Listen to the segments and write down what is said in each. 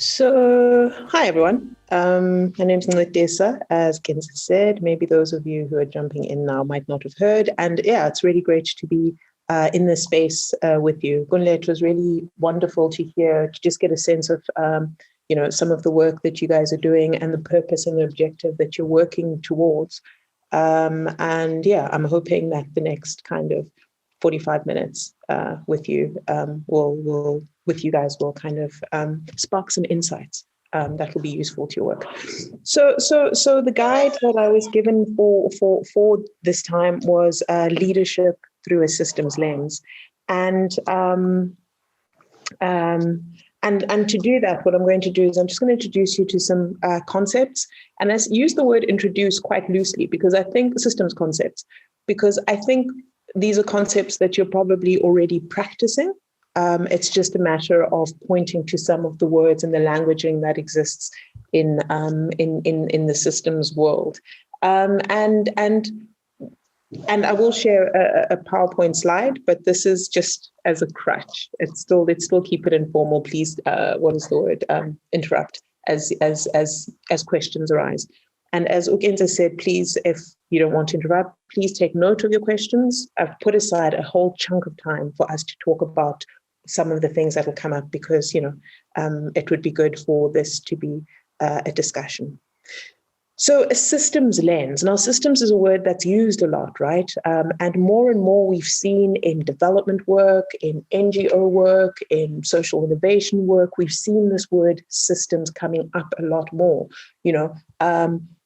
Hi everyone. My name's Nlitesa, as Kinza said. Maybe those of you who are jumping in now might not have heard. And yeah, it's really great to be in this space with you. Gunle, it was really wonderful to hear, to just get a sense of, some of the work that you guys are doing and the purpose and the objective that you're working towards. And yeah, I'm hoping that the next kind of 45 minutes with you with you guys will kind of spark some insights that will be useful to your work. So the guide that I was given for this time was leadership through a systems lens, and to do that, what I'm going to do is I'm just going to introduce you to some concepts, and I use the word introduce quite loosely because I think systems concepts, because I think these are concepts that you're probably already practicing. It's just a matter of pointing to some of the words and the languaging that exists in the systems world. And I will share a PowerPoint slide, but this is just as a crutch. Let's still keep it informal. Please, what is the word? Interrupt as questions arise. And as Ukenza said, please, if you don't want to interrupt, please take note of your questions. I've put aside a whole chunk of time for us to talk about some of the things that will come up because, it would be good for this to be a discussion. So a systems lens. Now, systems is a word that's used a lot, right? And more we've seen in development work, in NGO work, in social innovation work, we've seen this word systems coming up a lot more.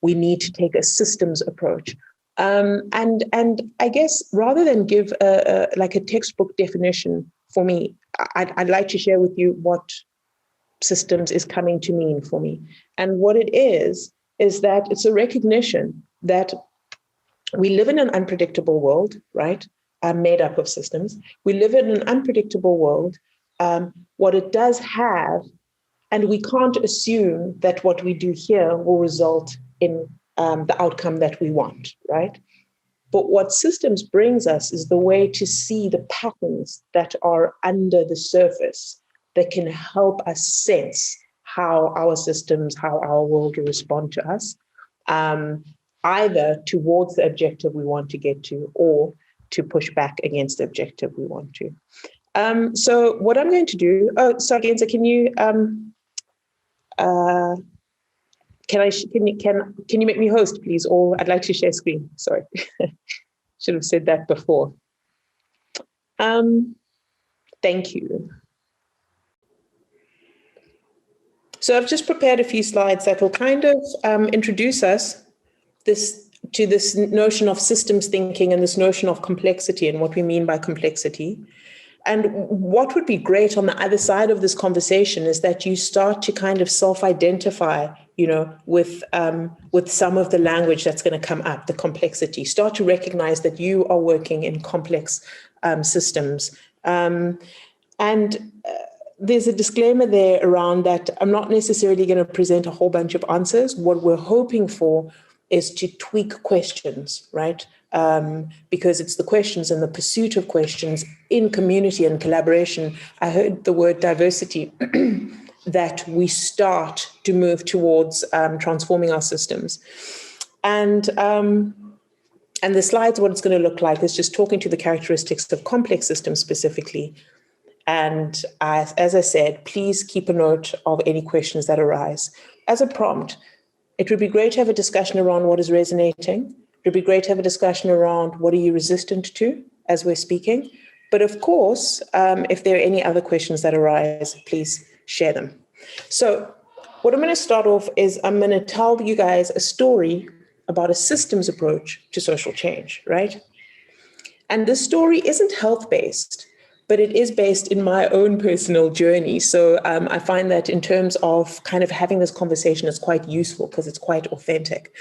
We need to take a systems approach. And I guess rather than give a textbook definition for me, I'd like to share with you what systems is coming to mean for me. And what it is that it's a recognition that we live in an unpredictable world, right? Made up of systems. We live in an unpredictable world. What it does have, and we can't assume that what we do here will result in the outcome that we want, right? But what systems brings us is the way to see the patterns that are under the surface that can help us sense how our systems, how our world will respond to us, either towards the objective we want to get to or to push back against the objective we want to. So what I'm going to do, sorry, Genza, can you can you make me host, please? Or I'd like to share screen. Sorry, should have said that before. Thank you. So I've just prepared a few slides that will kind of introduce us to this notion of systems thinking and this notion of complexity and what we mean by complexity. And what would be great on the other side of this conversation is that you start to kind of self-identify, with some of the language that's going to come up, the complexity. Start to recognize that you are working in complex systems. There's a disclaimer there around that I'm not necessarily going to present a whole bunch of answers. What we're hoping for is to tweak questions, right? Because it's the questions and the pursuit of questions in community and collaboration. I heard the word diversity, that we start to move towards transforming our systems. And the slides, what it's going to look like is just talking to the characteristics of complex systems specifically. And as I said, please keep a note of any questions that arise. As a prompt, it would be great to have a discussion around what is resonating. It would be great to have a discussion around what are you resistant to as we're speaking. But of course, if there are any other questions that arise, please share them. So what I'm going to start off is I'm going to tell you guys a story about a systems approach to social change, right? And this story isn't health-based, but it is based in my own personal journey. So I find that in terms of kind of having this conversation is quite useful because it's quite authentic.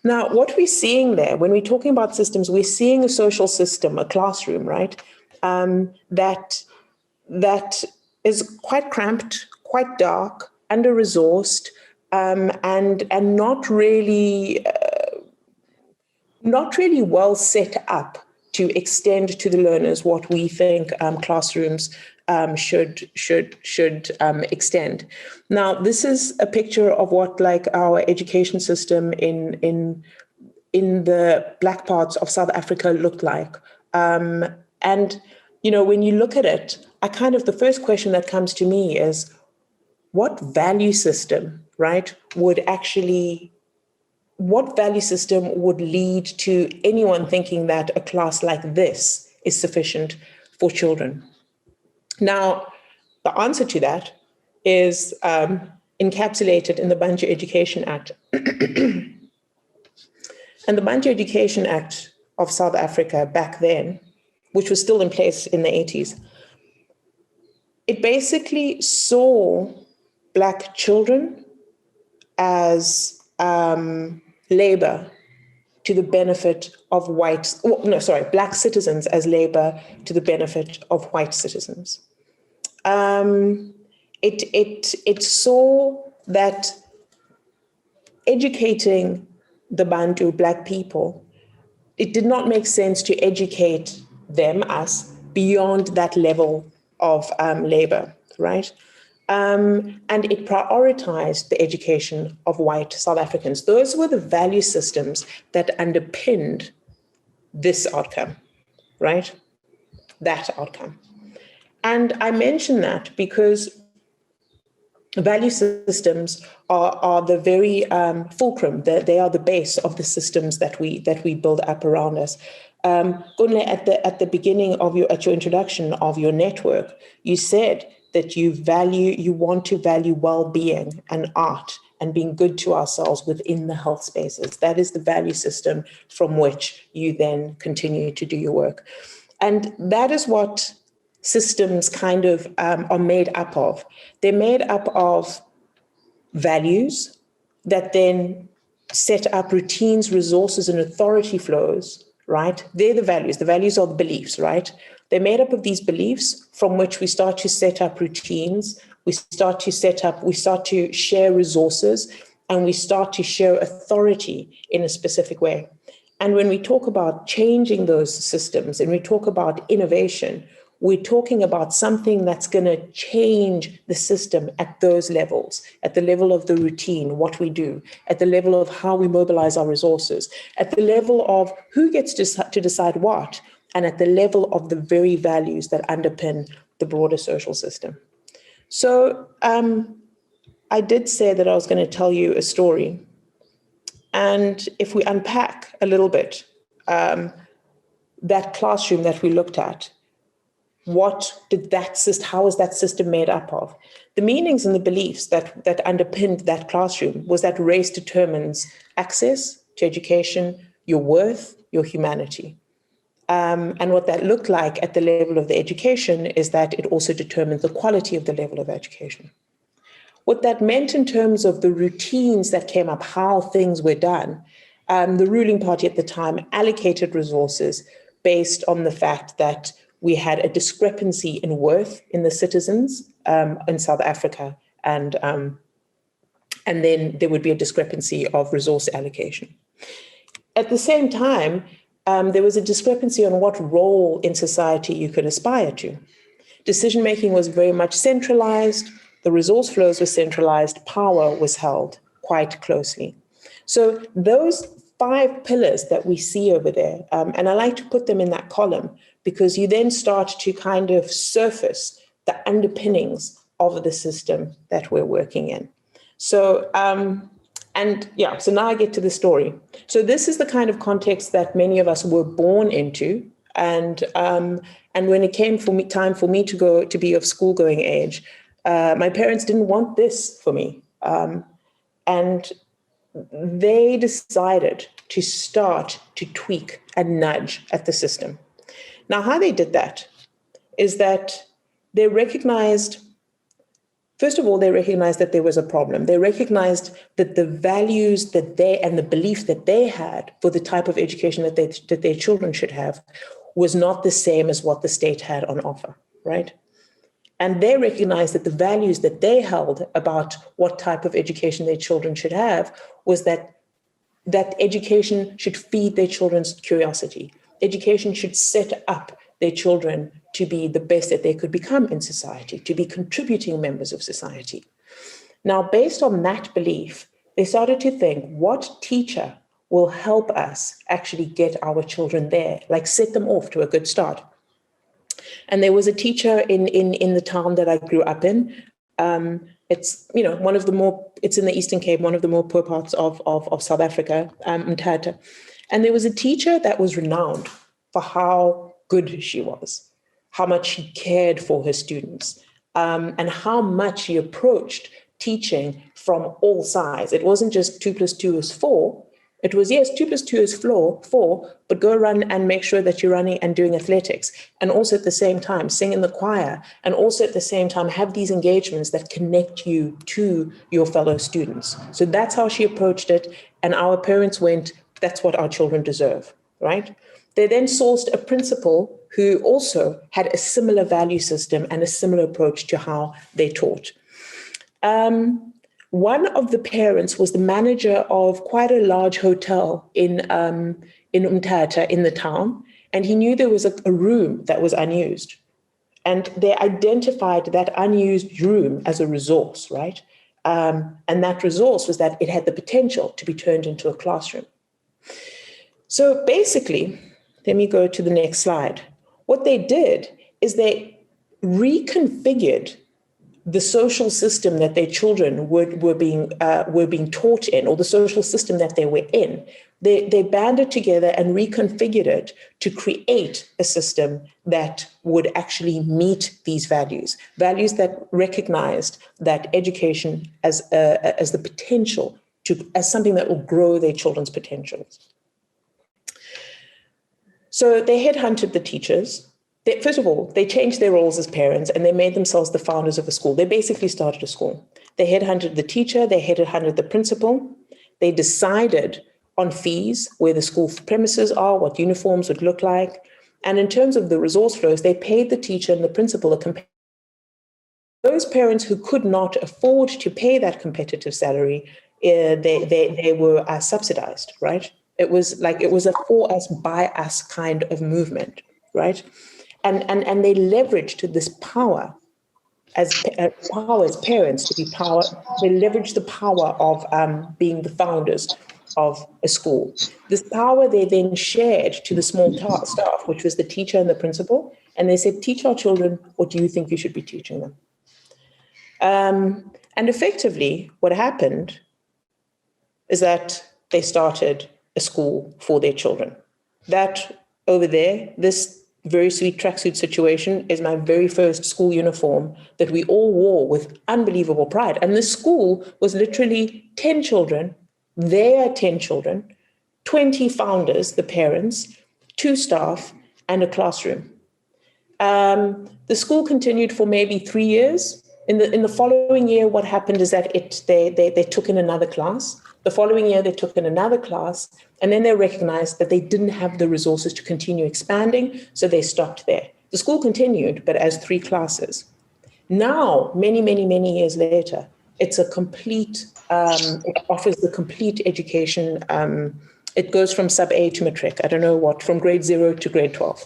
Now, what we're seeing there, when we're talking about systems, we're seeing a social system, a classroom, right? That is quite cramped, quite dark, under-resourced, and not really well set up to extend to the learners what we think classrooms should extend. Now, this is a picture of what like our education system in the black parts of South Africa looked like. And, when you look at it, the first question that comes to me is, what value system, right, what value system would lead to anyone thinking that a class like this is sufficient for children? Now, the answer to that is encapsulated in the Bantu Education Act. And the Bantu Education Act of South Africa back then, which was still in place in the 80s, it basically saw Black children as labor to the benefit of Black citizens as labor to the benefit of white citizens. It saw that educating the Bantu Black people, it did not make sense to educate them, us, beyond that level of labor, right? And it prioritized the education of white South Africans. Those were the value systems that underpinned this outcome, right? That outcome. And I mention that because value systems are the very fulcrum. They are the base of the systems that we build up around us. Gunle, at the beginning of your introduction of your network, you said that you want to value well-being and art and being good to ourselves within the health spaces. That is the value system from which you then continue to do your work. And that is what systems are made up of. They're made up of values that then set up routines, resources, and authority flows, right? They're the values. The values are the beliefs, right? They're made up of these beliefs from which we start to set up routines, we start to share resources, and we start to share authority in a specific way. And when we talk about changing those systems and we talk about innovation, we're talking about something that's going to change the system at those levels, at the level of the routine, what we do, at the level of how we mobilize our resources, at the level of who gets to decide what, and at the level of the very values that underpin the broader social system. So I did say that I was going to tell you a story. And if we unpack a little bit, that classroom that we looked at, how is that system made up of? The meanings and the beliefs that underpinned that classroom was that race determines access to education, your worth, your humanity. And what that looked like at the level of the education is that it also determined the quality of the level of education. What that meant in terms of the routines that came up, how things were done, the ruling party at the time allocated resources based on the fact that we had a discrepancy in worth in the citizens in South Africa, and then there would be a discrepancy of resource allocation. At the same time, there was a discrepancy on what role in society you could aspire to. Decision-making was very much centralized, the resource flows were centralized, power was held quite closely. So those 5 pillars that we see over there, and I like to put them in that column, because you then start to kind of surface the underpinnings of the system that we're working in. So, so now I get to the story. So this is the kind of context that many of us were born into. And when it came time for me to be of school-going age, my parents didn't want this for me. And they decided to start to tweak and nudge at the system. Now, how they did that is that they recognized, first of all, that there was a problem. They recognized that the values and the belief that they had for the type of education that their children should have was not the same as what the state had on offer, right? And they recognized that the values that they held about what type of education their children should have was that education should feed their children's curiosity, education should set up their children to be the best that they could become in society, to be contributing members of society. Now, based on that belief, they started to think, what teacher will help us actually get our children there, like set them off to a good start? And there was a teacher in the town that I grew up in. It's, one of the more, it's in the Eastern Cape, one of the more poor parts of South Africa, Mthatha. And there was a teacher that was renowned for how good she was, how much she cared for her students, and how much she approached teaching from all sides. It wasn't just 2 + 2 is 4. It was, yes, 2 + 2 is 4, but go run and make sure that you're running and doing athletics. And also at the same time, sing in the choir. And also at the same time, have these engagements that connect you to your fellow students. So that's how she approached it. And our parents went, that's what our children deserve, right? They then sourced a principal who also had a similar value system and a similar approach to how they taught. One of the parents was the manager of quite a large hotel in Mthatha, in the town, and he knew there was a room that was unused. And they identified that unused room as a resource, right? And that resource was that it had the potential to be turned into a classroom. So basically, let me go to the next slide. What they did is they reconfigured the social system that their children were being taught in, or the social system that they were in. They banded together and reconfigured it to create a system that would actually meet these values that recognized that education as the potential as something that will grow their children's potentials. So they headhunted the teachers. First of all, they changed their roles as parents and they made themselves the founders of a school. They basically started a school. They headhunted the teacher, they headhunted the principal. They decided on fees, where the school premises are, what uniforms would look like. And in terms of the resource flows, they paid the teacher and the principal a competitive. Those parents who could not afford to pay that competitive salary, they were subsidized, right? It was a for us, by us kind of movement, right? And they leveraged this power as parents to be power. They leveraged the power of being the founders of a school. This power they then shared to the small staff, which was the teacher and the principal. And they said, teach our children what do you think you should be teaching them. And effectively, what happened is that they started a school for their children. That over there, this very sweet tracksuit situation is my very first school uniform that we all wore with unbelievable pride. And the school was literally 10 children, their 10 children, 20 founders, the parents, 2 staff, and a classroom. The school continued for maybe 3 years. In the following year, what happened is that they took in another class. The following year, they took in another class, and then they recognized that they didn't have the resources to continue expanding, so they stopped there. The school continued, but as 3 classes. Now, many, many, many years later, it's a complete, it offers the complete education. It goes from sub-A to matric, I don't know what, from grade 0 to grade 12.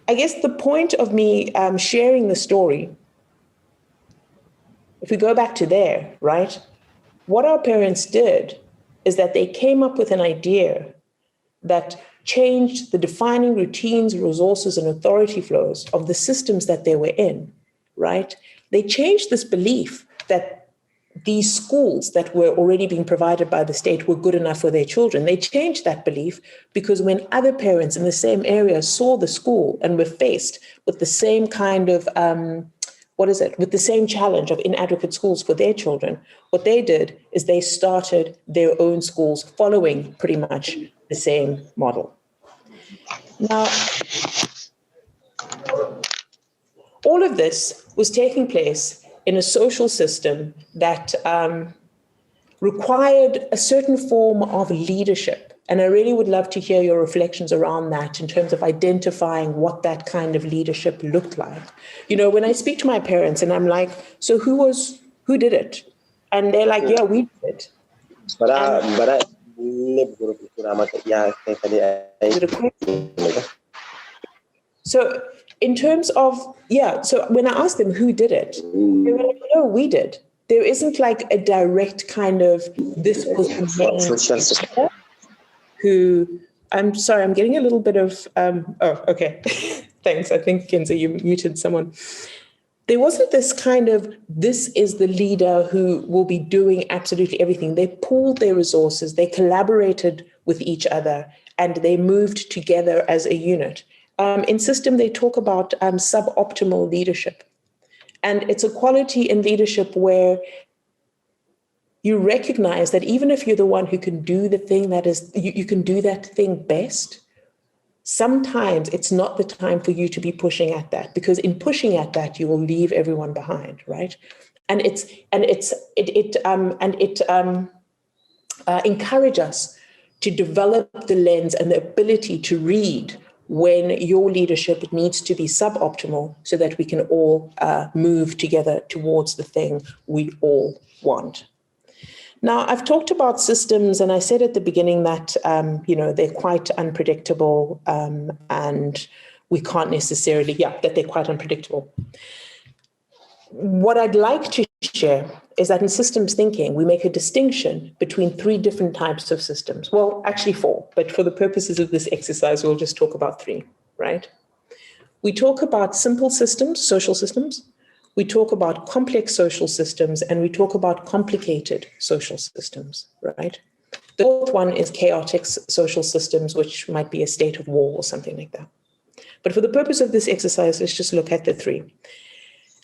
I guess the point of me sharing the story, if we go back to there, right? What our parents did is that they came up with an idea that changed the defining routines, resources, and authority flows of the systems that they were in, right? They changed this belief that these schools that were already being provided by the state were good enough for their children. They changed that belief because when other parents in the same area saw the school and were faced with the same kind of with the same challenge of inadequate schools for their children, what they did is they started their own schools following pretty much the same model. Now, all of this was taking place in a social system that required a certain form of leadership. And I really would love to hear your reflections around that in terms of identifying what that kind of leadership looked like. You know, when I speak to my parents and I'm like, so who did it? And they're like, yeah, we did it. But So in terms of, so when I asked them who did it, they were like, no, we did. There isn't like a direct kind of, this was the main who, I'm sorry, I'm getting a little bit of, okay. Thanks. I think, Kenza, you muted someone. There wasn't this kind of, this is the leader who will be doing absolutely everything. They pooled their resources, they collaborated with each other, and they moved together as a unit. In system, they talk about suboptimal leadership. And it's a quality in leadership where you recognize that even if you're the one who can do the thing that is, you can do that thing best, sometimes it's not the time for you to be pushing at that, because in pushing at that, you will leave everyone behind, right? And it encourages us to develop the lens and the ability to read when your leadership needs to be suboptimal so that we can all move together towards the thing we all want. Now, I've talked about systems, and I said at the beginning that, they're quite unpredictable and we can't necessarily, that they're quite unpredictable. What I'd like to share is that in systems thinking, we make a distinction between 3 different types of systems. Well, actually 4, but for the purposes of this exercise, we'll just talk about 3, right? We talk about simple systems, social systems. We talk about complex social systems, and we talk about complicated social systems, right? The 4th one is chaotic social systems, which might be a state of war or something like that. But for the purpose of this exercise, let's just look at the 3.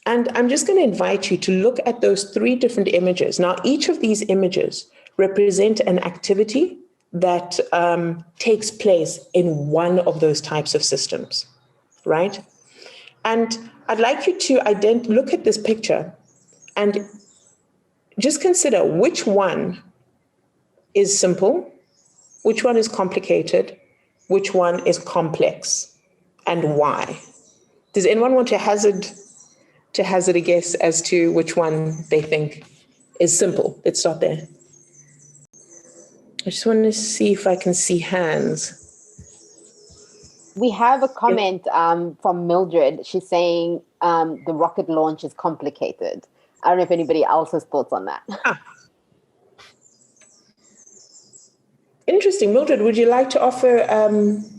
And I'm just going to invite you to look at those 3 different images. Now, each of these images represent an activity that takes place in one of those types of systems, right? And I'd like you to look at this picture and just consider which one is simple, which one is complicated, which one is complex, and why. Does anyone want to hazard a guess as to which one they think is simple? Let's start there. I just want to see if I can see hands. We have a comment from Mildred. She's saying the rocket launch is complicated. I don't know if anybody else has thoughts on that. Interesting. Mildred, would you like to unmute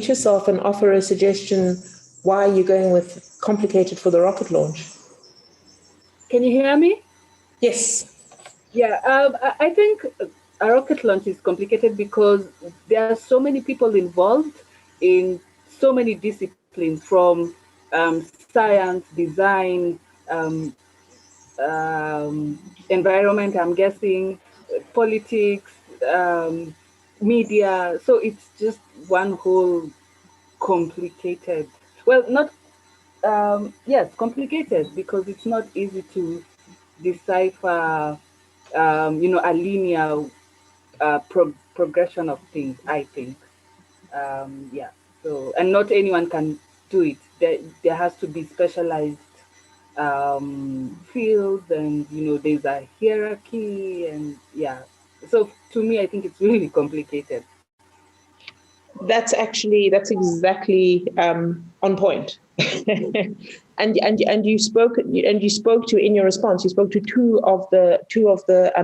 yourself and offer a suggestion why you're going with complicated for the rocket launch? Can you hear me? Yes. Yeah, I think a rocket launch is complicated because there are so many people involved in so many disciplines, from science, design, environment, I'm guessing, politics, media. So it's just one whole complicated, well, not, yes, complicated, because it's not easy to decipher, a linear progression of things, I think. So, and not anyone can do it. There has to be specialized fields, and there's a hierarchy, and so to me, I think it's really complicated. That's exactly on point. and you spoke to, in your response, you spoke to two of the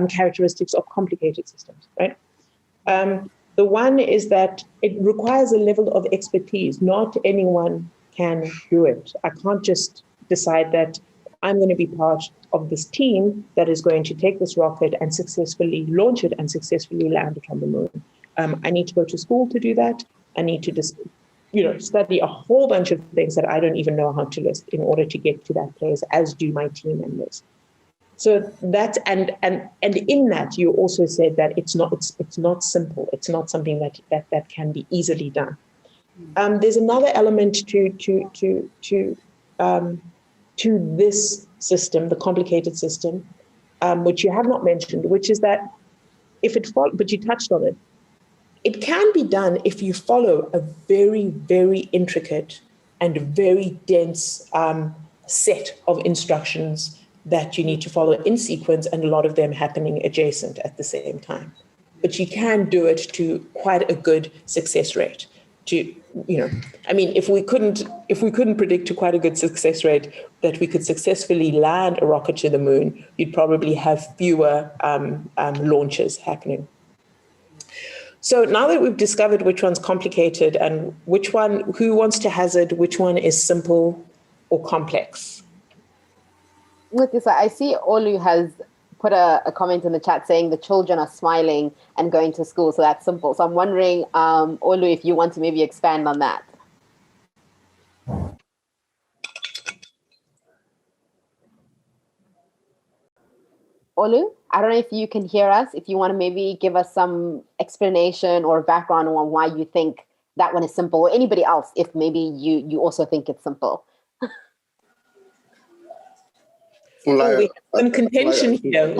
characteristics of complicated systems, right? The one is that it requires a level of expertise. Not anyone can do it. I can't just decide that I'm going to be part of this team that is going to take this rocket and successfully launch it and successfully land it on the moon. I need to go to school to do that. I need to just, study a whole bunch of things that I don't even know how to list in order to get to that place, as do my team members. So that, and in that, you also said that it's not simple. It's not something that can be easily done. There's another element to this system, the complicated system, which you have not mentioned, which is that but you touched on it. It can be done if you follow a very, very intricate and very dense set of instructions that you need to follow in sequence, and a lot of them happening adjacent at the same time. but you can do it to quite a good success rate. If we couldn't predict to quite a good success rate that we could successfully land a rocket to the moon, you'd probably have fewer launches happening. So now that we've discovered which one's complicated and who wants to hazard which one is simple or complex? Look, I see Olu has put a comment in the chat saying the children are smiling and going to school, so that's simple. So I'm wondering, Olu, if you want to maybe expand on that. Olu, I don't know if you can hear us. If you want to maybe give us some explanation or background on why you think that one is simple, or anybody else, if maybe you also think it's simple. We have some contention here.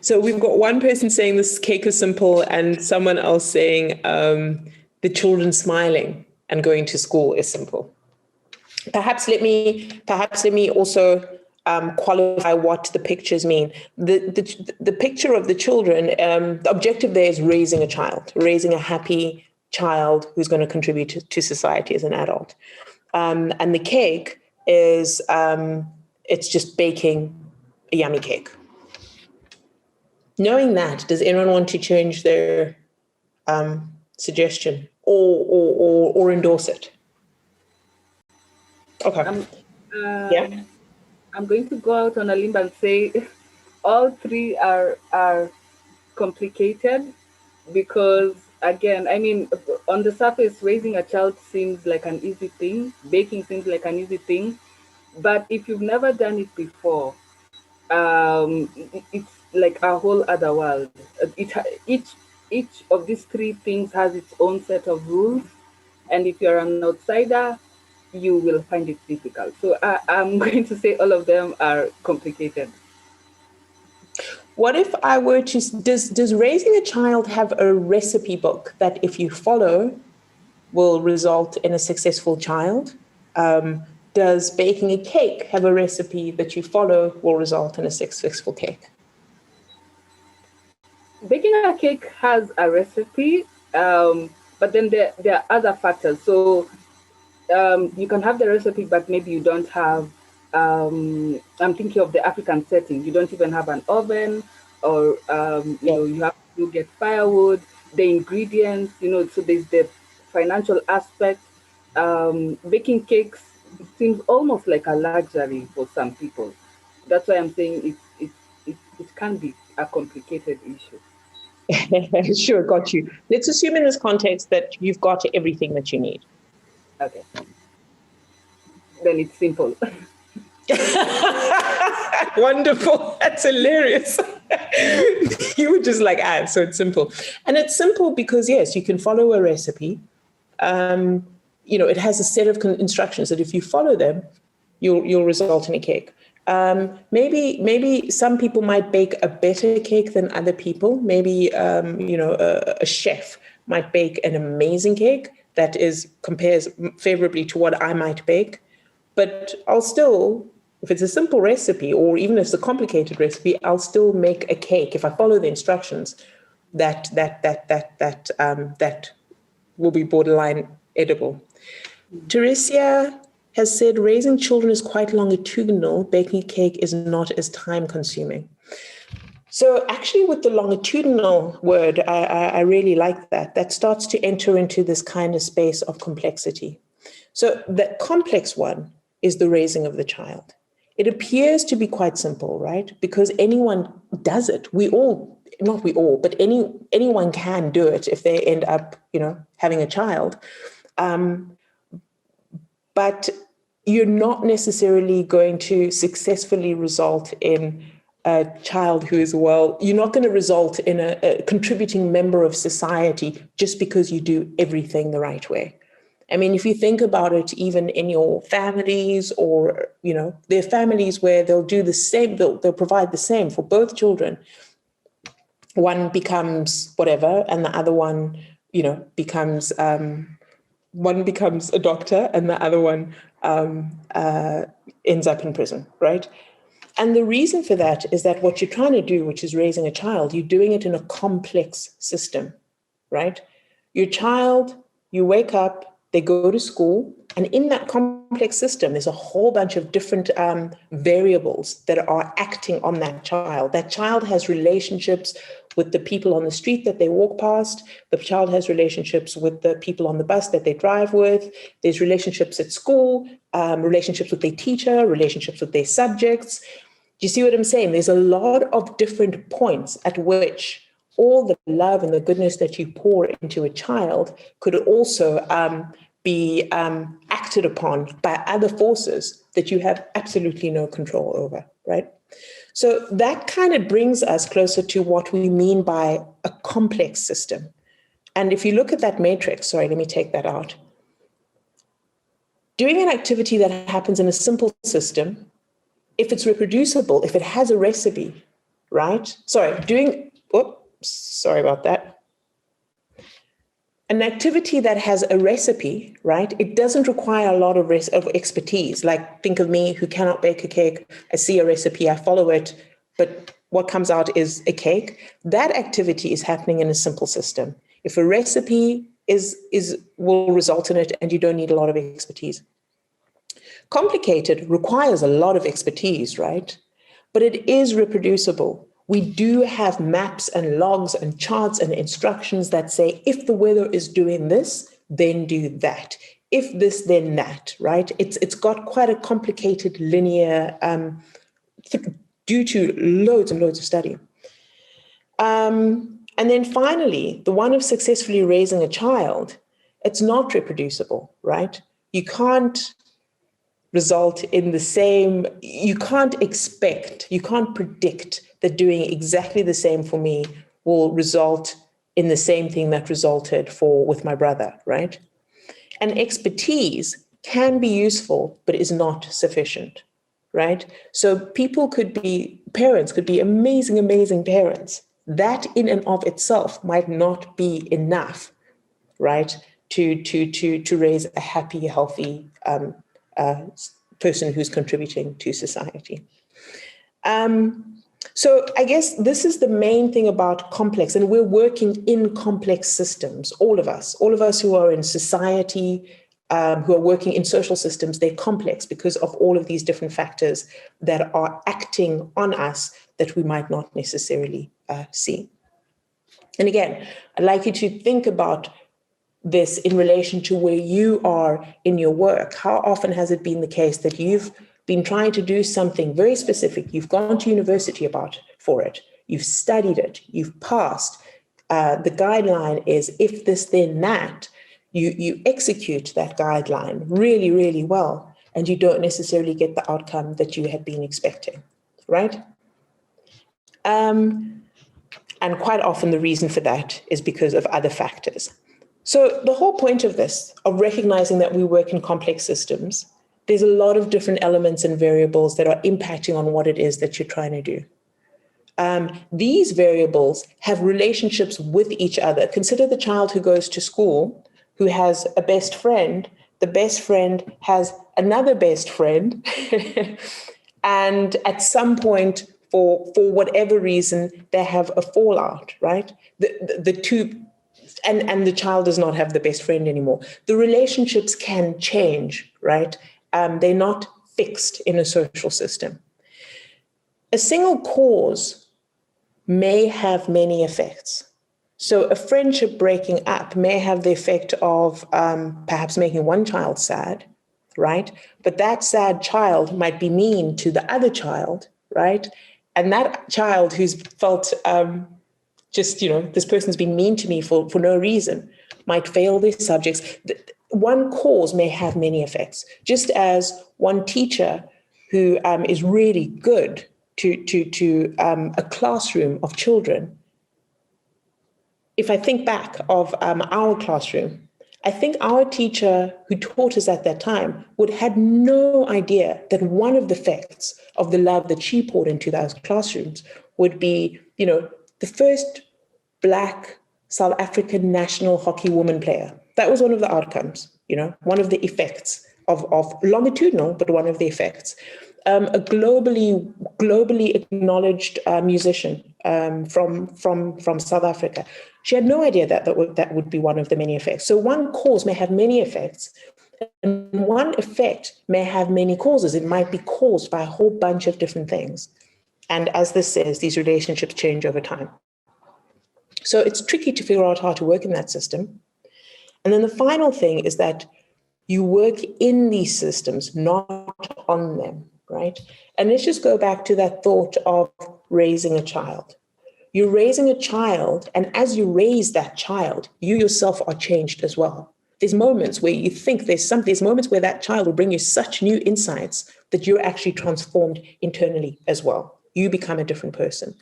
So we've got one person saying this cake is simple and someone else saying the children smiling and going to school is simple. Perhaps let me also qualify what the pictures mean. The picture of the children, the objective there is raising a happy child who's going to contribute to society as an adult. And the cake is, it's just baking a yummy cake. Knowing that, does anyone want to change their suggestion or endorse it? Okay. Yeah. I'm going to go out on a limb and say all three are complicated because, again, I mean, on the surface, raising a child seems like an easy thing. Baking seems like an easy thing. But if you've never done it before, it's like a whole other world. Each of these three things has its own set of rules. And if you're an outsider, you will find it difficult. So I'm going to say all of them are complicated. What if I were to, does raising a child have a recipe book that if you follow will result in a successful child? Does baking a cake have a recipe that you follow will result in a successful cake? Baking a cake has a recipe, but then there are other factors. So you can have the recipe, but maybe you don't have, I'm thinking of the African setting. You don't even have an oven, or you have to get firewood, the ingredients, so there's the financial aspect. Baking cakes seems almost like a luxury for some people. That's why I'm saying it can be a complicated issue. Sure, got you. Let's assume in this context that you've got everything that you need. Okay. Then it's simple. Wonderful. That's hilarious. You were just like, so it's simple. And it's simple because, yes, you can follow a recipe. It has a set of instructions that if you follow them, you'll result in a cake. Maybe some people might bake a better cake than other people. Maybe, a chef might bake an amazing cake that compares favorably to what I might bake. But I'll still, if it's a simple recipe, or even if it's a complicated recipe, I'll still make a cake if I follow the instructions that will be borderline edible. Teresia has said raising children is quite longitudinal. Baking a cake is not as time consuming. So actually with the longitudinal word, I really like that. That starts to enter into this kind of space of complexity. So the complex one is the raising of the child. It appears to be quite simple, right? Because anyone does it. Not we all, but anyone can do it if they end up, having a child. But you're not necessarily going to successfully result in a child who is you're not going to result in a contributing member of society just because you do everything the right way. I mean, if you think about it, even in your families or, there are families where they'll do the same, they'll provide the same for both children. One becomes whatever, and the other one, becomes a doctor and the other one ends up in prison, right? And the reason for that is that what you're trying to do, which is raising a child, you're doing it in a complex system, right? Your child, you wake up, they go to school, and in that complex system, there's a whole bunch of different variables that are acting on that child. That child has relationships with the people on the street that they walk past. The child has relationships with the people on the bus that they drive with. There's relationships at school, relationships with their teacher, relationships with their subjects. Do you see what I'm saying? There's a lot of different points at which all the love and the goodness that you pour into a child could also be acted upon by other forces that you have absolutely no control over, right? So that kind of brings us closer to what we mean by a complex system. And if you look at that matrix, sorry, let me take that out. Doing an activity that happens in a simple system, if it's reproducible, if it has a recipe, right? Sorry about that. An activity that has a recipe, right? It doesn't require a lot of expertise. Like, think of me who cannot bake a cake. I see a recipe, I follow it, but what comes out is a cake. That activity is happening in a simple system. If a recipe will result in it, and you don't need a lot of expertise. Complicated requires a lot of expertise, right? But it is reproducible. We do have maps and logs and charts and instructions that say, if the weather is doing this, then do that. If this, then that, right? It's got quite a complicated linear due to loads and loads of study. And then finally, the one of successfully raising a child, it's not reproducible, right? You can't result in the same, you can't predict that doing exactly the same for me will result in the same thing that resulted with my brother, right? And expertise can be useful, but is not sufficient, right? So parents could be amazing, amazing parents. That in and of itself might not be enough, right? To raise a happy, healthy person who's contributing to society. So I guess this is the main thing about complex, and we're working in complex systems, all of us who are in society, who are working in social systems, they're complex because of all of these different factors that are acting on us that we might not necessarily see. And again, I'd like you to think about this in relation to where you are in your work. How often has it been the case that you've been trying to do something very specific? You've gone to university for it. You've studied it. You've passed. The guideline is if this, then that. You execute that guideline really, really well, and you don't necessarily get the outcome that you had been expecting, right? And quite often the reason for that is because of other factors. So the whole point of this, of recognizing that we work in complex systems, there's a lot of different elements and variables that are impacting on what it is that you're trying to do. These variables have relationships with each other. Consider the child who goes to school, who has a best friend. The best friend has another best friend. And at some point, for whatever reason, they have a fallout, right? The two, and the child does not have the best friend anymore. The relationships can change, right? They're not fixed in a social system. A single cause may have many effects. So a friendship breaking up may have the effect of perhaps making one child sad, right? But that sad child might be mean to the other child, right? And that child who's felt this person's been mean to me for no reason might fail their subjects. One cause may have many effects, just as one teacher who is really good to a classroom of children. If I think back of our classroom, I think our teacher who taught us at that time would have had no idea that one of the effects of the love that she poured into those classrooms would be, the first Black South African national hockey woman player. That was one of the outcomes, one of the effects of longitudinal, but one of the effects. a globally acknowledged musician from South Africa. She had no idea that would be one of the many effects. So one cause may have many effects, and one effect may have many causes. It might be caused by a whole bunch of different things. And as this says, these relationships change over time. So it's tricky to figure out how to work in that system. And then the final thing is that you work in these systems, not on them, right? And let's just go back to that thought of raising a child. You're raising a child, and as you raise that child, you yourself are changed as well. There's moments where you think there's moments where that child will bring you such new insights that you're actually transformed internally as well. You become a different person.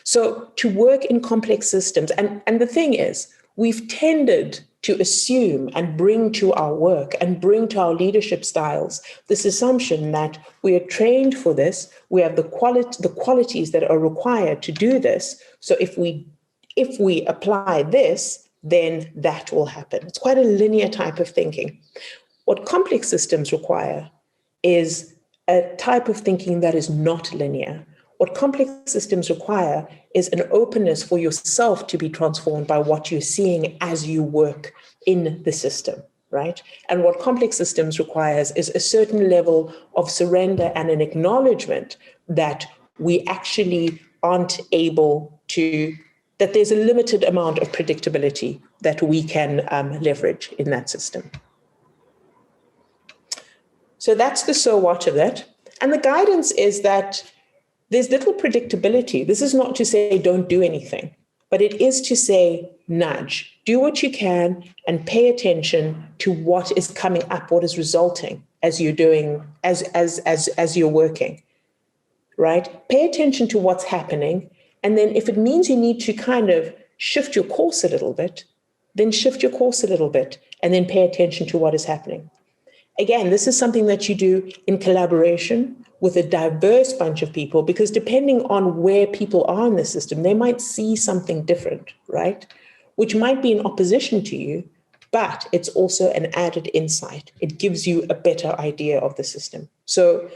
So to work in complex systems, and the thing is, we've tended to assume and bring to our work and bring to our leadership styles this assumption that we are trained for this, we have the qualities that are required to do this. So if we apply this, then that will happen. It's quite a linear type of thinking. What complex systems require is a type of thinking that is not linear. What complex systems require is an openness for yourself to be transformed by what you're seeing as you work in the system, right? And what complex systems requires is a certain level of surrender and an acknowledgement that we actually aren't able to, that there's a limited amount of predictability that we can leverage in that system. So that's the so what of that. And the guidance is that there's little predictability. This is not to say don't do anything, but it is to say nudge, do what you can and pay attention to what is coming up, what is resulting as you're doing, as you're working, right? Pay attention to what's happening. And then if it means you need to kind of shift your course a little bit, then shift your course a little bit and then pay attention to what is happening. Again, this is something that you do in collaboration with a diverse bunch of people, because depending on where people are in the system, they might see something different, right? Which might be in opposition to you, but it's also an added insight. It gives you a better idea of the system. So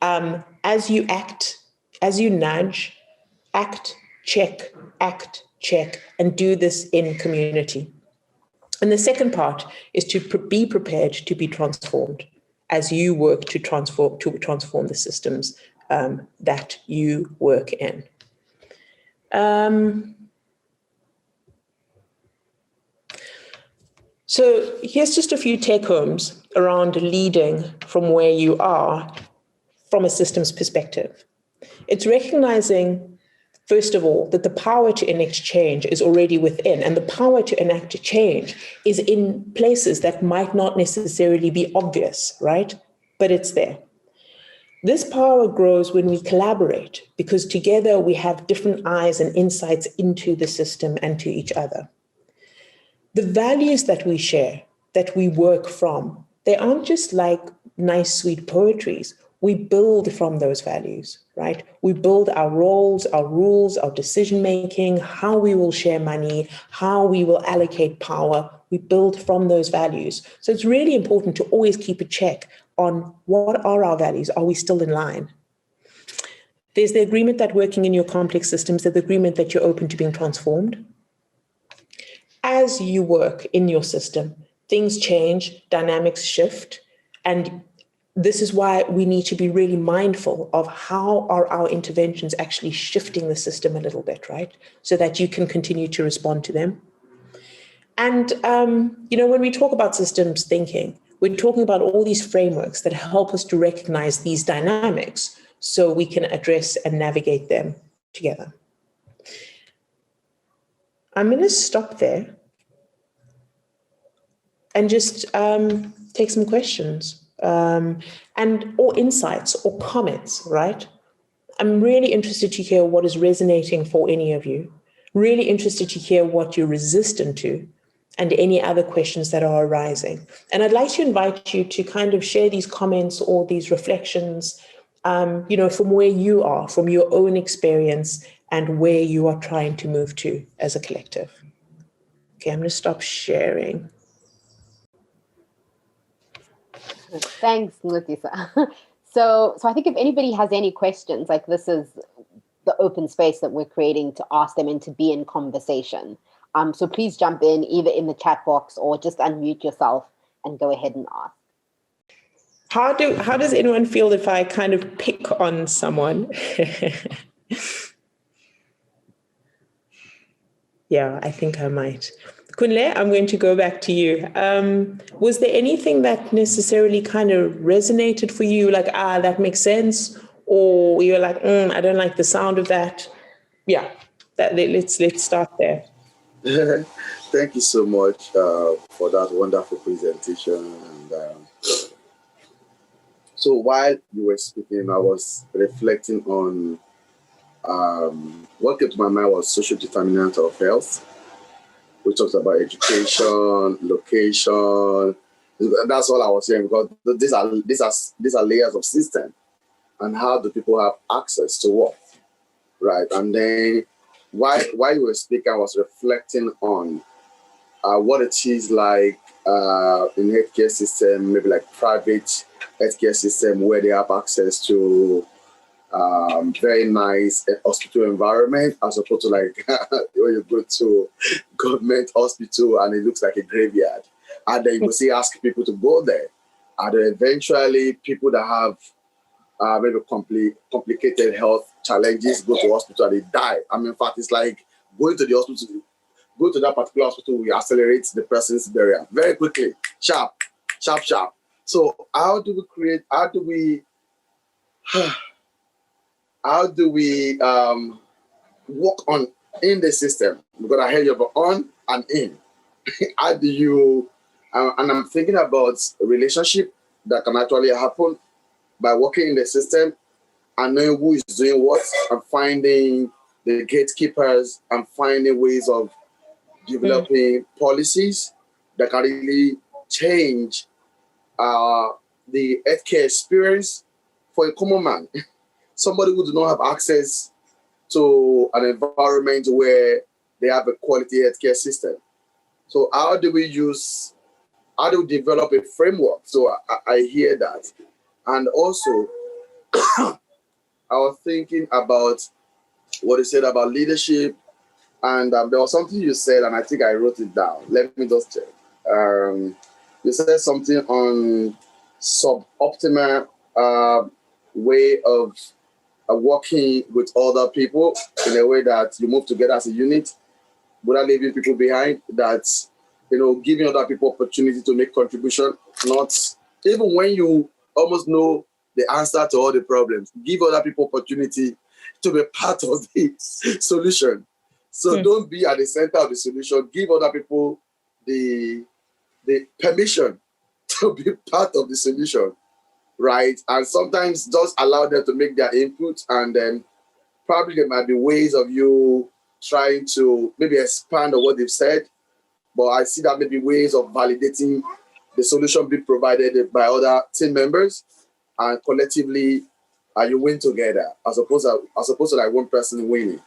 as you act, as you nudge, act, check, and do this in community. And the second part is to be prepared to be transformed as you work to transform the systems that you work in. So here's just a few take-homes around leading from where you are from a systems perspective. It's recognizing, first of all, that the power to enact change is already within, and the power to enact change is in places that might not necessarily be obvious, right? But it's there. This power grows when we collaborate, because together we have different eyes and insights into the system and to each other. The values that we share, that we work from, they aren't just like nice, sweet poetries. We build from those values, right? We build our roles, our rules, our decision-making, how we will share money, how we will allocate power. We build from those values. So it's really important to always keep a check on what are our values? Are we still in line? There's the agreement that working in your complex systems, there's the agreement that you're open to being transformed. As you work in your system, things change, dynamics shift, and this is why we need to be really mindful of how are our interventions actually shifting the system a little bit, right? So that you can continue to respond to them. And, when we talk about systems thinking, we're talking about all these frameworks that help us to recognize these dynamics so we can address and navigate them together. I'm going to stop there and just take some questions or insights or comments, right? I'm really interested to hear what is resonating for any of you, really interested to hear what you're resistant to and any other questions that are arising. And I'd like to invite you to kind of share these comments or these reflections, from where you are, from your own experience and where you are trying to move to as a collective. Okay, I'm going to stop sharing. Thanks, Notisa. So I think if anybody has any questions, like this is the open space that we're creating to ask them and to be in conversation. So please jump in either in the chat box or just unmute yourself and go ahead and ask. How does anyone feel if I kind of pick on someone? Yeah, I think I might. Kunle, I'm going to go back to you. Was there anything that necessarily kind of resonated for you, like, that makes sense? Or you're like, I don't like the sound of that? Yeah, let's start there. Thank you so much for that wonderful presentation. And so while you were speaking, I was reflecting on what came to my mind was social determinant of health. We talked about education, location. That's all I was saying, because these are layers of system, and how do people have access to what, right? And then while you were speaking, I was reflecting on what it is like in healthcare system, maybe like private healthcare system, where they have access to very nice hospital environment, as opposed to like when you go to government hospital and it looks like a graveyard, and then you see ask people to go there, and then eventually people that have maybe complicated health challenges go to hospital and they die. I mean, in fact, it's like going to the hospital. Go to that particular hospital, we accelerate the person's burial very quickly, sharp. So how do we work on in the system? Because I heard you about on and in. How do you, and I'm thinking about a relationship that can actually happen by working in the system and knowing who is doing what, and finding the gatekeepers and finding ways of developing policies that can really change the healthcare experience for a common man. Somebody who do not have access to an environment where they have a quality healthcare system. So how do we develop a framework? So I hear that. And also, I was thinking about what you said about leadership. And there was something you said, and I think I wrote it down. Let me just check. You said something on suboptimal way of working with other people in a way that you move together as a unit without leaving people behind. That's, giving other people opportunity to make contribution, not even when you almost know the answer to all the problems. Give other people opportunity to be part of the solution. So don't be at the center of the solution. Give other people the permission to be part of the solution, right? And sometimes just allow them to make their input, and then probably there might be ways of you trying to maybe expand on what they've said. But I see that maybe ways of validating the solution being provided by other team members, and collectively you win together as opposed to like one person winning.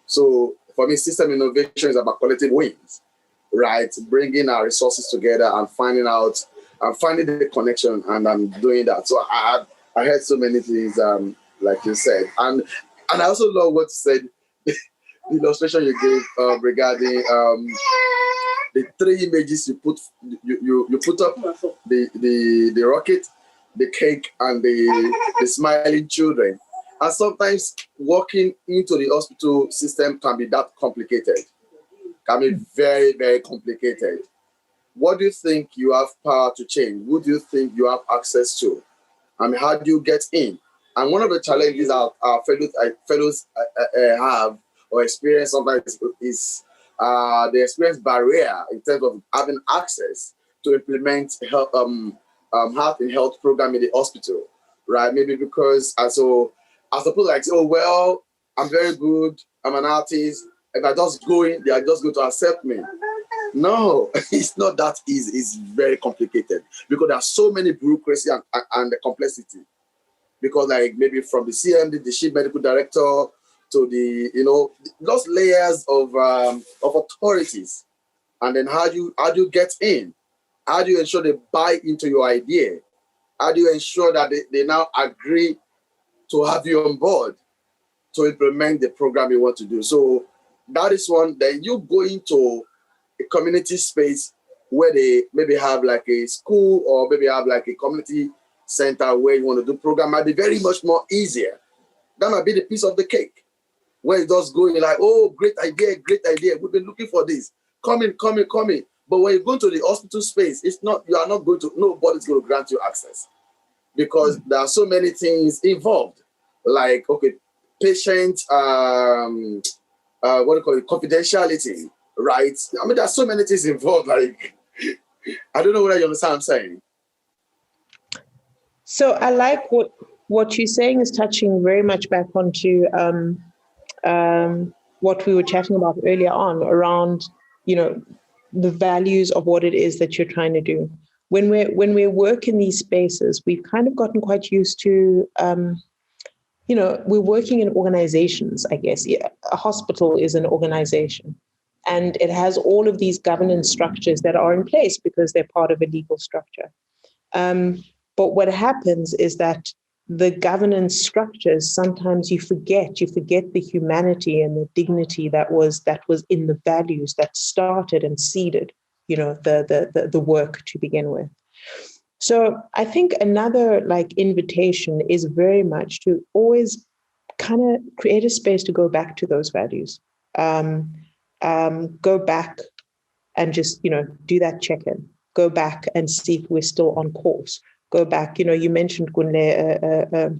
So for me, system innovation is about collective wins, right? Bringing our resources together and finding the connection, and I'm doing that. So I heard so many things, like you said, and I also love what you said, the illustration you gave regarding the three images you put up, the rocket, the cake, and the smiling children. And sometimes walking into the hospital system can be that complicated, can be very, very complicated. What do you think you have power to change? Who do you think you have access to? I mean, how do you get in? And one of the challenges our fellows have or experience sometimes is the experience barrier in terms of having access to implement health and health program in the hospital, right? Maybe because I suppose like, oh, well, I'm very good, I'm an artist. If I just go in, they are just going to accept me. No, it's not that easy. It's very complicated because there are so many bureaucracy and the complexity. Because like maybe from the CMD, the chief medical director, to the those layers of authorities, and then how do you get in? How do you ensure they buy into your idea? how do you ensure that they now agree to have you on board to implement the program you want to do? So that is one. Then you go into a community space where they maybe have like a school or maybe have like a community center where you want to do program, might be very much more easier. That might be the piece of the cake where you just go, you're like, oh, great idea. We've been looking for this. Come in. But when you go to the hospital space, nobody's going to grant you access because there are so many things involved. Like, okay, patient, confidentiality, right? I mean, there's so many things involved. Like, I don't know whether you understand what I'm saying. So I like what you're saying is touching very much back onto what we were chatting about earlier on around, the values of what it is that you're trying to do. When we work in these spaces, we've kind of gotten quite used to, we're working in organizations, I guess. Yeah, a hospital is an organization. And it has all of these governance structures that are in place because they're part of a legal structure. But what happens is that the governance structures, sometimes you forget the humanity and the dignity that was in the values that started and seeded, the work to begin with. So I think another invitation is very much to always kind of create a space to go back to those values. Go back and just, do that check-in. Go back and see if we're still on course. Go back, you mentioned, Gunle,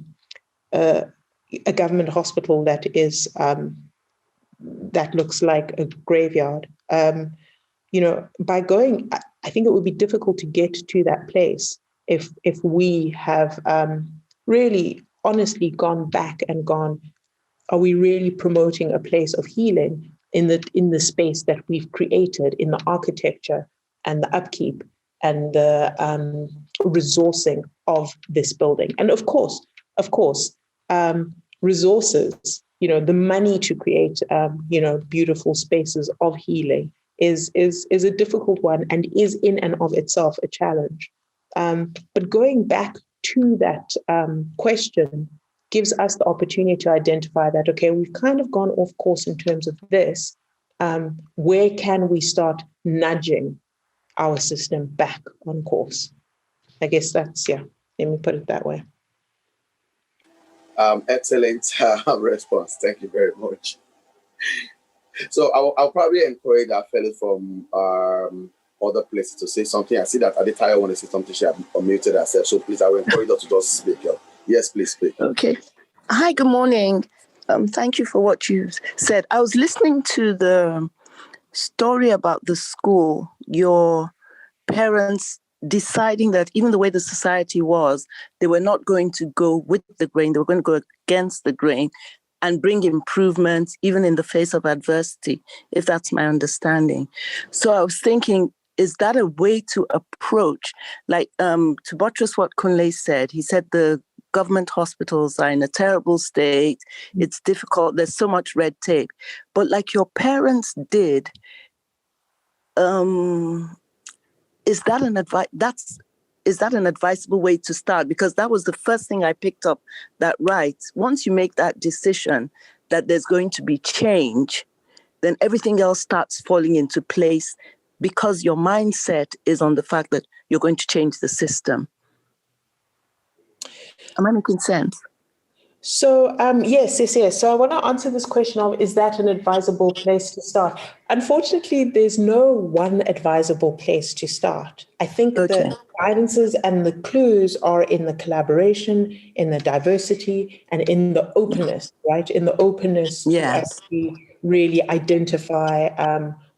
a government hospital that is that looks like a graveyard. By going, I think it would be difficult to get to that place if we have really honestly gone back and gone, are we really promoting a place of healing in the space that we've created, in the architecture and the upkeep and the resourcing of this building? And of course, resources, the money to create, beautiful spaces of healing is a difficult one and is in and of itself a challenge. But going back to that question gives us the opportunity to identify that, okay, we've kind of gone off course in terms of this. Where can we start nudging our system back on course? I guess that's, let me put it that way. Excellent response. Thank you very much. So I'll probably encourage our fellow from other places to say something. I see that Aditya wants to say something. She has unmuted herself. So please, I will encourage her to just speak. Yes, please speak. Okay. Hi, good morning. Thank you for what you said. I was listening to the story about the school, your parents deciding that even the way the society was, they were not going to go with the grain. They were going to go against the grain and bring improvements even in the face of adversity, if that's my understanding. So I was thinking, is that a way to approach, to buttress what Kunle said? He said the government hospitals are in a terrible state. It's difficult. There's so much red tape. But like your parents did, is that an advisable way to start? Because that was the first thing I picked up, that once you make that decision that there's going to be change, then everything else starts falling into place because your mindset is on the fact that you're going to change the system. Am I making sense? So, yes. So I want to answer this question of, is that an advisable place to start? Unfortunately, there's no one advisable place to start. I think the guidances and the clues are in the collaboration, in the diversity, and in the openness, right? In the openness to actually really identify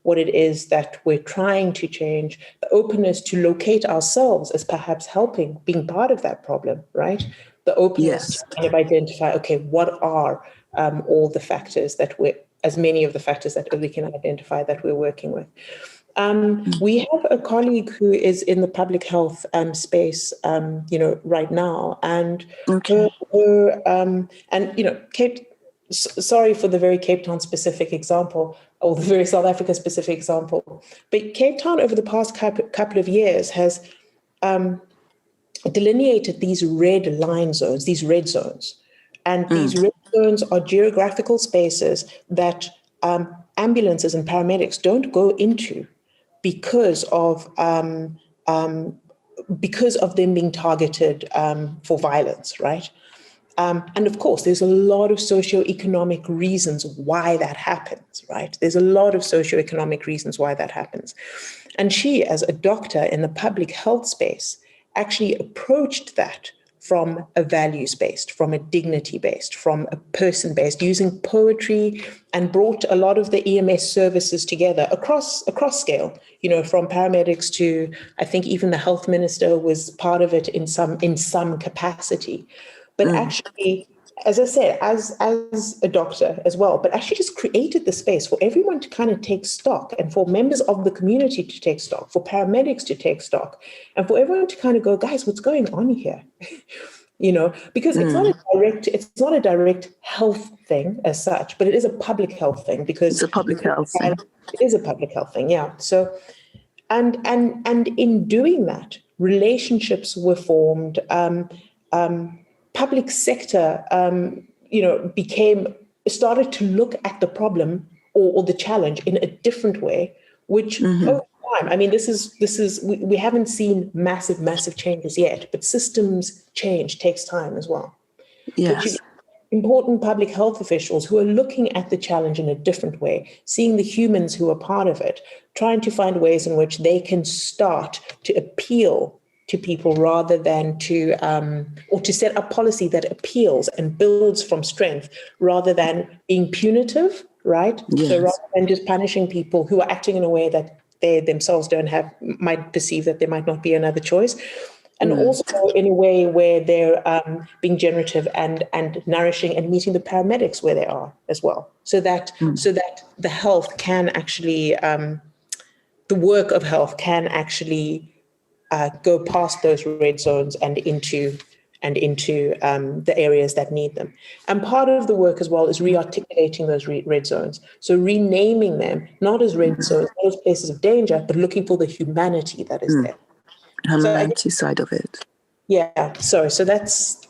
what it is that we're trying to change, the openness to locate ourselves as perhaps being part of that problem, right? The openness to kind of identify, okay, what are all the factors as many of the factors that we can identify that we're working with. We have a colleague who is in the public health space, right now, and sorry for the very Cape Town specific example, or the very South Africa specific example, but Cape Town over the past couple of years has delineated these red line zones, these red zones. And these red zones are geographical spaces that ambulances and paramedics don't go into because of them being targeted for violence, right? And of course, there's a lot of socioeconomic reasons why that happens, right? There's a lot of socioeconomic reasons why that happens. And she, as a doctor in the public health space, actually approached that from a values-based, from a dignity-based, from a person-based, using poetry, and brought a lot of the EMS services together across scale, from paramedics to, I think even the health minister was part of it in some capacity. But actually, as I said, as a doctor as well, but actually just created the space for everyone to kind of take stock, and for members of the community to take stock, for paramedics to take stock, and for everyone to kind of go, guys, what's going on here? Because it's not a direct health thing as such, but it is a public health thing, because it's a public health thing. It is a public health thing, yeah. So, and in doing that, relationships were formed. Public sector, started to look at the problem or the challenge in a different way, which over time, I mean, we haven't seen massive changes yet, but systems change takes time as well. Yes. Important public health officials who are looking at the challenge in a different way, seeing the humans who are part of it, trying to find ways in which they can start to appeal to people rather than to set up policy that appeals and builds from strength rather than being punitive, right? Yes. So rather than just punishing people who are acting in a way that they themselves might perceive that there might not be another choice. And also in a way where they're being generative and nourishing and meeting the paramedics where they are as well. So that the health can actually, the work of health can actually go past those red zones and into the areas that need them. And part of the work as well is re-articulating those red zones. So renaming them, not as red zones, not as places of danger, but looking for the humanity that is there. Humanity side of it. Yeah. So that's,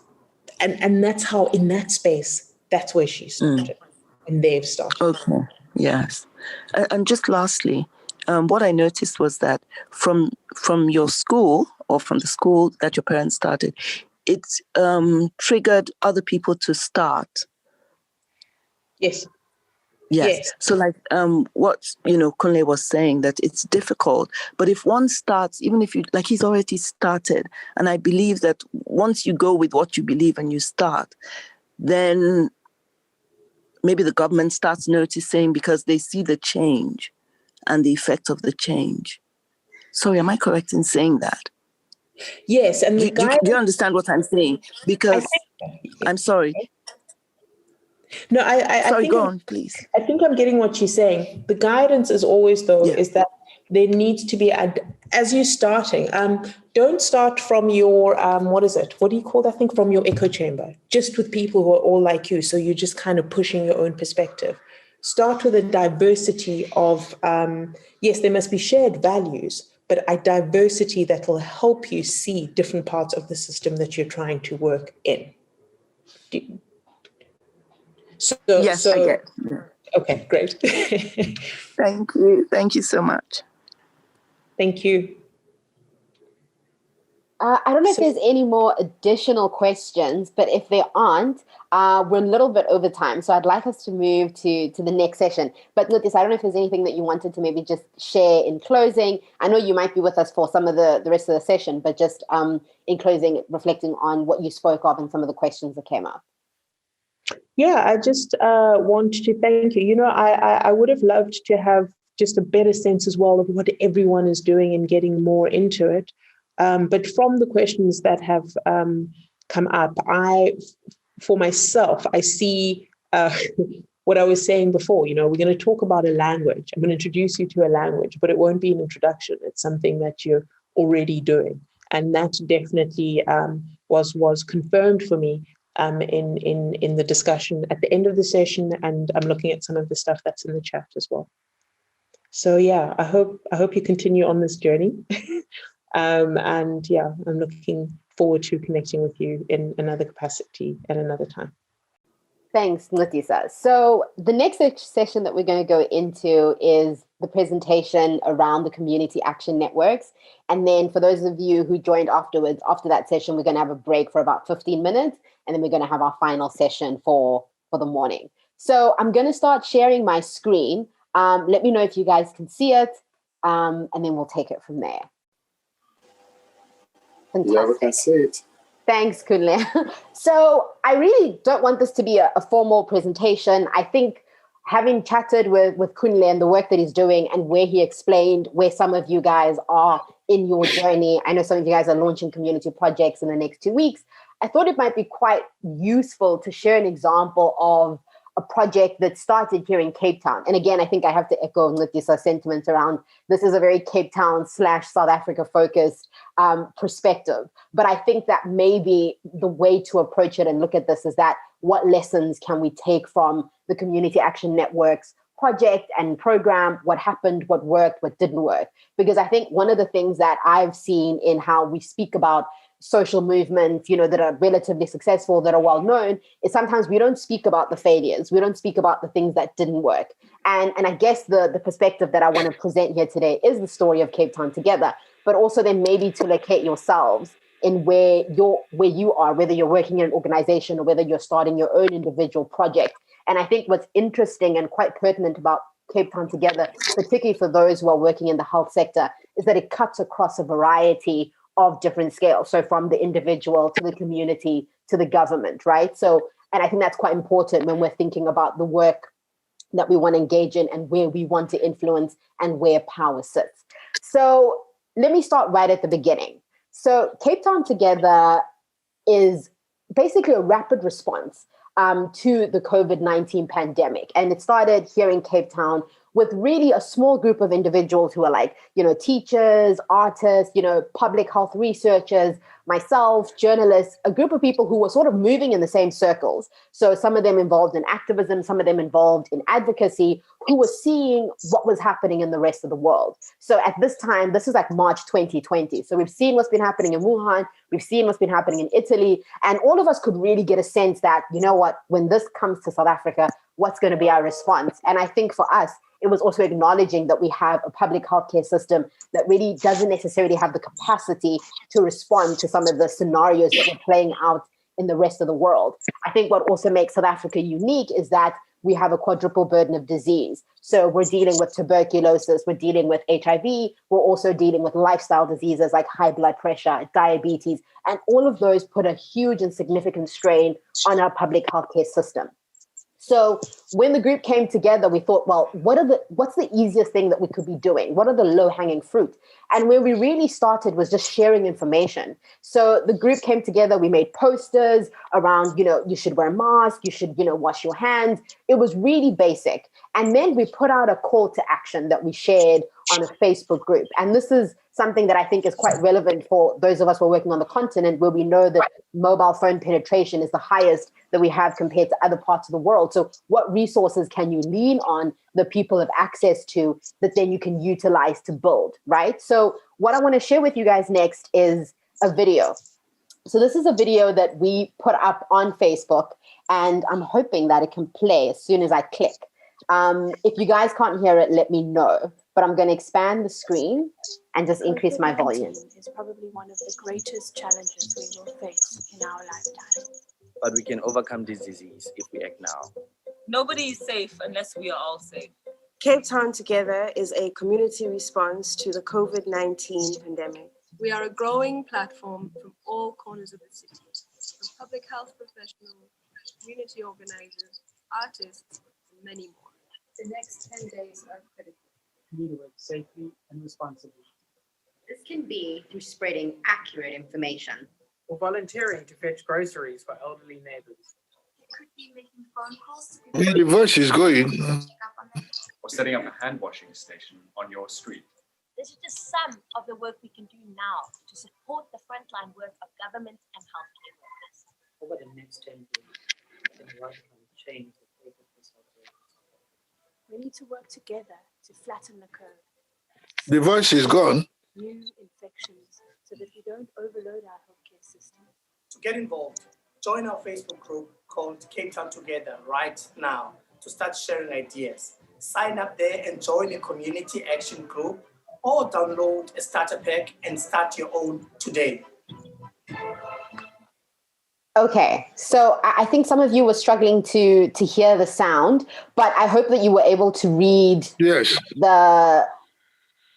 and that's how in that space, that's where she started and they've started. Okay. Yes. And just lastly, what I noticed was that from your school, or from the school that your parents started, it triggered other people to start. Yes. Yes. So like what Kunle was saying, that it's difficult, but if one starts, even if he's already started, and I believe that once you go with what you believe and you start, then maybe the government starts noticing because they see the change and the effect of the change. Sorry, am I correct in saying that? Yes, and do you understand what I'm saying? Because I'm sorry. No, I think go on, please. I think I'm getting what she's saying. The guidance is always, though, is that there needs to be, as you're starting, don't start from your, what do you call that thing? From your echo chamber, just with people who are all like you. So you're just kind of pushing your own perspective. Start with a diversity of, yes, there must be shared values, but a diversity that will help you see different parts of the system that you're trying to work in. Yes, I get. Okay, great. Thank you. Thank you so much. Thank you. I don't know if there's any more additional questions, but if there aren't, we're a little bit over time. So I'd like us to move to the next session. But with this, I don't know if there's anything that you wanted to maybe just share in closing. I know you might be with us for some of the rest of the session, but just in closing, reflecting on what you spoke of and some of the questions that came up. Yeah, I just want to thank you. I would have loved to have just a better sense as well of what everyone is doing and getting more into it. But from the questions that have come up, for myself, I see what I was saying before. We're going to talk about a language. I'm going to introduce you to a language, but it won't be an introduction. It's something that you're already doing. And that definitely was confirmed for me in the discussion at the end of the session, and I'm looking at some of the stuff that's in the chat as well. So yeah, I hope you continue on this journey, and yeah, I'm looking forward to connecting with you in another capacity at another time. Thanks, Letisa. So the next session that we're going to go into is the presentation around the community action networks. And then for those of you who joined afterwards, after that session, we're going to have a break for about 15 minutes. And then we're going to have our final session for the morning. So I'm going to start sharing my screen. Let me know if you guys can see it. And then we'll take it from there. Fantastic. Yeah, we can see it. Thanks, Kunle. So I really don't want this to be a formal presentation. I think having chatted with Kunle and the work that he's doing and where he explained where some of you guys are in your journey, I know some of you guys are launching community projects in the next 2 weeks. I thought it might be quite useful to share an example of a project that started here in Cape Town. And again, I think I have to echo Nletisa's sentiments around this is a very Cape Town / South Africa focused perspective. But I think that maybe the way to approach it and look at this is that what lessons can we take from the Community Action Network's project and program, what happened, what worked, what didn't work? Because I think one of the things that I've seen in how we speak about social movements, that are relatively successful, that are well known, is sometimes we don't speak about the failures. We don't speak about the things that didn't work. And I guess the perspective that I want to present here today is the story of Cape Town Together, but also then maybe to locate yourselves in where you are, whether you're working in an organization or whether you're starting your own individual project. And I think what's interesting and quite pertinent about Cape Town Together, particularly for those who are working in the health sector, is that it cuts across a variety of different scales. So from the individual to the community to the government, right? So, and I think that's quite important when we're thinking about the work that we want to engage in and where we want to influence and where power sits. So let me start right at the beginning. So Cape Town Together is basically a rapid response to the COVID-19 pandemic. And it started here in Cape Town with really a small group of individuals who are like, teachers, artists, public health researchers, myself, journalists, a group of people who were sort of moving in the same circles. So some of them involved in activism, some of them involved in advocacy, who were seeing what was happening in the rest of the world. So at this time, this is like March 2020. So we've seen what's been happening in Wuhan, we've seen what's been happening in Italy, and all of us could really get a sense that, when this comes to South Africa, what's going to be our response? And I think for us, it was also acknowledging that we have a public healthcare system that really doesn't necessarily have the capacity to respond to some of the scenarios that are playing out in the rest of the world. I think what also makes South Africa unique is that we have a quadruple burden of disease. So we're dealing with tuberculosis, we're dealing with HIV, we're also dealing with lifestyle diseases like high blood pressure, diabetes, and all of those put a huge and significant strain on our public healthcare system. So when the group came together, we thought, well, what's the easiest thing that we could be doing? What are the low-hanging fruit? And where we really started was just sharing information. So the group came together, we made posters around, you should wear a mask, you should, wash your hands. It was really basic. And then we put out a call to action that we shared on a Facebook group. And this is something that I think is quite relevant for those of us who are working on the continent, where we know that mobile phone penetration is the highest that we have compared to other parts of the world. So what resources can you lean on that people have access to that then you can utilize to build, right? So what I want to share with you guys next is a video. So this is a video that we put up on Facebook, and I'm hoping that it can play as soon as I click. If you guys can't hear it, let me know. But I'm going to expand the screen and just increase my volume. It's probably one of the greatest challenges we will face in our lifetime. But we can overcome this disease if we act now. Nobody is safe unless we are all safe. Cape Town Together is a community response to the COVID-19 pandemic. We are a growing platform from all corners of the city, from public health professionals, community organizers, artists, and many more. The next 10 days are critical. We need to work safely and responsibly. This can be through spreading accurate information, or volunteering to fetch groceries for elderly neighbors. You could be making phone calls. The voice is going. Or setting up a hand washing station on your street. This is just some of the work we can do now to support the frontline work of government and healthcare workers. Over the next 10 years, the world can change the face of this outbreak. We need to work together to flatten the curve. The voice is gone. new infections so that we don't overload our healthcare system. To get involved, join our Facebook group called Cape Town Together right now to start sharing ideas. Sign up there and join a community action group or download a starter pack and start your own today. Okay, so I think some of you were struggling to hear the sound, but I hope that you were able to read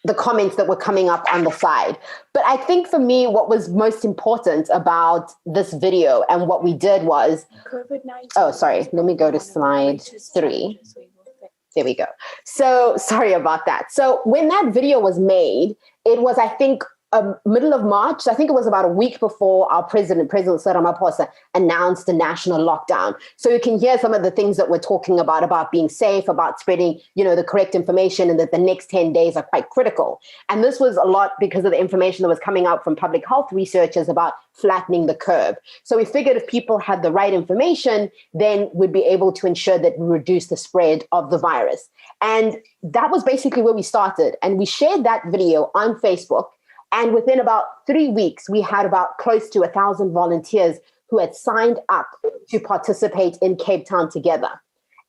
the comments that were coming up on the side. But I think for me, what was most important about this video and what we did was, COVID-19. oh, sorry, let me go to slide 3. There we go. So sorry about that. So when that video was made, it was, I think, middle of March. I think it was about a week before our President Cyril Ramaphosa announced the national lockdown. So you can hear some of the things that we're talking about being safe, about spreading, the correct information, and that the next 10 days are quite critical. And this was a lot because of the information that was coming out from public health researchers about flattening the curve. So we figured if people had the right information, then we'd be able to ensure that we reduce the spread of the virus. And that was basically where we started. And we shared that video on Facebook. And within about 3 weeks, we had about close to 1,000 volunteers who had signed up to participate in Cape Town Together.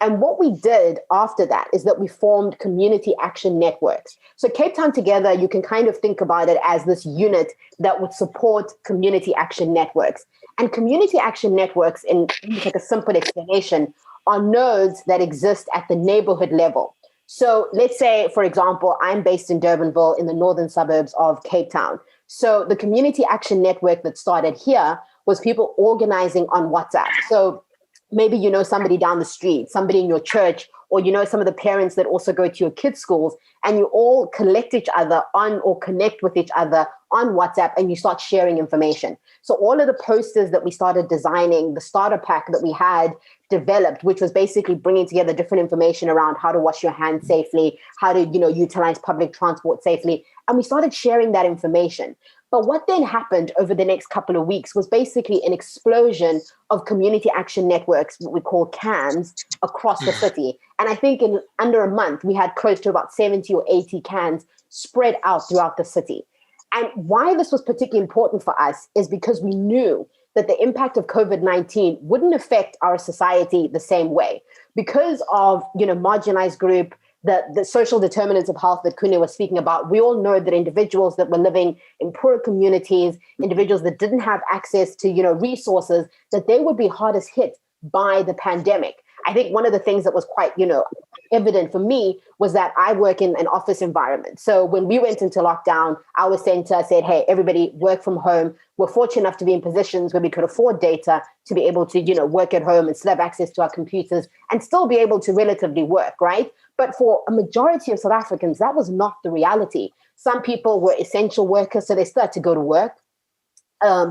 And what we did after that is that we formed community action networks. So Cape Town Together, you can kind of think about it as this unit that would support community action networks. And community action networks, in like a simple explanation, are nodes that exist at the neighborhood level. So let's say, for example, I'm based in Durbanville in the northern suburbs of Cape Town. So the community action network that started here was people organizing on WhatsApp. So maybe you know somebody down the street, somebody in your church, or you know some of the parents that also go to your kids' schools, and you all collect each other on or connect with each other on WhatsApp, and you start sharing information. So all of the posters that we started designing, the starter pack that we had developed, which was basically bringing together different information around how to wash your hands safely, how to utilize public transport safely, and we started sharing that information. But what then happened over the next couple of weeks was basically an explosion of community action networks, what we call CANs, across the city. And I think in under a month, we had close to about 70 or 80 CANs spread out throughout the city. And why this was particularly important for us is because we knew that the impact of COVID-19 wouldn't affect our society the same way. Because of, marginalized group, the social determinants of health that Kune was speaking about, we all know that individuals that were living in poorer communities, individuals that didn't have access to, resources, that they would be hardest hit by the pandemic. I think one of the things that was quite, evident for me was that I work in an office environment. So when we went into lockdown, our center said, hey, everybody work from home. We're fortunate enough to be in positions where we could afford data to be able to, work at home and still have access to our computers and still be able to relatively work, right? But for a majority of South Africans, that was not the reality. Some people were essential workers, so they still had to go to work.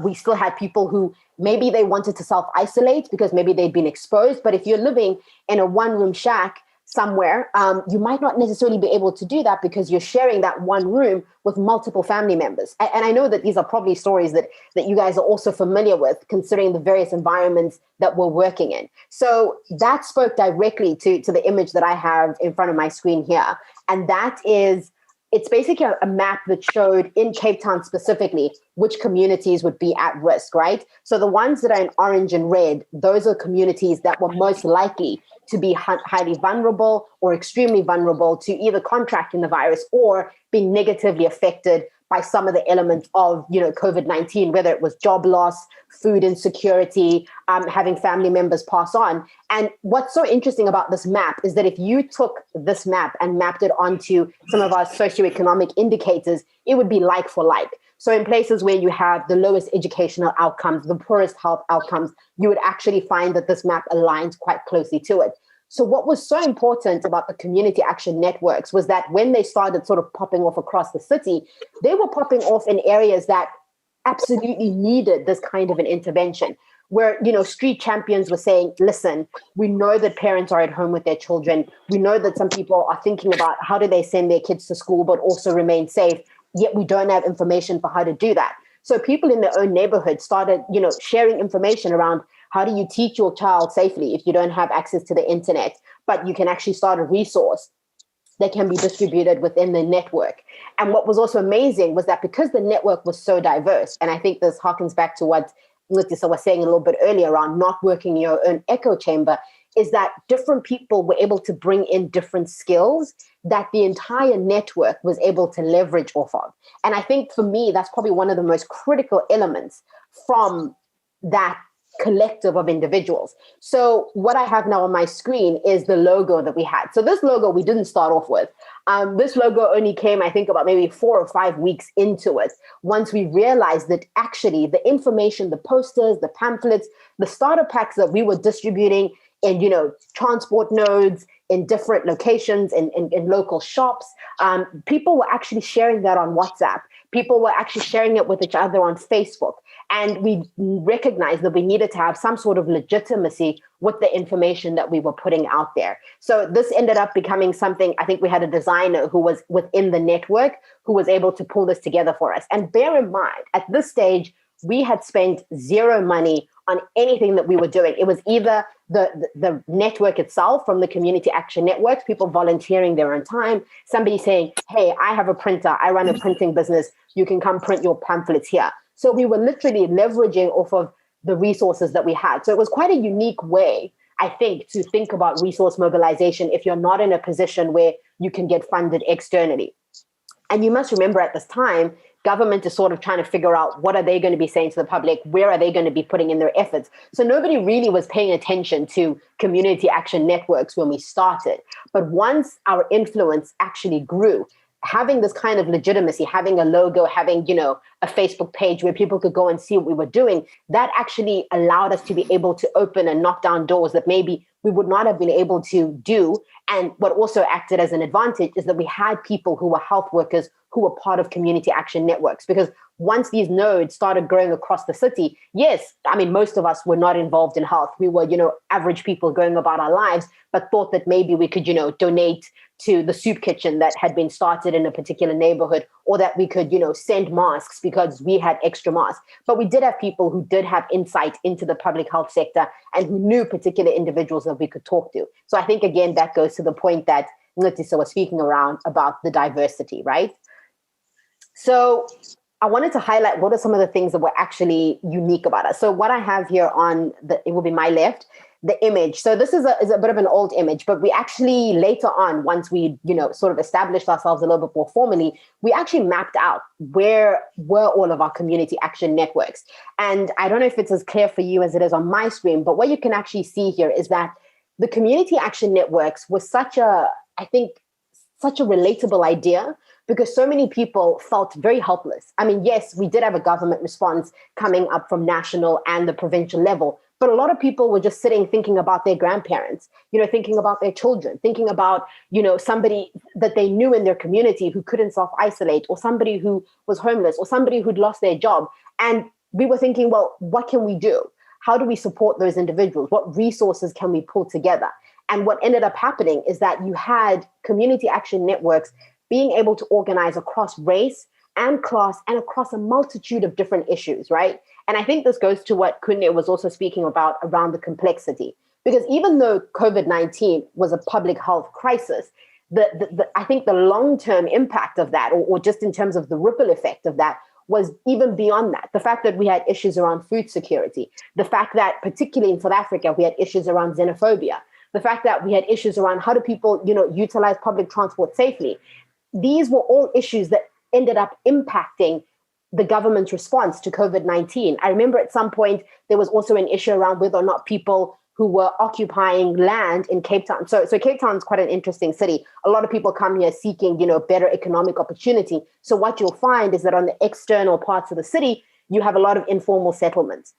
We still had people who maybe they wanted to self-isolate because maybe they'd been exposed. But if you're living in a one-room shack somewhere, you might not necessarily be able to do that because you're sharing that one room with multiple family members. And I know that these are probably stories that you guys are also familiar with, considering the various environments that we're working in. So that spoke directly to the image that I have in front of my screen here. And that is, it's basically a map that showed in Cape Town specifically which communities would be at risk, right? So the ones that are in orange and red, those are communities that were most likely to be highly vulnerable or extremely vulnerable to either contracting the virus or being negatively affected by some of the elements of, COVID-19, whether it was job loss, food insecurity, having family members pass on. And what's so interesting about this map is that if you took this map and mapped it onto some of our socioeconomic indicators, it would be like for like. So in places where you have the lowest educational outcomes, the poorest health outcomes, you would actually find that this map aligns quite closely to it. So what was so important about the community action networks was that when they started sort of popping off across the city, they were popping off in areas that absolutely needed this kind of an intervention, where, street champions were saying, listen, we know that parents are at home with their children. We know that some people are thinking about how do they send their kids to school, but also remain safe, yet we don't have information for how to do that. So people in their own neighborhood started, sharing information around how do you teach your child safely if you don't have access to the internet, but you can actually start a resource. that can be distributed within the network. And what was also amazing was that because the network was so diverse, and I think this harkens back to what Letisa was saying a little bit earlier around not working in your own echo chamber, is that different people were able to bring in different skills that the entire network was able to leverage off of. And I think for me, that's probably one of the most critical elements from that collective of individuals. So what I have now on my screen is the logo that we had. So this logo we didn't start off with. This logo only came, I think, about maybe 4 or 5 weeks into it, once we realized that actually the information, the posters, the pamphlets, the starter packs that we were distributing in, transport nodes, in different locations, in local shops, people were actually sharing that on WhatsApp. People were actually sharing it with each other on Facebook. And we recognized that we needed to have some sort of legitimacy with the information that we were putting out there. So this ended up becoming something, I think we had a designer who was within the network who was able to pull this together for us. And bear in mind, at this stage, we had spent zero money on anything that we were doing. It was either the network itself from the community action networks, people volunteering their own time, somebody saying, hey, I have a printer, I run a printing business, you can come print your pamphlets here. So we were literally leveraging off of the resources that we had. So it was quite a unique way, I think, to think about resource mobilization if you're not in a position where you can get funded externally. And you must remember at this time, government is sort of trying to figure out what are they going to be saying to the public, where are they going to be putting in their efforts. So nobody really was paying attention to community action networks when we started. But once our influence actually grew, having this kind of legitimacy, having a logo, having, a Facebook page where people could go and see what we were doing, that actually allowed us to be able to open and knock down doors that maybe we would not have been able to do. And what also acted as an advantage is that we had people who were health workers who were part of community action networks. Because once these nodes started growing across the city, yes, I mean, most of us were not involved in health. We were, average people going about our lives, but thought that maybe we could, donate to the soup kitchen that had been started in a particular neighborhood, or that we could, send masks because we had extra masks. But we did have people who did have insight into the public health sector and who knew particular individuals that we could talk to. So I think, again, that goes to the point that Letisa was speaking around about the diversity, right? So I wanted to highlight what are some of the things that were actually unique about us. So what I have here it will be my left, the image. So this is a bit of an old image, but we actually later on, once we, sort of established ourselves a little bit more formally, we actually mapped out where were all of our community action networks. And I don't know if it's as clear for you as it is on my screen, but what you can actually see here is that the community action networks was such a relatable idea, because so many people felt very helpless. I mean, yes, we did have a government response coming up from national and the provincial level, but a lot of people were just sitting thinking about their grandparents, thinking about their children, thinking about, somebody that they knew in their community who couldn't self-isolate, or somebody who was homeless, or somebody who'd lost their job. And we were thinking, well, what can we do? How do we support those individuals? What resources can we pull together? And what ended up happening is that you had community action networks being able to organize across race and class and across a multitude of different issues, right? And I think this goes to what Kunle was also speaking about around the because even though COVID-19 was a public health crisis, I think the long-term impact of that, or just in terms of the ripple effect of that, was even beyond that. The fact that we had issues around food security, the fact that particularly in South Africa, we had issues around xenophobia, the fact that we had issues around how do people, utilize public transport safely. These were all issues that ended up impacting the government's response to COVID-19. I remember at some point, there was also an issue around whether or not people who were occupying land in Cape Town. So Cape Town is quite an interesting city. A lot of people come here seeking, better economic opportunity. So what you'll find is that on the external parts of the city, you have a lot of informal settlements.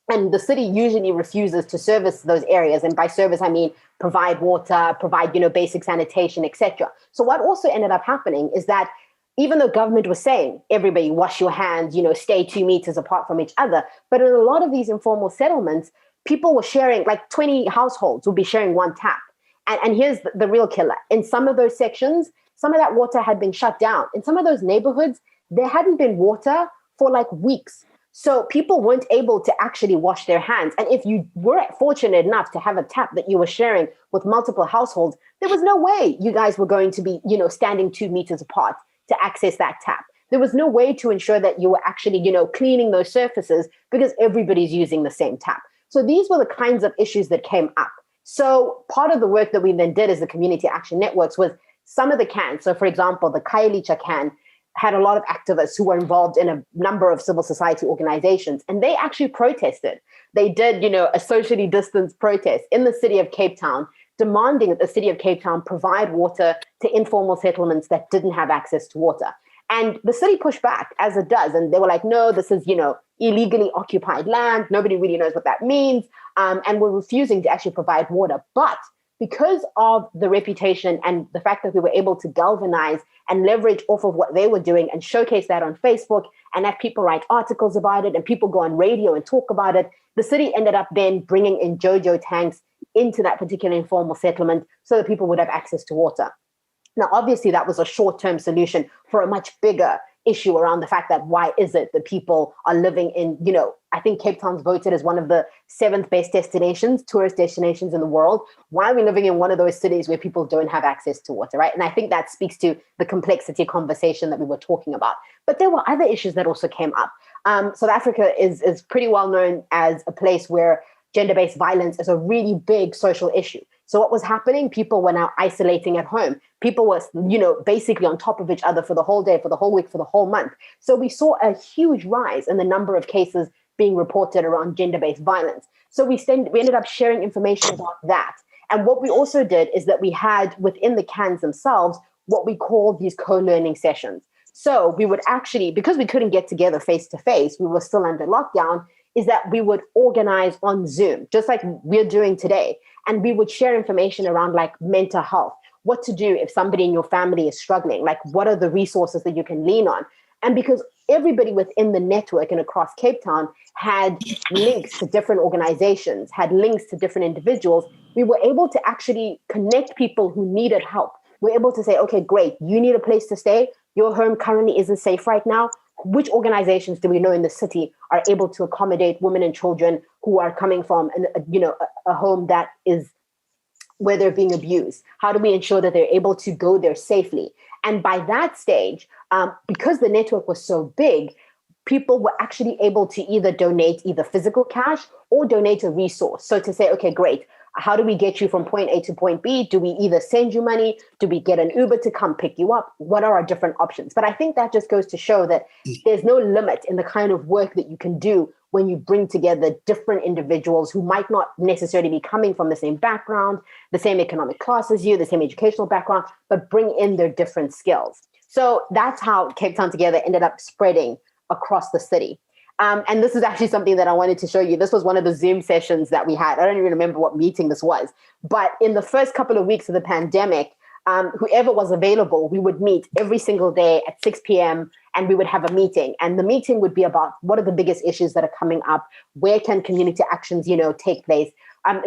And the city usually refuses to service those areas. And by service, I mean provide water, provide, basic sanitation, etc. So what also ended up happening is that even though government was saying, everybody wash your hands, stay 2 meters apart from each other, but in a lot of these informal settlements, people were sharing, like 20 households would be sharing one tap. And here's the real killer. In some of those sections, some of that water had been shut down. In some of those neighborhoods, there hadn't been water for like weeks. So people weren't able to actually wash their hands. And if you were fortunate enough to have a tap that you were sharing with multiple households, there was no way you guys were going to be, standing 2 meters apart to access that tap. There was no way to ensure that you were actually, cleaning those surfaces because everybody's using the same tap. So these were the kinds of issues that came up. So part of the work that we then did as the community action networks was some of the cans. So for example, the Kailicha can had a lot of activists who were involved in a number of civil society organizations, and they actually protested. They did, a socially distanced protest in the city of Cape Town, demanding that the city of Cape Town provide water to informal settlements that didn't have access to water. And the city pushed back, as it does. And they were like, no, this is, illegally occupied land. Nobody really knows what that means. And we're refusing to actually provide water. But because of the reputation and the fact that we were able to galvanize and leverage off of what they were doing and showcase that on Facebook and have people write articles about it and people go on radio and talk about it, the city ended up then bringing in JoJo tanks into that particular informal settlement so that people would have access to water. Now, obviously, that was a short-term solution for a much bigger issue around the fact that why is it that people are living in, I think Cape Town's voted as one of the 7th best tourist destinations in the world. Why are we living in one of those cities where people don't have access to water, right? And I think that speaks to the complexity conversation that we were talking about. But there were other issues that also came up. South Africa is pretty well known as a place where gender-based violence is a really big social issue. So what was happening? People were now isolating at home. People were, basically on top of each other for the whole day, for the whole week, for the whole month. So we saw a huge rise in the number of cases being reported around gender-based violence. So we ended up sharing information about that. And what we also did is that we had within the cans themselves what we called these co-learning sessions. So we would actually, because we couldn't get together face-to-face, we were still under lockdown, is that we would organize on Zoom, just like we're doing today. And we would share information around like mental health, what to do if somebody in your family is struggling, like what are the resources that you can lean on. And because everybody within the network and across Cape Town had links to different organizations, had links to different individuals, we were able to actually connect people who needed help. We're able to say, okay, great, you need a place to stay. Your home currently isn't safe right now. Which organizations do we know in the city are able to accommodate women and children who are coming from a home that is where they're being abused? How do we ensure that they're able to go there safely? And by that stage, because the network was so big, people were actually able to either donate either physical cash or donate a resource. So to say, okay, great, how do we get you from point A to point B? Do we either send you money? Do we get an Uber to come pick you up? What are our different options? But I think that just goes to show that there's no limit in the kind of work that you can do when you bring together different individuals who might not necessarily be coming from the same background, the same economic class as you, the same educational background, but bring in their different skills. So that's how Cape Town Together ended up spreading across the city. And this is actually something that I wanted to show you. This was one of the Zoom sessions that we had. I don't even remember what meeting this was. But in the first couple of weeks of the pandemic, whoever was available, we would meet every single day at 6 p.m. and we would have a meeting. And the meeting would be about what are the biggest issues that are coming up? Where can community actions, take place,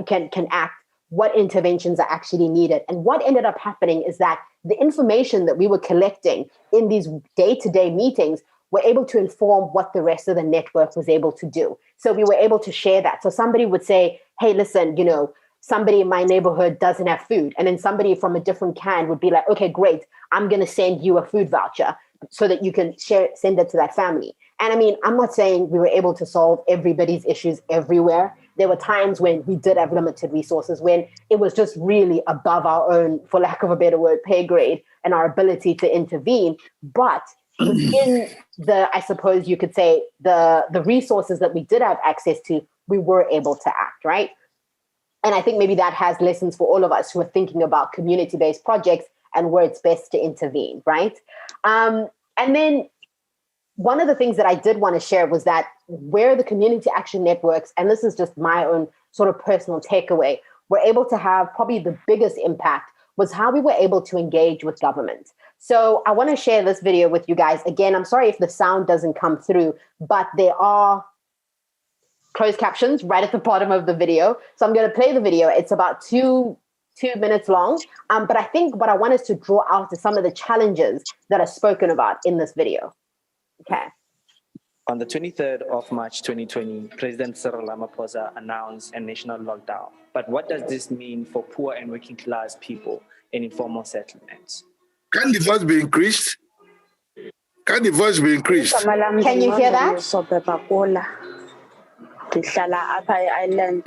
can act? What interventions are actually needed? And what ended up happening is that the information that we were collecting in these day-to-day meetings were able to inform what the rest of the network was able to do. So we were able to share that. So somebody would say, hey, listen, somebody in my neighborhood doesn't have food. And then somebody from a different can would be like, okay, great, I'm going to send you a food voucher so that you can send it to that family. And I mean, I'm not saying we were able to solve everybody's issues everywhere. There were times when we did have limited resources, when it was just really above our own, for lack of a better word, pay grade and our ability to intervene. But within I suppose you could say, the resources that we did have access to, we were able to act, right? And I think maybe that has lessons for all of us who are thinking about community-based projects and where it's best to intervene, right? And then one of the things that I did want to share was that where the community action networks, and this is just my own sort of personal takeaway, were able to have probably the biggest impact was how we were able to engage with government. So I want to share this video with you guys. Again, I'm sorry if the sound doesn't come through, but there are closed captions right at the bottom of the video. So I'm going to play the video. It's about two minutes long. But I think what I want us to draw out is some of the challenges that are spoken about in this video. Okay. On the 23rd of March 2020, President Cyril Ramaphosa announced a national lockdown. But what does this mean for poor and working class people in informal settlements? Can the voice be increased? Can the voice be increased? Can you hear that?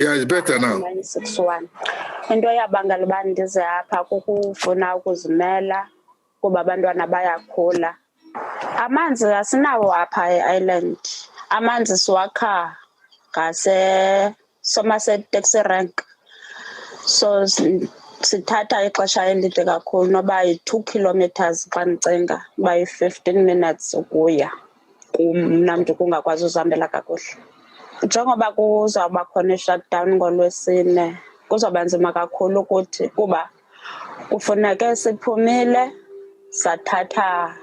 Yeah, it's better now. 961 into eyabangela uba ndize apha kukufuna ukuzimela kuba abantwana bayakhula. Amanzi asinawo apha e-island. Amanzi siwakha Somerset taxi rank. So sithatha ixesha elide kakhulu noba yi-2 kilometers xa ndicinga uba yi-15 minutes ukuya mna mntu kungakwazi uzihambela kakuhle. Njengoba kuzawuba khona i-shutdown ngoLwesine kuzawuba nzima kakhulu ukuthi kuba kufuneke siphumile sathatha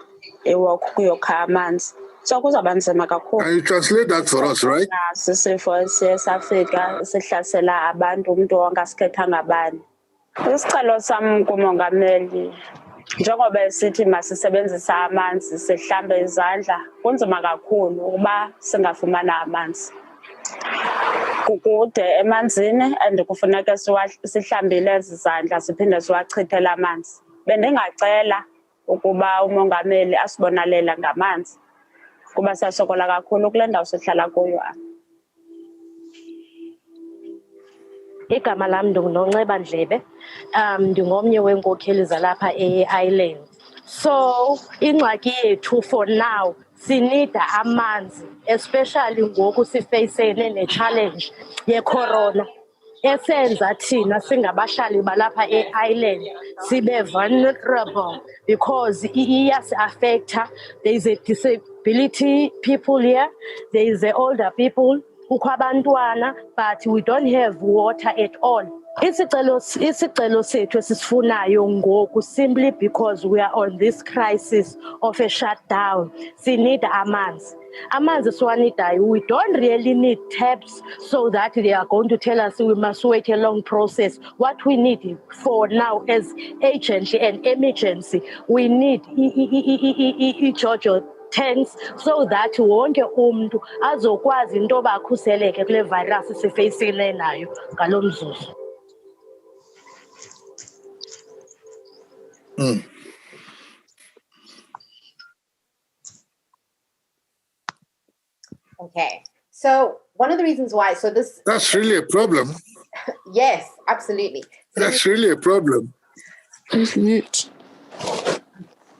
iwalk kuyokha amanzi. So kuzawuba nzima kakhulu. Can you translate that for us, right? Sisifo esiye safika sihlasela abantu umntu wonke asikhethanga abani. Isicelo sam kumongameli njengoba esithi masisebenzise amanzi sihlambe izandla kunzima kakhulu ukuba singafumana amanzi. Kukude emanzini and kufuneka sihlambile izandla siphinde siwachithele amanzi. Bendingacela ukuba umongameli asibonalela ngamanzi kuba siyasokola kakhulu kule ndawo sihlala kuyo. Igama lam ndinguNonceba Ndlebe, ndingomnye weenkokheli zalapha e-Island. So ingxaki yethu for now sinida amanzi, especially ngoku sifeyisene ne-challenge ye-corona esenza thina singabahlali balapha e-Island sibe vulnerable because iyasi-affecta. There is a disability people here, there is the older people, kukho abantwana, but we don't have water at all. Isicelo sethu esisifunayo ngoku simply because we are on this crisis of a shutdown. Sinida amanzi. Amanzi siwanidayo. We don't really need taps so that they are going to tell us we must wait a long process. What we need for now as urgency and emergency, we need i-Jojo tanks so that wonke umuntu azokwazi into yoba akhuseleke kule virus sifeyisile nayo ngalo mzuzu. Okay, so one of the reasons why, That's really a problem. Yes, absolutely. That's really a problem.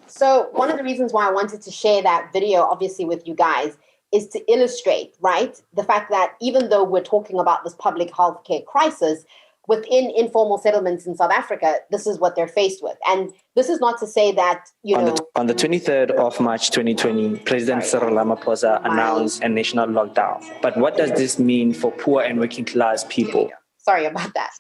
So one of the reasons why I wanted to share that video, obviously, with you guys is to illustrate, right, the fact that even though we're talking about this public healthcare crisis, within informal settlements in South Africa, this is what they're faced with. And this is not to say that, On the 23rd of March 2020, President Cyril Ramaphosa announced a national lockdown. But what does this mean for poor and working class people? Sorry about that.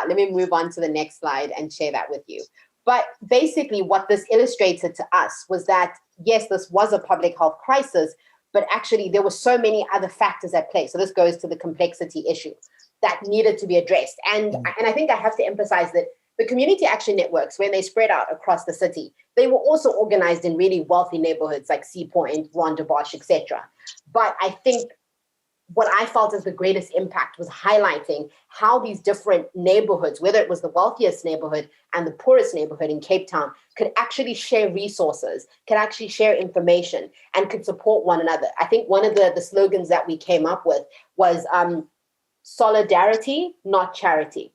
Let me move on to the next slide and share that with you. But basically what this illustrated to us was that, yes, this was a public health crisis, but actually there were so many other factors at play. So this goes to the complexity issue that needed to be addressed. And I think I have to emphasize that the community action networks, when they spread out across the city, they were also organized in really wealthy neighborhoods like Sea Point, Rondebosch, etc. But I think what I felt as the greatest impact was highlighting how these different neighborhoods, whether it was the wealthiest neighborhood and the poorest neighborhood in Cape Town, could actually share resources, could actually share information, and could support one another. I think one of the slogans that we came up with was solidarity, not charity,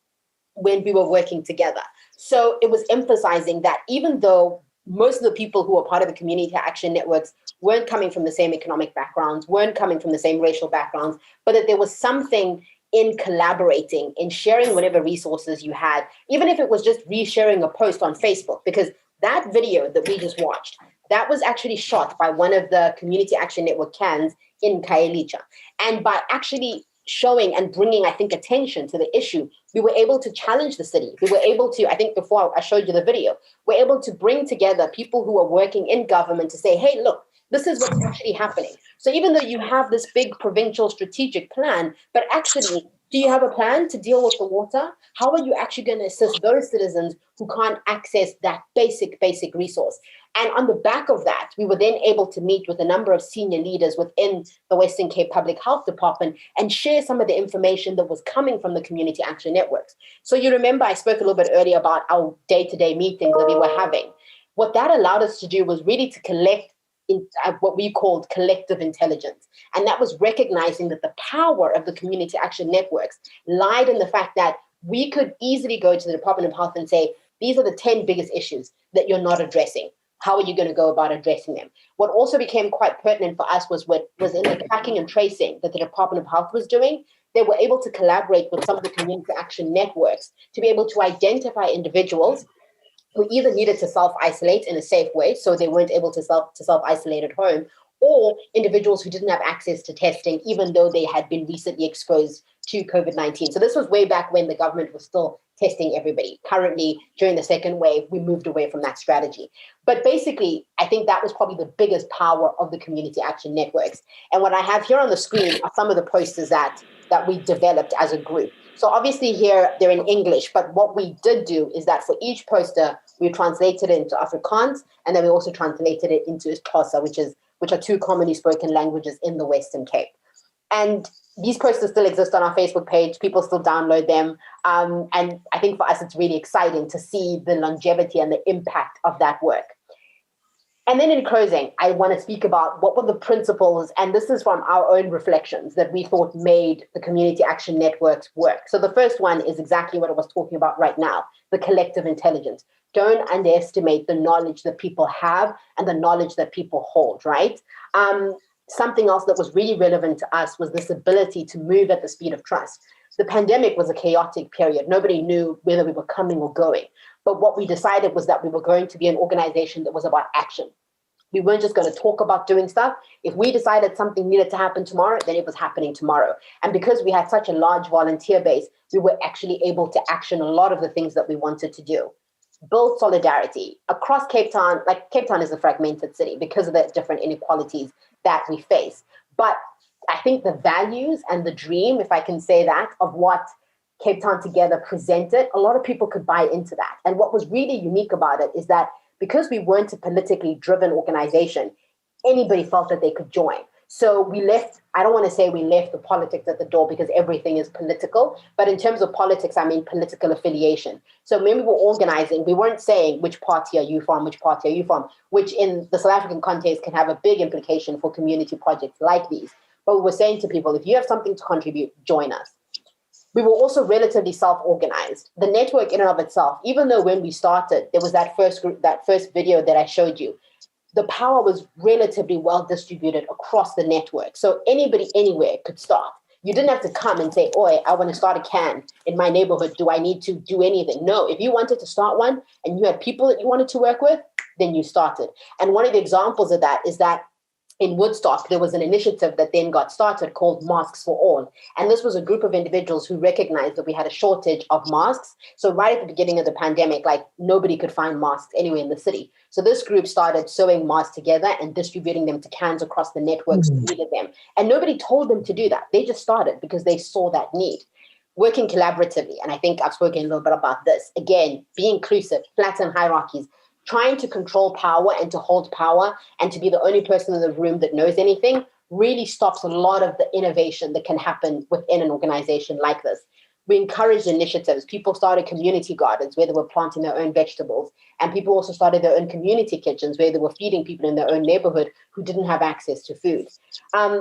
when we were working together. So it was emphasizing that even though most of the people who were part of the community action networks weren't coming from the same economic backgrounds, weren't coming from the same racial backgrounds, but that there was something in collaborating, in sharing whatever resources you had, even if it was just resharing a post on Facebook, because that video that we just watched, that was actually shot by one of the community action network cans in Khayelitsha. And by actually showing and bringing, I think, attention to the issue, we were able to challenge the city. We were able to, I think before I showed you the video, we're able to bring together people who are working in government to say, hey, look, this is what's actually happening. So even though you have this big provincial strategic plan, but actually, do you have a plan to deal with the water? How are you actually going to assist those citizens who can't access that basic resource? And on the back of that, we were then able to meet with a number of senior leaders within the Western Cape Public Health Department and share some of the information that was coming from the community action networks. So you remember I spoke a little bit earlier about our day-to-day meetings that we were having. What that allowed us to do was really to collect what we called collective intelligence. And that was recognizing that the power of the community action networks lied in the fact that we could easily go to the Department of Health and say, these are the 10 biggest issues that you're not addressing. How are you going to go about addressing them? What also became quite pertinent for us was what was in the tracking and tracing that the Department of Health was doing. They were able to collaborate with some of the community action networks to be able to identify individuals who either needed to self-isolate in a safe way, so they weren't able to self-isolate at home, or individuals who didn't have access to testing, even though they had been recently exposed to COVID-19. So this was way back when the government was still testing everybody. Currently, during the second wave, we moved away from that strategy. But basically, I think that was probably the biggest power of the community action networks. And what I have here on the screen are some of the posters that we developed as a group. So obviously here, they're in English, but what we did do is that for each poster, we translated it into Afrikaans, and then we also translated it into Xhosa, which are two commonly spoken languages in the Western Cape. And these posters still exist on our Facebook page. People still download them. And I think for us, it's really exciting to see the longevity and the impact of that work. And then in closing, I want to speak about what were the principles, and this is from our own reflections, that we thought made the community action networks work. So the first one is exactly what I was talking about right now, the collective intelligence. Don't underestimate the knowledge that people have and the knowledge that people hold, right? Something else that was really relevant to us was this ability to move at the speed of trust. The pandemic was a chaotic period. Nobody knew whether we were coming or going. But what we decided was that we were going to be an organization that was about action. We weren't just going to talk about doing stuff. If we decided something needed to happen tomorrow, then it was happening tomorrow. And because we had such a large volunteer base, we were actually able to action a lot of the things that we wanted to do. Build solidarity across Cape Town. Like, Cape Town is a fragmented city because of the different inequalities that we face. But I think the values and the dream, if I can say that, of what Cape Town Together presented, a lot of people could buy into that. And what was really unique about it is that because we weren't a politically driven organization, anybody felt that they could join. So we left, I don't want to say we left the politics at the door because everything is political, but in terms of politics, I mean political affiliation. So when we were organizing, we weren't saying which party are you from, which party are you from, which in the South African context can have a big implication for community projects like these. But we were saying to people, if you have something to contribute, join us. We were also relatively self-organized. The network in and of itself, even though when we started, there was that first group, that first video that I showed you, the power was relatively well distributed across the network. So anybody anywhere could start. You didn't have to come and say, "Oi, I want to start a can in my neighborhood. Do I need to do anything?" No, if you wanted to start one and you had people that you wanted to work with, then you started. And one of the examples of that is that in Woodstock, there was an initiative that then got started called Masks for All. And this was a group of individuals who recognized that we had a shortage of masks. So right at the beginning of the pandemic, like, nobody could find masks anywhere in the city. So this group started sewing masks together and distributing them to cans across the networks who needed them. And nobody told them to do that. They just started because they saw that need. Working collaboratively, and I think I've spoken a little bit about this. Again, be inclusive, flatten hierarchies, trying to control power and to hold power and to be the only person in the room that knows anything really stops a lot of the innovation that can happen within an organization like this. We encouraged initiatives. People started community gardens where they were planting their own vegetables. And people also started their own community kitchens where they were feeding people in their own neighborhood who didn't have access to food.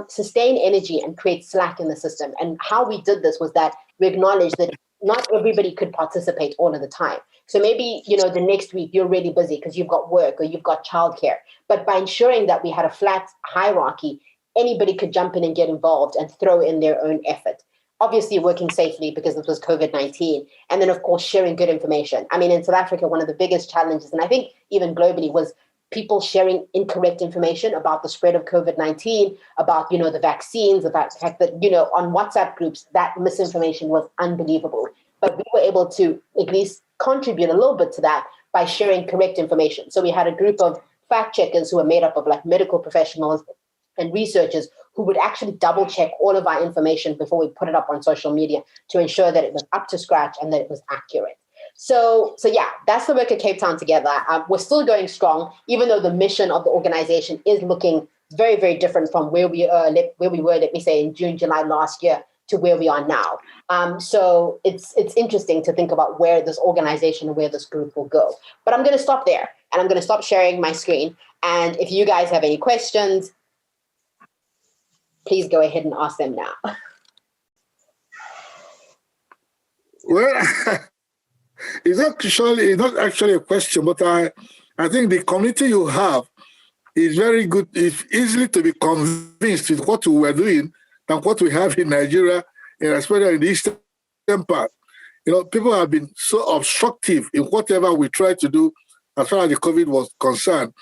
Sustain energy and create slack in the system. And how we did this was that we acknowledged that not everybody could participate all of the time. So maybe, the next week you're really busy because you've got work or you've got childcare. But by ensuring that we had a flat hierarchy, anybody could jump in and get involved and throw in their own effort. Obviously working safely because this was COVID-19. And then, of course, sharing good information. I mean, in South Africa, one of the biggest challenges, and I think even globally, was people sharing incorrect information about the spread of COVID-19, about, the vaccines, about the fact that, on WhatsApp groups, that misinformation was unbelievable. But we were able to at least contribute a little bit to that by sharing correct information. So we had a group of fact checkers who were made up of like medical professionals and researchers who would actually double check all of our information before we put it up on social media to ensure that it was up to scratch and that it was accurate. So yeah, that's the work at Cape Town Together. We're still going strong, even though the mission of the organization is looking very, very different from where we were, let me say, in June, July last year to where we are now. So it's interesting to think about where this organization and where this group will go. But I'm going to stop there, and I'm going to stop sharing my screen. And if you guys have any questions, please go ahead and ask them now. Well, it's not actually a question, but I think the community you have is very good. It's easily to be convinced with what we were doing than what we have in Nigeria, and especially in the eastern part. People have been so obstructive in whatever we try to do as far as the COVID was concerned.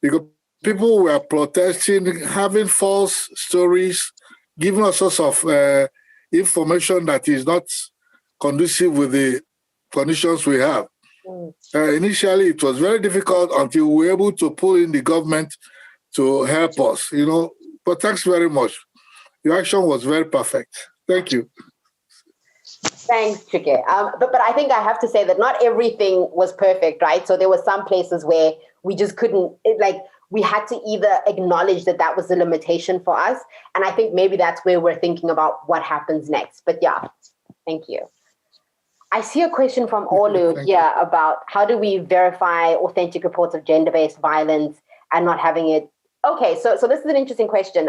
Because people were protesting, having false stories, giving us sorts of information that is not conducive with the conditions we have. Initially, it was very difficult until we were able to pull in the government to help us, But thanks very much. Your action was very perfect. Thank you. Thanks, Chike. But I think I have to say that not everything was perfect, right? So there were some places where we just couldn't, we had to either acknowledge that was a limitation for us. And I think maybe that's where we're thinking about what happens next. But yeah, thank you. I see a question from Olu here about how do we verify authentic reports of gender-based violence and not having it. Okay, so this is an interesting question.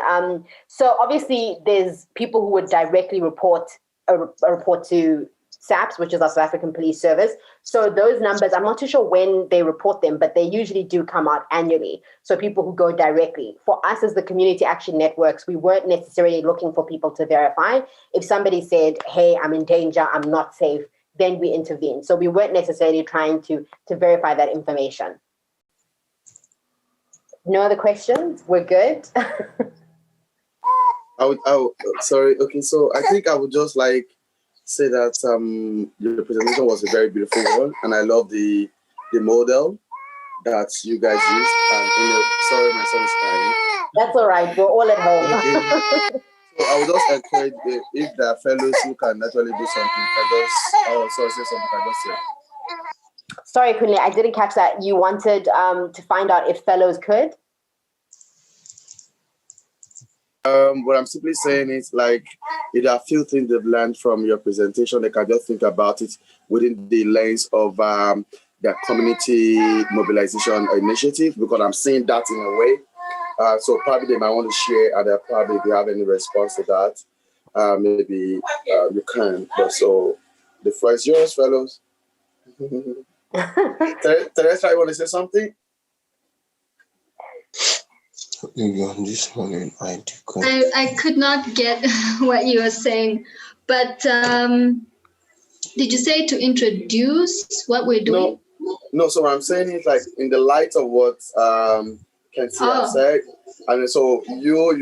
So obviously there's people who would directly report a report to SAPS, which is our South African Police Service. So those numbers, I'm not too sure when they report them, but they usually do come out annually. So people who go directly. For us as the community action networks, we weren't necessarily looking for people to verify. If somebody said, hey, I'm in danger, I'm not safe, then we intervene. So we weren't necessarily trying to verify that information. No other questions? We're good? Sorry. Okay, so I think I would just say that your presentation was a very beautiful one, and I love the model that you guys used. And sorry, my son is crying. That's all right. We're all at home. Okay. So I would just encourage if there are fellows who can actually do something, say something. I just say. Sorry, Kunle, I didn't catch that. You wanted to find out if fellows could? What I'm simply saying is if there are a few things they've learned from your presentation, they can just think about it within the lens of their community mobilization initiative, because I'm seeing that in a way. So probably they might want to share, and probably if you have any response to that, maybe you can. But so the floor is yours, fellows. Teresa, you want to say something? I could not get what you were saying, but did you say to introduce what we're doing? No. So what I'm saying is in the light of what Kentia said, and so your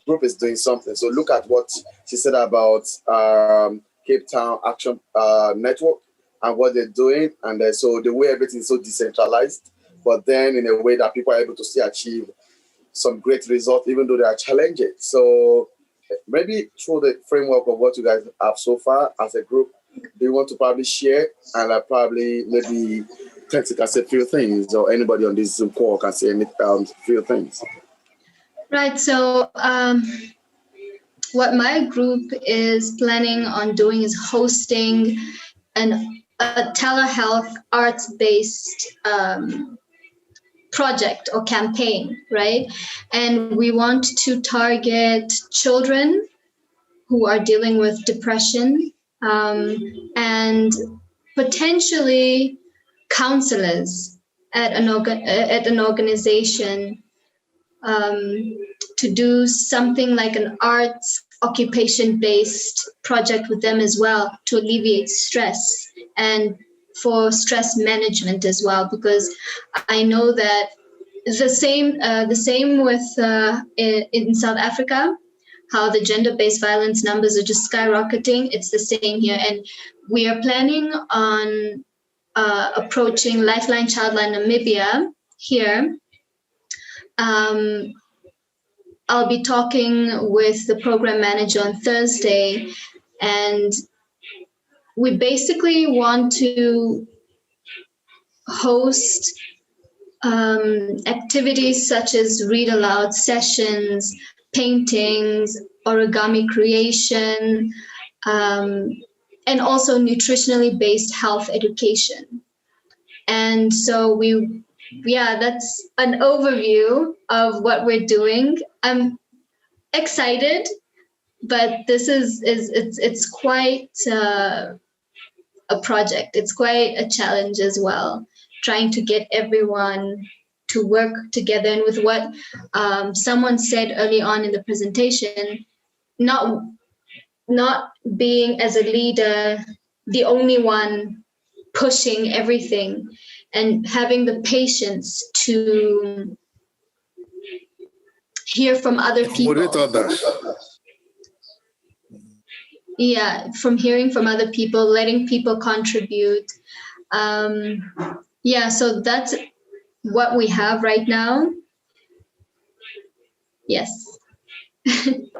group is doing something. So look at what she said about Cape Town Action Network and what they're doing, and so the way everything is so decentralized, but then in a way that people are able to still achieve some great results, even though they are challenging. So maybe through the framework of what you guys have so far as a group, do you want to probably share, and probably maybe Kentia can say a few things, or anybody on this Zoom call can say a few things. Right. So what my group is planning on doing is hosting a telehealth arts-based project or campaign, right? And we want to target children who are dealing with depression and potentially counselors at an organization to do something like an arts occupation-based project with them as well to alleviate stress and for stress management as well, because I know that the same with in South Africa, how the gender-based violence numbers are just skyrocketing. It's the same here, and we are planning on approaching Lifeline Childline Namibia here. I'll be talking with the program manager on Thursday, and we basically want to host activities such as read aloud sessions, paintings, origami creation, and also nutritionally based health education. And so that's an overview of what we're doing. I'm excited, but this it's quite a project. It's quite a challenge as well, trying to get everyone to work together. And with what someone said early on in the presentation, not being as a leader the only one pushing everything, and having the patience to hear from other people. Yeah, from hearing from other people, letting people contribute. So that's what we have right now. Yes.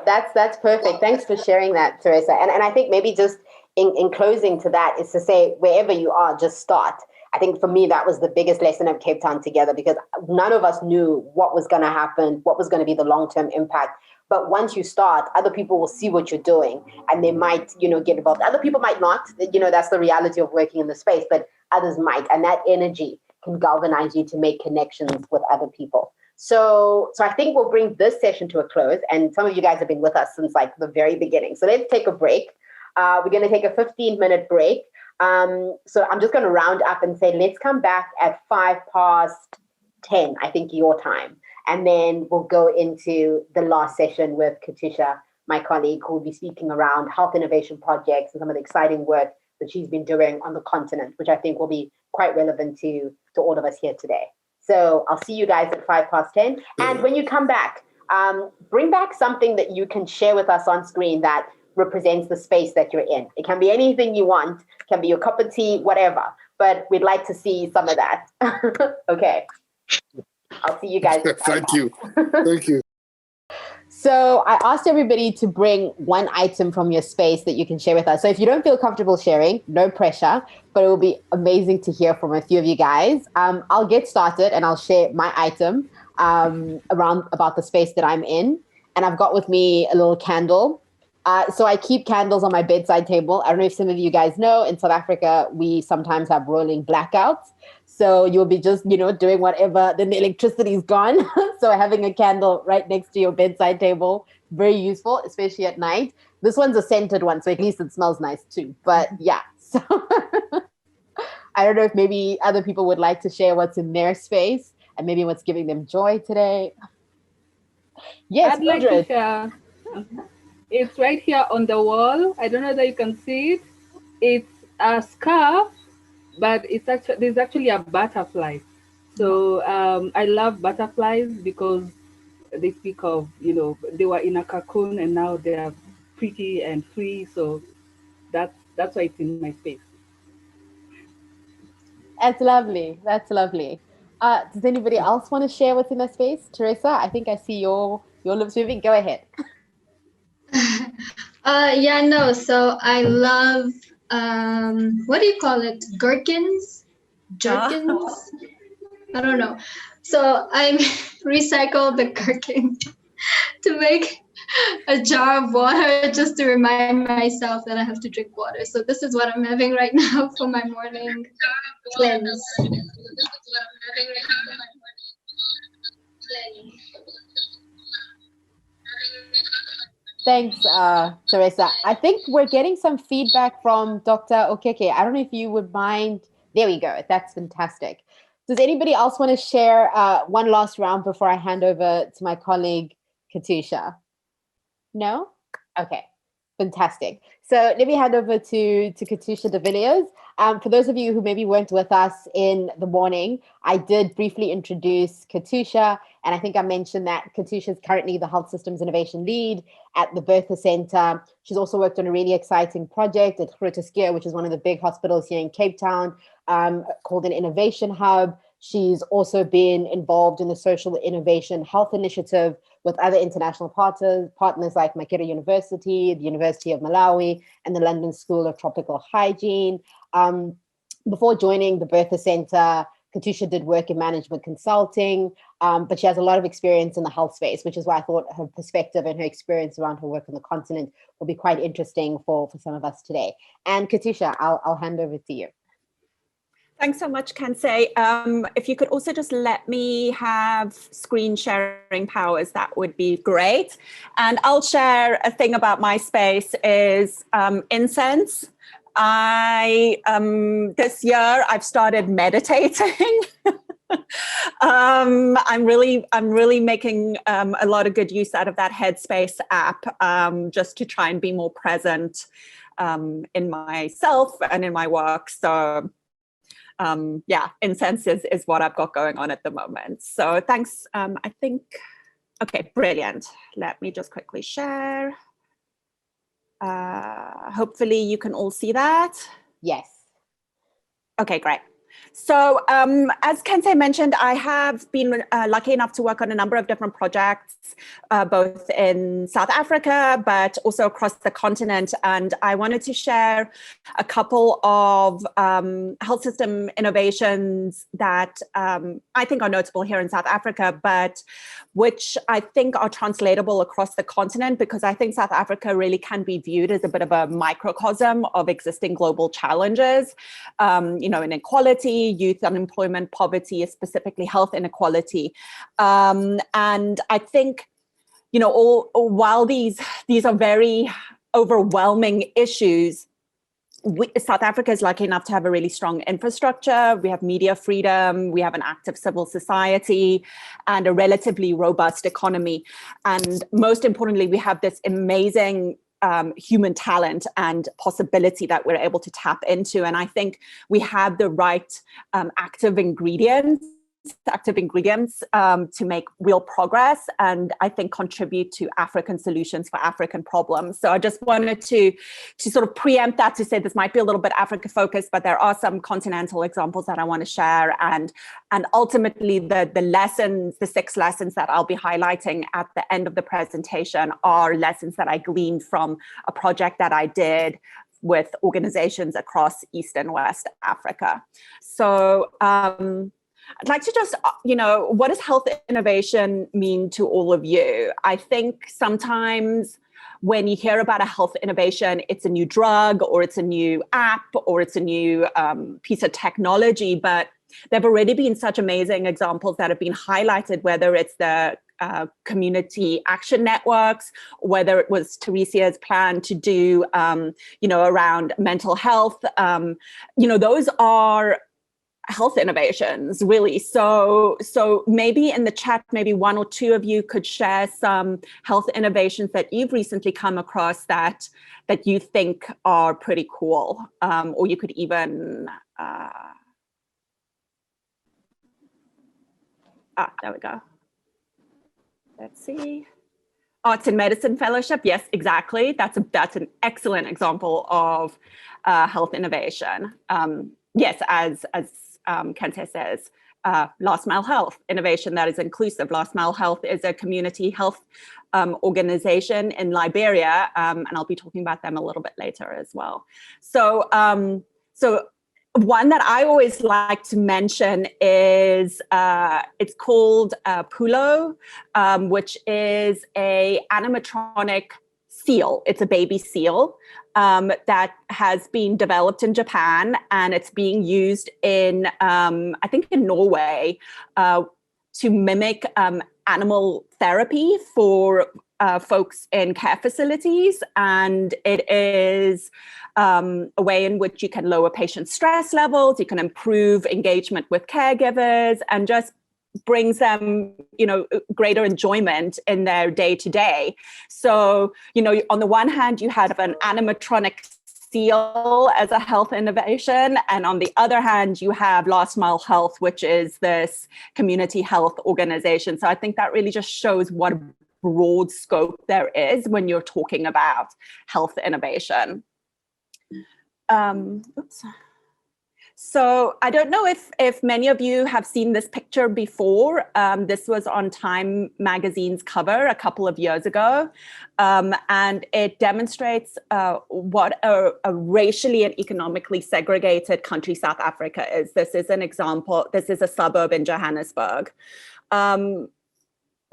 That's perfect. Thanks for sharing that, Teresa. And I think maybe just in closing to that is to say, wherever you are, just start. I think for me, that was the biggest lesson of Cape Town Together, because none of us knew what was going to happen, what was going to be the long-term impact. But once you start, other people will see what you're doing and they might, get involved. Other people might not, that's the reality of working in the space, but others might. And that energy can galvanize you to make connections with other people. So I think we'll bring this session to a close. And some of you guys have been with us since like the very beginning. So let's take a break. We're going to take a 15-minute break. So I'm just going to round up and say, let's come back at 10:05, I think your time. And then we'll go into the last session with Katusha, my colleague, who will be speaking around health innovation projects and some of the exciting work that she's been doing on the continent, which I think will be quite relevant to all of us here today. So I'll see you guys at 10:05. And when you come back, bring back something that you can share with us on screen that represents the space that you're in. It can be anything you want, it can be your cup of tea, whatever, but we'd like to see some of that. Okay. I'll see you guys. Thank you. Thank you. So I asked everybody to bring one item from your space that you can share with us. So if you don't feel comfortable sharing, no pressure, but it will be amazing to hear from a few of you guys. I'll get started and I'll share my item around about the space that I'm in. And I've got with me a little candle. So I keep candles on my bedside table. I don't know if some of you guys know, in South Africa, we sometimes have rolling blackouts. So you'll be just, doing whatever, then the electricity is gone. So having a candle right next to your bedside table, very useful, especially at night. This one's a scented one, so at least it smells nice too. But yeah, so I don't know if maybe other people would like to share what's in their space and maybe what's giving them joy today. Yes, I'd like to share. It's right here on the wall. I don't know that you can see it. It's a scarf, but there's actually a butterfly. So I love butterflies because they speak of, they were in a cocoon and now they are pretty and free. So that's why it's in my space. That's lovely. That's lovely. Does anybody else want to share what's in their space? Teresa, I think I see your lips moving. Go ahead. So I love, what do you call it? Gherkins? Jerkins? I don't know. So I recycle the gherkin to make a jar of water just to remind myself that I have to drink water. So this is what I'm having right now for my morning cleanse. Thanks, Teresa. I think we're getting some feedback from Dr. Okeke. I don't know if you would mind. There we go. That's fantastic. Does anybody else want to share one last round before I hand over to my colleague, Katusha? No? Okay, fantastic. So let me hand over to Katusha de Villiers. For those of you who maybe weren't with us in the morning, I did briefly introduce Katusha, and I think I mentioned that Katusha is currently the Health Systems Innovation Lead at the Bertha Center. She's also worked on a really exciting project at Groote Schuur, which is one of the big hospitals here in Cape Town, called an Innovation Hub. She's also been involved in the Social Innovation Health Initiative, with other international partners like Makere University, the University of Malawi, and the London School of Tropical Hygiene. Before joining the Bertha Center, Katusha did work in management consulting, but she has a lot of experience in the health space, which is why I thought her perspective and her experience around her work on the continent will be quite interesting for some of us today. And Katusha, I'll hand over to you. Thanks so much, Kansei. If you could also just let me have screen sharing powers, that would be great. And I'll share a thing about my space is incense. This year I've started meditating. I'm really making a lot of good use out of that Headspace app, just to try and be more present in myself and in my work. So yeah, incense is what I've got going on at the moment. So thanks. I think, okay, brilliant. Let me just quickly share. Hopefully you can all see that. Yes. Okay, great. So as Kensei mentioned, I have been lucky enough to work on a number of different projects, both in South Africa, but also across the continent. And I wanted to share a couple of health system innovations that I think are notable here in South Africa, but which I think are translatable across the continent, because I think South Africa really can be viewed as a bit of a microcosm of existing global challenges, inequality, youth unemployment, poverty, specifically health inequality. And I think, while these are very overwhelming issues, South Africa is lucky enough to have a really strong infrastructure. We have media freedom, we have an active civil society, and a relatively robust economy. And most importantly, we have this amazing human talent and possibility that we're able to tap into. And I think we have the right active ingredients to make real progress, and I think contribute to African solutions for African problems. So I just wanted to sort of preempt that, to say this might be a little bit Africa focused, but there are some continental examples that I want to share. And ultimately the 6 lessons that I'll be highlighting at the end of the presentation are lessons that I gleaned from a project that I did with organizations across East and West Africa. So I'd like to just, what does health innovation mean to all of you? I think sometimes when you hear about a health innovation, it's a new drug, or it's a new app, or it's a new piece of technology, but there have already been such amazing examples that have been highlighted, whether it's the community action networks, whether it was Teresia's plan to do, around mental health. Those are health innovations, really. So maybe in the chat, maybe 1 or 2 of you could share some health innovations that you've recently come across that you think are pretty cool, or you could even there we go. Let's see. Arts and Medicine Fellowship. Yes, exactly. That's an excellent example of health innovation. Yes, as Kente says, Last Mile Health, innovation that is inclusive. Last Mile Health is a community health organization in Liberia, and I'll be talking about them a little bit later as well. So one that I always like to mention is, it's called Pulo, which is a animatronic seal. It's a baby seal that has been developed in Japan, and it's being used in, I think in Norway, to mimic animal therapy for folks in care facilities. And it is a way in which you can lower patient stress levels, you can improve engagement with caregivers, and just brings them, greater enjoyment in their day-to-day. So, on the one hand, you have an animatronic seal as a health innovation, and on the other hand, you have Last Mile Health, which is this community health organization. So I think that really just shows what a broad scope there is when you're talking about health innovation. So I don't know if many of you have seen this picture before. This was on Time magazine's cover a couple of years ago. And it demonstrates what a racially and economically segregated country South Africa is. This is an example. This is a suburb in Johannesburg.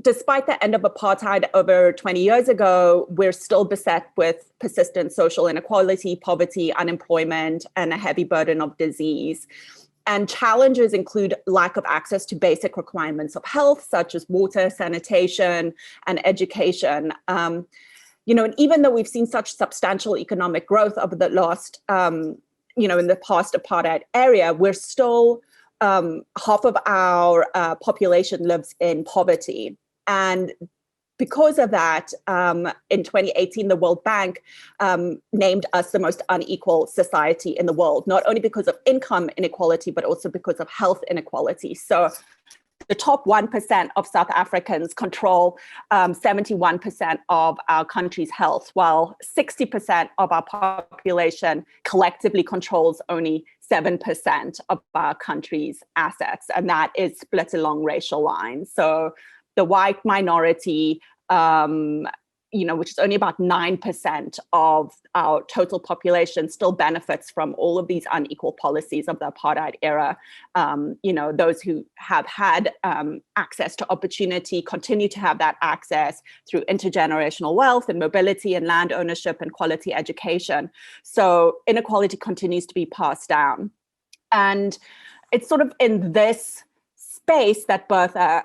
Despite the end of apartheid over 20 years ago, we're still beset with persistent social inequality, poverty, unemployment, and a heavy burden of disease. And challenges include lack of access to basic requirements of health, such as water, sanitation, and education. And even though we've seen such substantial economic growth over the last, in the past apartheid area, we're still, half of our population lives in poverty. And because of that, in 2018, the World Bank named us the most unequal society in the world, not only because of income inequality, but also because of health inequality. So the top 1% of South Africans control 71% of our country's health, while 60% of our population collectively controls only 7% of our country's assets. And that is split along racial lines. So the white minority, which is only about 9% of our total population, still benefits from all of these unequal policies of the apartheid era. Those who have had access to opportunity continue to have that access through intergenerational wealth and mobility and land ownership and quality education. So inequality continues to be passed down. And it's sort of in this space that Bertha,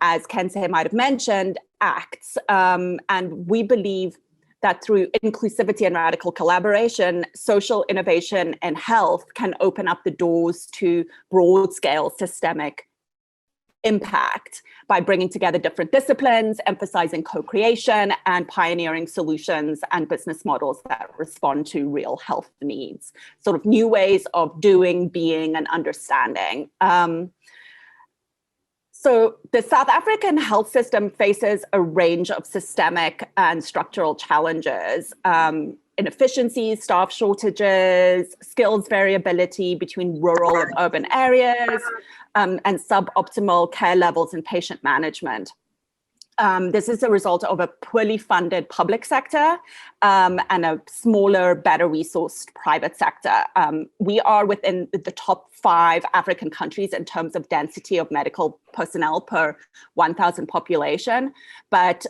as Kensei might have mentioned, acts. And we believe that through inclusivity and radical collaboration, social innovation and health can open up the doors to broad-scale systemic impact by bringing together different disciplines, emphasizing co-creation, and pioneering solutions and business models that respond to real health needs. Sort of new ways of doing, being, and understanding. So the South African health system faces a range of systemic and structural challenges, inefficiencies, staff shortages, skills variability between rural and urban areas, and suboptimal care levels in patient management. This is a result of a poorly funded public sector and a smaller, better resourced private sector. We are within the top 5 African countries in terms of density of medical personnel per 1,000 population, but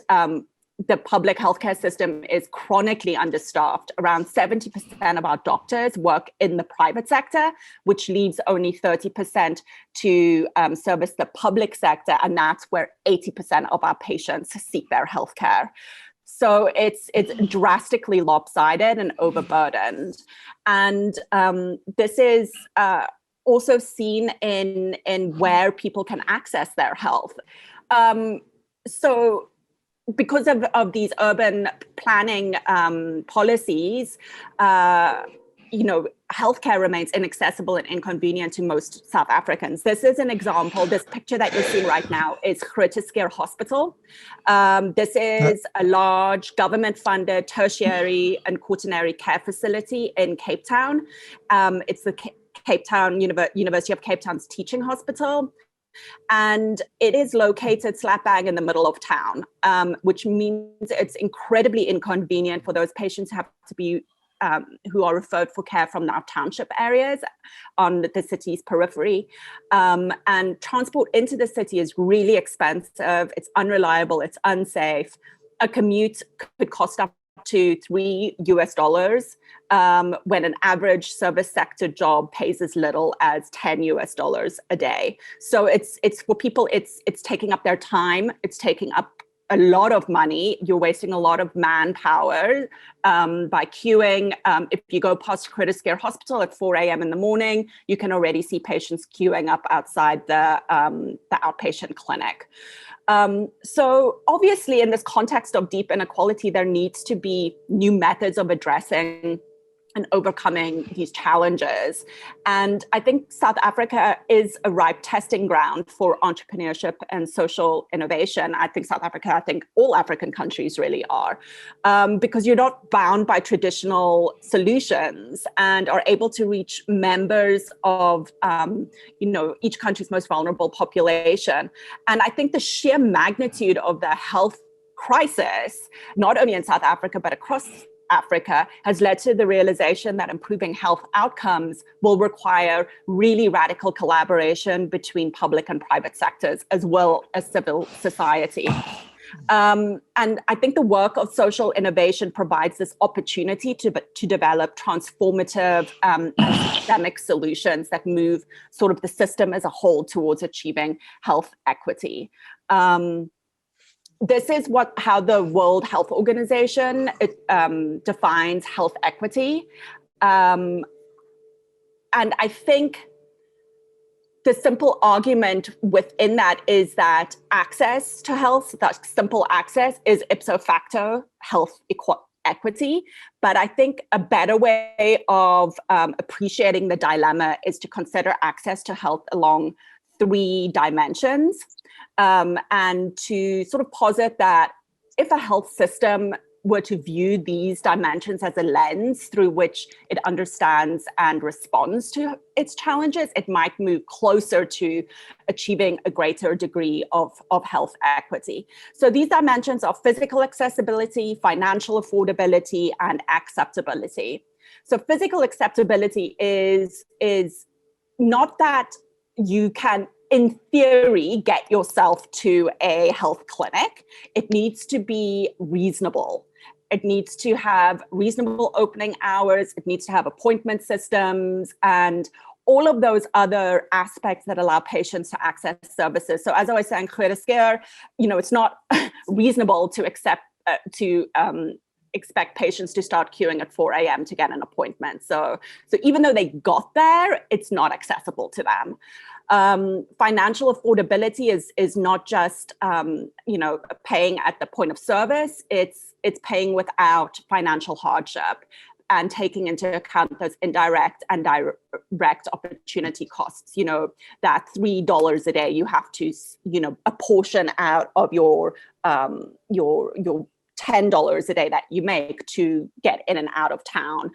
the public healthcare system is chronically understaffed. Around 70% of our doctors work in the private sector, which leaves only 30% to service the public sector, and that's where 80% of our patients seek their healthcare. So it's drastically lopsided and overburdened. And this is also seen in where people can access their health. So because of these urban planning policies, healthcare remains inaccessible and inconvenient to most South Africans. This is an example. This picture that you're seeing right now is Groote Schuur Hospital. This is a large government-funded tertiary and quaternary care facility in Cape Town. It's the Cape Town University of Cape Town's teaching hospital. And it is located slap bang in the middle of town, which means it's incredibly inconvenient for those patients who have to be who are referred for care from our township areas on the city's periphery. And transport into the city is really expensive. It's unreliable. It's unsafe. A commute could cost up to $3 when an average service sector job pays as little as $10 a day. So it's for people, it's taking up their time, it's taking up a lot of money. You're wasting a lot of manpower by queuing. If you go past Groote Schuur Hospital at 4 a.m. in the morning, you can already see patients queuing up outside the outpatient clinic. So obviously in this context of deep inequality, there needs to be new methods of addressing and overcoming these challenges. And I think South Africa is a ripe testing ground for entrepreneurship and social innovation. I think South Africa, I think all African countries really are, because you're not bound by traditional solutions and are able to reach members of, each country's most vulnerable population. And I think the sheer magnitude of the health crisis, not only in South Africa, but across Africa, has led to the realization that improving health outcomes will require really radical collaboration between public and private sectors, as well as civil society. And I think the work of social innovation provides this opportunity to develop transformative and systemic solutions that move sort of the system as a whole towards achieving health equity. This is how the World Health Organization defines health equity. And I think the simple argument within that is that access to health, that simple access, is ipso facto health equity. But I think a better way of appreciating the dilemma is to consider access to health along 3 dimensions. And to sort of posit that if a health system were to view these dimensions as a lens through which it understands and responds to its challenges, it might move closer to achieving a greater degree of health equity. So these dimensions are physical accessibility, financial affordability, and acceptability. So physical acceptability is not that you can, in theory, get yourself to a health clinic. It needs to be reasonable. It needs to have reasonable opening hours. It needs to have appointment systems and all of those other aspects that allow patients to access services. So as I was saying, it's not reasonable to expect patients to start queuing at 4 a.m. to get an appointment. So even though they got there, it's not accessible to them. Financial affordability is not just paying at the point of service. It's paying without financial hardship and taking into account those indirect and direct opportunity costs. That $3 a day you have to apportion out of your $10 a day that you make to get in and out of town.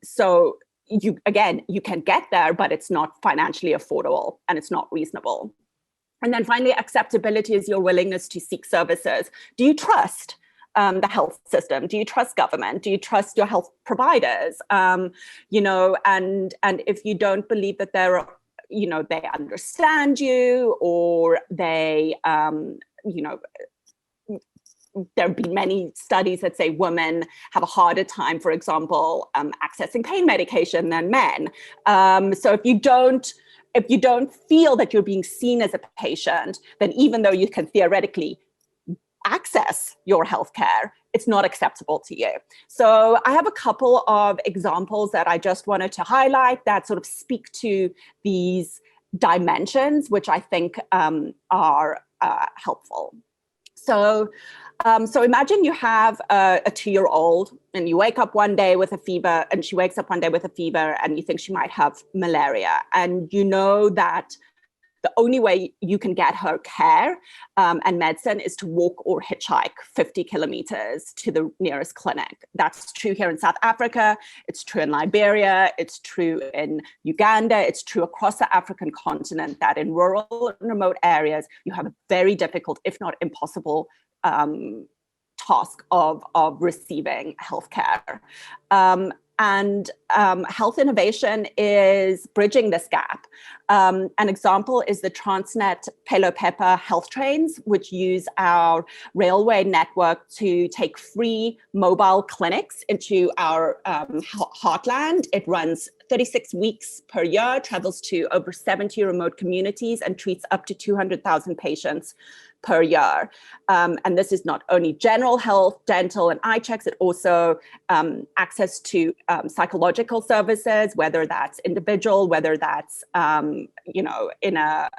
So you can get there, but it's not financially affordable and it's not reasonable. And then finally, acceptability is your willingness to seek services. Do you trust the health system? Do you trust government? Do you trust your health providers? And if you don't believe that they understand you, or they, there have been many studies that say women have a harder time, for example, accessing pain medication than men. So if you don't feel that you're being seen as a patient, then even though you can theoretically access your healthcare, it's not acceptable to you. So I have a couple of examples that I just wanted to highlight that sort of speak to these dimensions, which I think are helpful. So imagine you have a 2-year-old and you wake up one day with a fever, and she wakes up one day with a fever and you think she might have malaria. And you know that the only way you can get her care and medicine is to walk or hitchhike 50 kilometers to the nearest clinic. That's true here in South Africa. It's true in Liberia. It's true in Uganda. It's true across the African continent, that in rural and remote areas, you have a very difficult, if not impossible, task of receiving healthcare. And health innovation is bridging this gap. An example is the Transnet Pelo Pepper health trains, which use our railway network to take free mobile clinics into our heartland. It runs 36 weeks per year, travels to over 70 remote communities, and treats up to 200,000 patients per year. And this is not only general health, dental, and eye checks, it also access to psychological services, whether that's individual, whether that's in a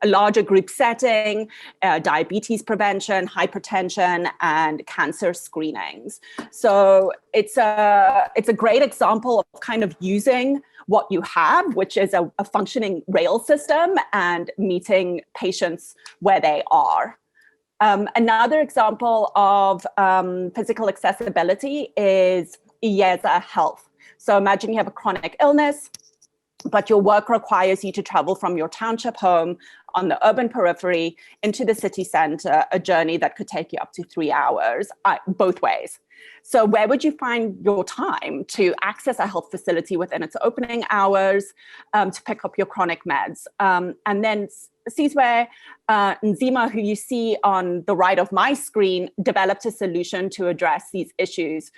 a larger group setting, diabetes prevention, hypertension, and cancer screenings. So it's a great example of kind of using what you have, which is a functioning rail system, and meeting patients where they are. Another example of physical accessibility is IESA Health. So imagine you have a chronic illness, but your work requires you to travel from your township home on the urban periphery into the city center, a journey that could take you up to 3 hours, both ways. So where would you find your time to access a health facility within its opening hours, to pick up your chronic meds? And then Sizwe Nzima, who you see on the right of my screen, developed a solution to address these issues.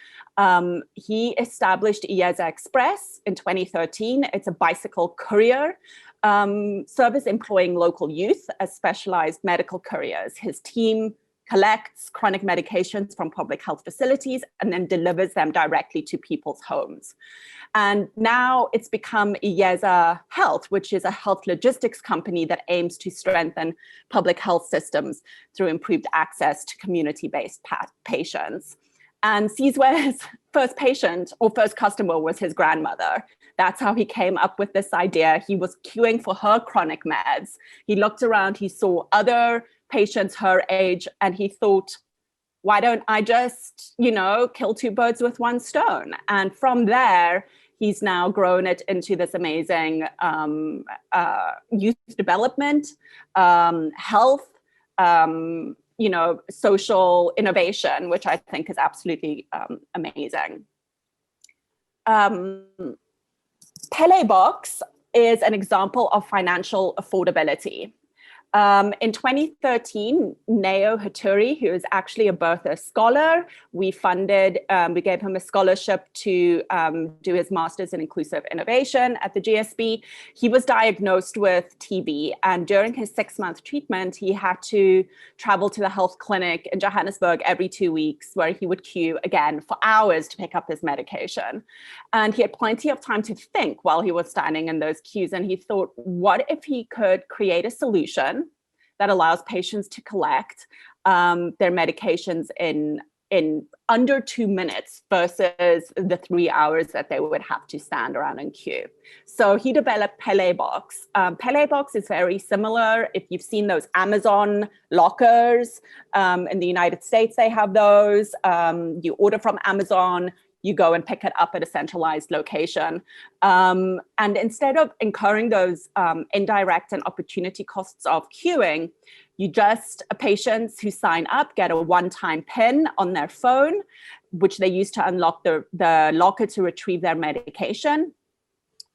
He established IESA Express in 2013. It's a bicycle courier service employing local youth as specialized medical couriers. His team collects chronic medications from public health facilities and then delivers them directly to people's homes. And now it's become IESA Health, which is a health logistics company that aims to strengthen public health systems through improved access to community-based patients. And Sizwe's first patient or first customer was his grandmother. That's how he came up with this idea. He was queuing for her chronic meds. He looked around, he saw other patients her age, and he thought, why don't I just, kill two birds with one stone? And from there, he's now grown it into this amazing youth development, health, social innovation, which I think is absolutely amazing. Pele Box is an example of financial affordability. In 2013, Neo Haturi, who is actually a Bertha scholar, we gave him a scholarship to do his master's in inclusive innovation at the GSB. He was diagnosed with TB, and during his 6-month treatment, he had to travel to the health clinic in Johannesburg every 2 weeks, where he would queue again for hours to pick up his medication. And he had plenty of time to think while he was standing in those queues, and he thought, what if he could create a solution that allows patients to collect their medications in under 2 minutes versus the 3 hours that they would have to stand around and queue. So he developed Pele Box. Pele Box is very similar. If you've seen those Amazon lockers, in the United States, they have those. You order from Amazon, you go and pick it up at a centralized location. And instead of incurring those indirect and opportunity costs of queuing, patients who sign up get a one-time PIN on their phone, which they use to unlock the locker to retrieve their medication.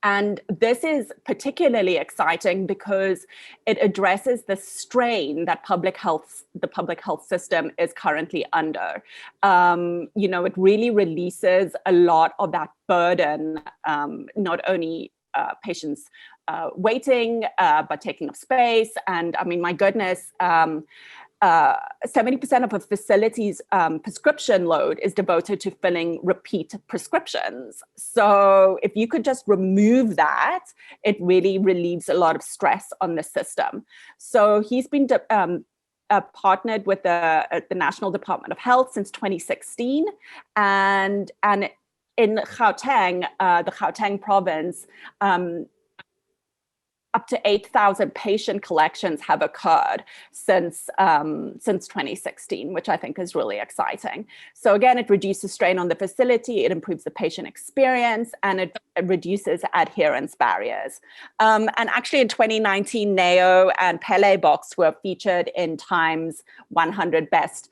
And this is particularly exciting because it addresses the strain that the public health system is currently under. It really releases a lot of that burden, not only patients waiting, but taking up space. And I mean, my goodness, 70% of a facility's prescription load is devoted to filling repeat prescriptions. So if you could just remove that, it really relieves a lot of stress on the system. So he's been partnered with the National Department of Health since 2016, and in Gauteng, the Gauteng province, up to 8,000 patient collections have occurred since 2016, which I think is really exciting. So again, it reduces strain on the facility, it improves the patient experience, and it reduces adherence barriers. And actually in 2019, Neo and Pele Box were featured in Time's 100 Best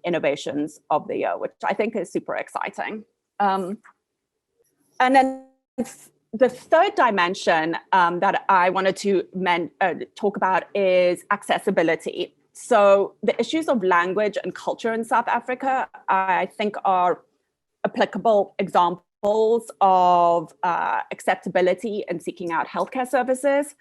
Innovations of the Year, which I think is super exciting. And then the third dimension that I wanted to talk about is accessibility. So the issues of language and culture in South Africa, I think, are applicable examples of acceptability in seeking out healthcare services.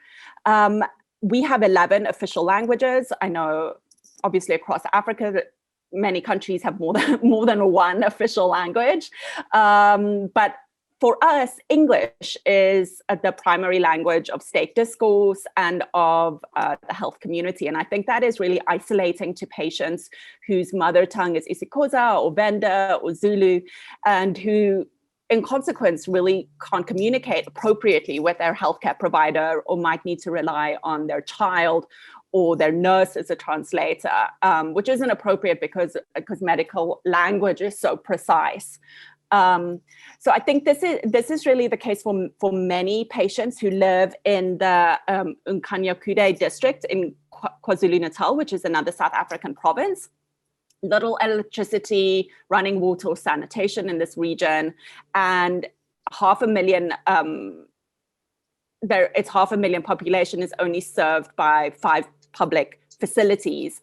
We have 11 official languages. I know, obviously, across Africa, that many countries have more than one official language. But for us, English is the primary language of state discourse and of the health community. And I think that is really isolating to patients whose mother tongue is isiXhosa or Venda or Zulu, and who, in consequence, really can't communicate appropriately with their healthcare provider, or might need to rely on their child or their nurse as a translator, which isn't appropriate because medical language is so precise. So I think this is really the case for many patients who live in the Untitled district in KwaZulu-Natal, which is another South African province. Little electricity, running water or sanitation in this region, and 500,000, its 500,000 population is only served by 5 public facilities,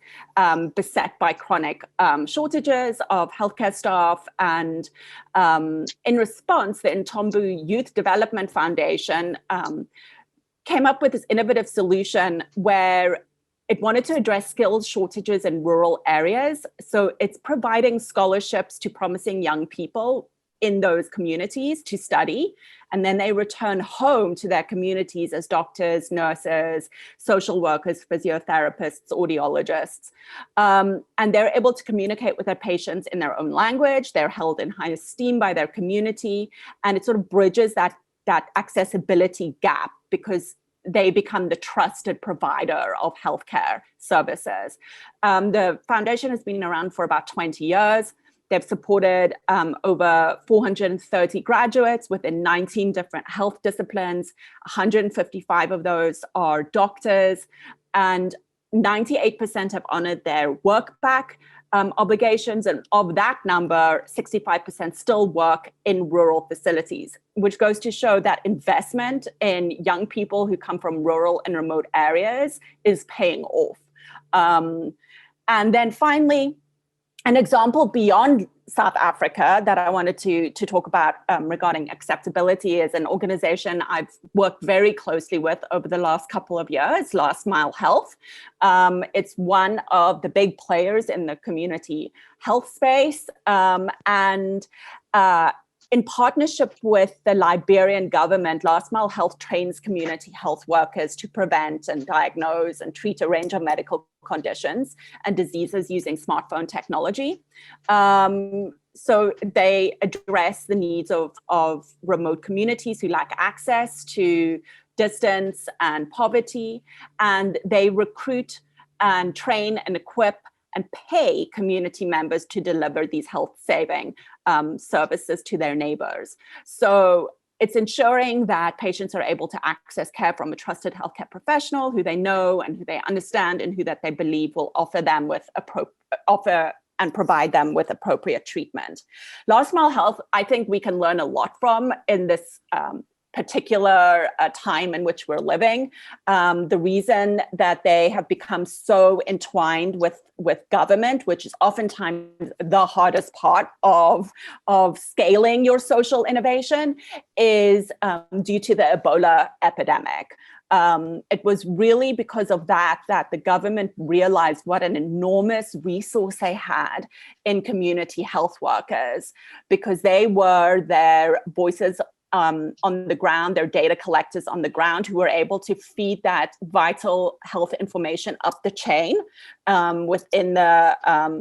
beset by chronic shortages of healthcare staff. And in response, the Ntombu Youth Development Foundation came up with this innovative solution where it wanted to address skills shortages in rural areas. So it's providing scholarships to promising young people in those communities to study, and then they return home to their communities as doctors, nurses, social workers, physiotherapists, audiologists. And they're able to communicate with their patients in their own language. They're held in high esteem by their community, and it sort of bridges that accessibility gap, because they become the trusted provider of healthcare services. The foundation has been around for about 20 years. They've supported over 430 graduates within 19 different health disciplines. 155 of those are doctors, and 98% have honored their work back obligations. And of that number, 65% still work in rural facilities, which goes to show that investment in young people who come from rural and remote areas is paying off. And then finally, an example beyond South Africa that I wanted to talk about regarding Acceptability is an organization I've worked very closely with over the last couple of years, Last Mile Health. It's one of the big players in the community health space, and in partnership with the Liberian government, Last Mile Health trains community health workers to prevent and diagnose and treat a range of medical conditions and diseases using smartphone technology. So they address the needs of remote communities who lack access to distance and poverty, and they recruit and train and equip and pay community members to deliver these health-saving services to their neighbors. So it's ensuring that patients are able to access care from a trusted healthcare professional who they know and who they understand and who that they believe will offer them with offer and provide them with appropriate treatment. Last Mile Health, I think we can learn a lot from in this particular time in which we're living. The reason that they have become so entwined with government, which is oftentimes the hardest part of scaling your social innovation, is due to the Ebola epidemic. It was really because of that the government realized what an enormous resource they had in community health workers, because they were their voices on the ground, their data collectors on the ground, who were able to feed that vital health information up the chain within the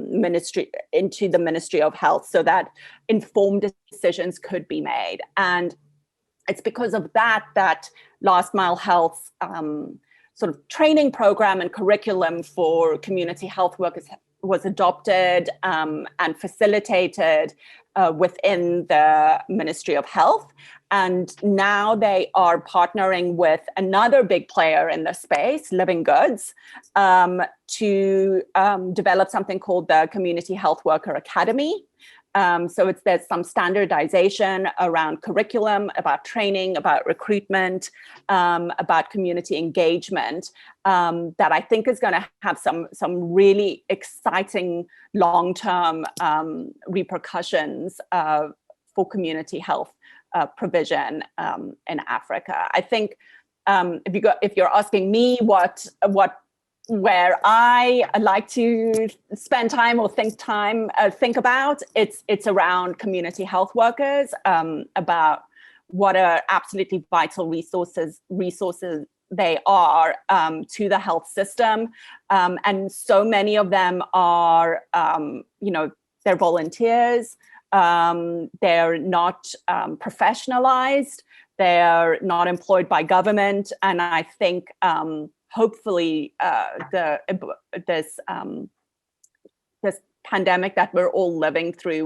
ministry, into the Ministry of Health, so that informed decisions could be made. And it's because of that Last Mile Health's sort of training program and curriculum for community health workers was adopted and facilitated within the Ministry of Health. And now they are partnering with another big player in the space, Living Goods, to develop something called the Community Health Worker Academy. So there's some standardization around curriculum, about training, about recruitment, about community engagement, that I think is going to have some really exciting long-term repercussions for community health provision in Africa. I think if you're asking me where I like to spend time or think about, it's around community health workers, about what are absolutely vital resources they are to the health system. And so many of them are, they're volunteers, they're not professionalized, they're not employed by government. And I think hopefully this pandemic that we're all living through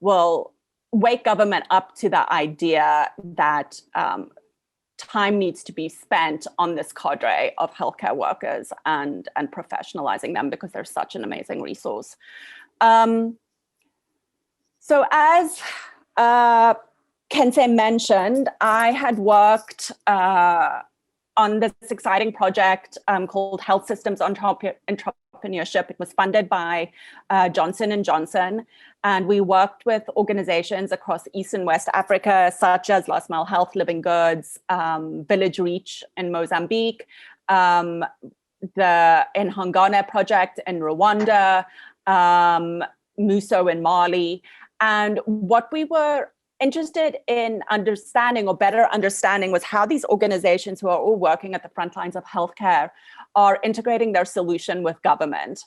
will wake government up to the idea that time needs to be spent on this cadre of healthcare workers and professionalizing them, because they're such an amazing resource. So as Kente mentioned, I had worked on this exciting project called Health Systems Entrepreneurship. It was funded by Johnson & Johnson. And we worked with organizations across East and West Africa, such as Last Mile Health, Living Goods, Village Reach in Mozambique, the Nhangane Project in Rwanda, MUSO in Mali. And what we were interested in understanding, or better understanding, was how these organizations who are all working at the front lines of healthcare are integrating their solution with government.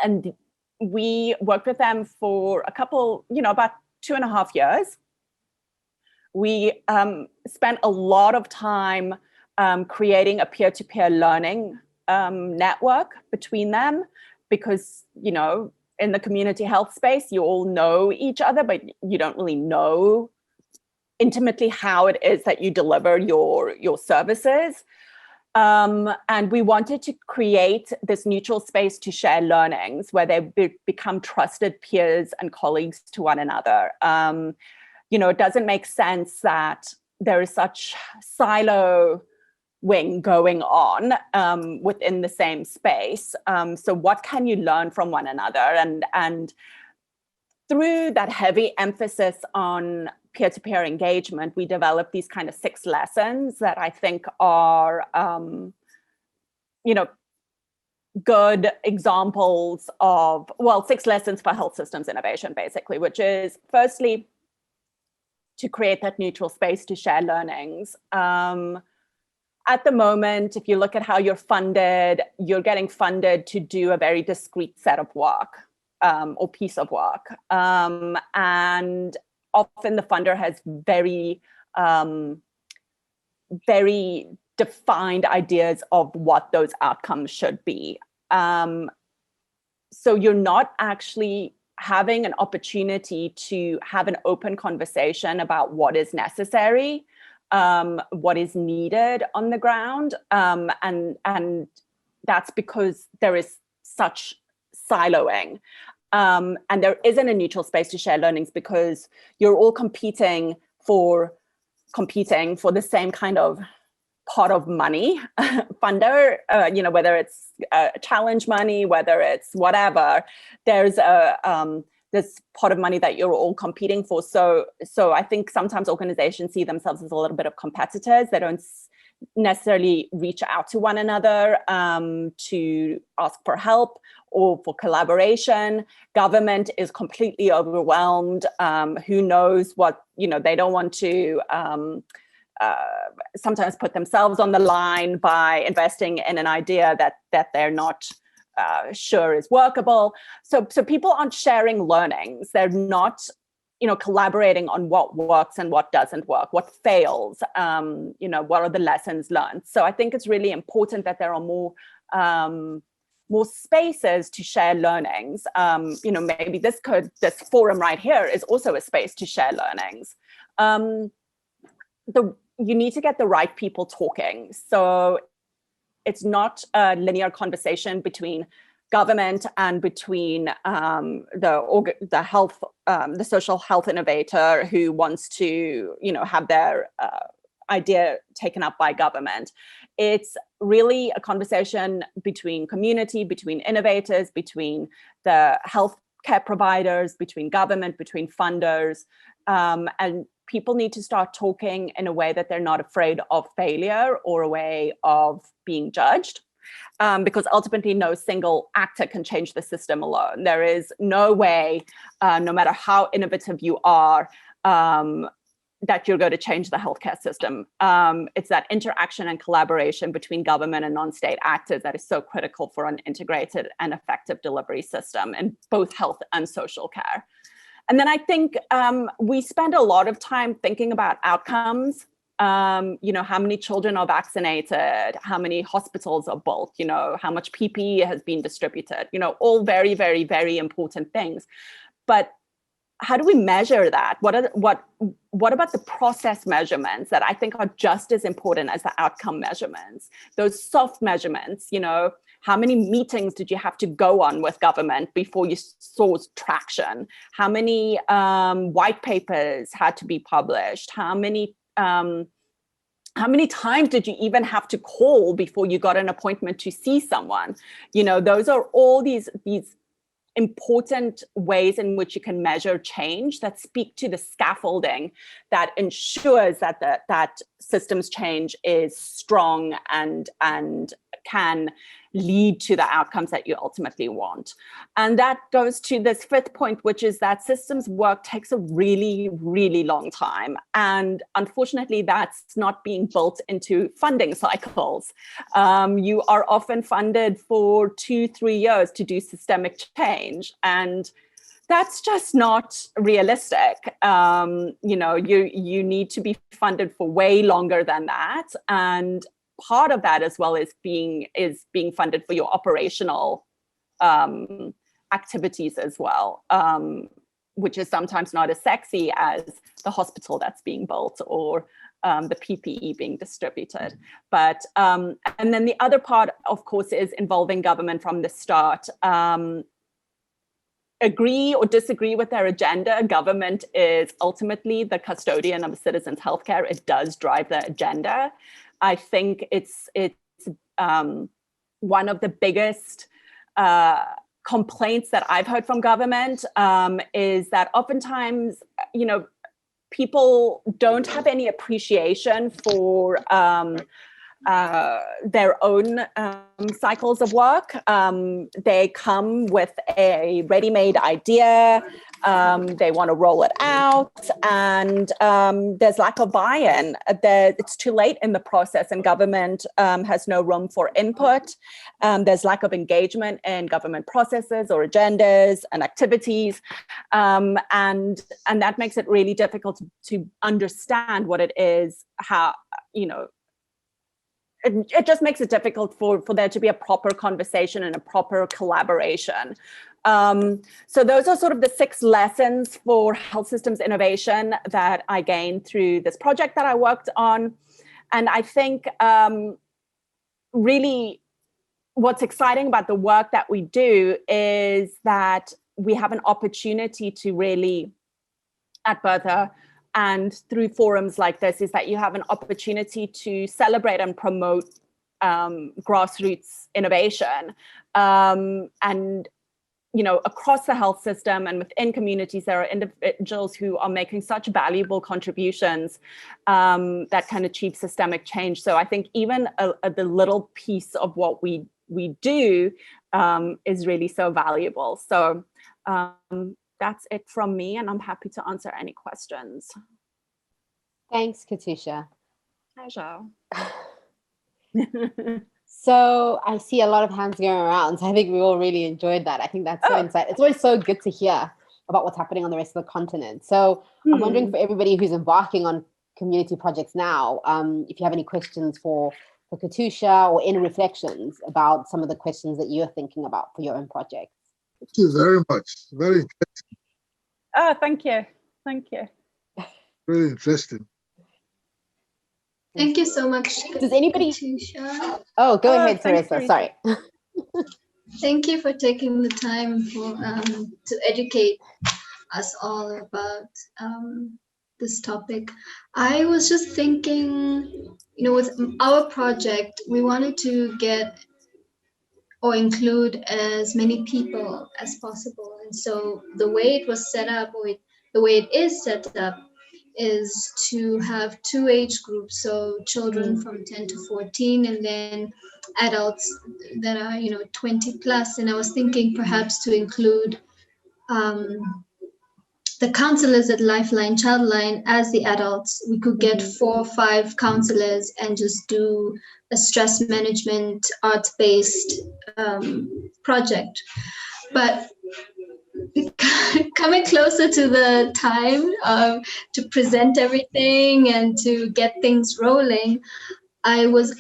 And we worked with them for a couple, about 2.5 years. We spent a lot of time creating a peer-to-peer learning network between them, because, in the community health space, you all know each other, but you don't really know intimately how it is that you deliver your services. And we wanted to create this neutral space to share learnings where they become trusted peers and colleagues to one another. It doesn't make sense that there is such siloing going on within the same space. So what can you learn from one another? And through that heavy emphasis on peer-to-peer engagement, we developed these kind of 6 lessons that I think are, good examples of, 6 lessons for health systems innovation, basically, which is firstly, to create that neutral space to share learnings. At the moment, if you look at how you're funded, you're getting funded to do a very discrete set of work or piece of work. And often the funder has very, very defined ideas of what those outcomes should be. So you're not actually having an opportunity to have an open conversation about what is necessary, what is needed on the ground. And that's because there is such siloing. And there isn't a neutral space to share learnings, because you're all competing for the same kind of pot of money, funder, whether it's challenge money, whether it's whatever, there's this pot of money that you're all competing for. So I think sometimes organizations see themselves as a little bit of competitors. They don't necessarily reach out to one another to ask for help or for collaboration. Government is completely overwhelmed. Who knows what, they don't want to sometimes put themselves on the line by investing in an idea that they're not sure is workable. So people aren't sharing learnings. They're not, collaborating on what works and what doesn't work, what fails, what are the lessons learned. So I think it's really important that there are more spaces to share learnings. Maybe this forum right here is also a space to share learnings. You need to get the right people talking. So it's not a linear conversation between government and between the social health innovator who wants to, have their idea taken up by government. It's really a conversation between community, between innovators, between the healthcare providers, between government, between funders, and people need to start talking in a way that they're not afraid of failure or a way of being judged, because ultimately no single actor can change the system alone. There is no way, no matter how innovative you are, that you're going to change the healthcare system. It's that interaction and collaboration between government and non-state actors that is so critical for an integrated and effective delivery system in both health and social care. And then I think we spend a lot of time thinking about outcomes. You know, how many children are vaccinated, how many hospitals are built, you know, how much PPE has been distributed, you know, all very, very, very important things. But how do we measure that? What about the process measurements that I think are just as important as the outcome measurements? Those soft measurements, you know, how many meetings did you have to go on with government before you saw traction? How many white papers had to be published? How many times did you even have to call before you got an appointment to see someone? You know, those are all these important ways in which you can measure change that speak to the scaffolding that ensures that that systems change is strong and can lead to the outcomes that you ultimately want. And that goes to this fifth point, which is that systems work takes a really, really long time. And unfortunately, that's not being built into funding cycles. You are often funded for 2-3 years to do systemic change. And that's just not realistic. You know, you need to be funded for way longer than that. And part of that as well is being funded for your operational activities as well, which is sometimes not as sexy as the hospital that's being built or the PPE being distributed. But and then the other part, of course, is involving government from the start. Agree or disagree with their agenda, government is ultimately the custodian of citizens' healthcare. It does drive the agenda. I think it's one of the biggest complaints that I've heard from government is that oftentimes, you know, people don't have any appreciation for their own cycles of work. They come with a ready-made idea. They want to roll it out, and there's lack of buy-in. It's too late in the process, and government has no room for input. There's lack of engagement in government processes or agendas and activities, and that makes it really difficult to understand what it is, how, you know, it just makes it difficult for there to be a proper conversation and a proper collaboration. So those are sort of the 6 lessons for health systems innovation that I gained through this project that I worked on. And I think really what's exciting about the work that we do is that we have an opportunity to really, at Bertha, and through forums like this, is that you have an opportunity to celebrate and promote grassroots innovation. And, you know, across the health system and within communities, there are individuals who are making such valuable contributions that can achieve systemic change. So I think even the little piece of what we do is really so valuable. So that's it from me, and I'm happy to answer any questions. Thanks, Katusha. Pleasure. So I see a lot of hands going around. So I think we all really enjoyed that. I think that's so insightful. It's always so good to hear about what's happening on the rest of the continent. So I'm wondering, for everybody who's embarking on community projects now, if you have any questions for Katusha, or any reflections about some of the questions that you're thinking about for your own projects. Thank you very much. Very interesting. Oh, thank you. Thank you. Very interesting. Thank you so much. Does anybody? Katusha. Oh, go ahead, Teresa. Sorry. Thank you for taking the time for to educate us all about this topic. I was just thinking, you know, with our project, we wanted to get or include as many people as possible. And so the way it was set up, or the way it is set up, is to have 2 age groups, so children from 10 to 14, and then adults that are, you know, 20 plus. And I was thinking perhaps to include the counselors at Lifeline, Childline, as the adults, we could get 4 or 5 counselors and just do a stress management art-based project. But coming closer to the time to present everything and to get things rolling, I was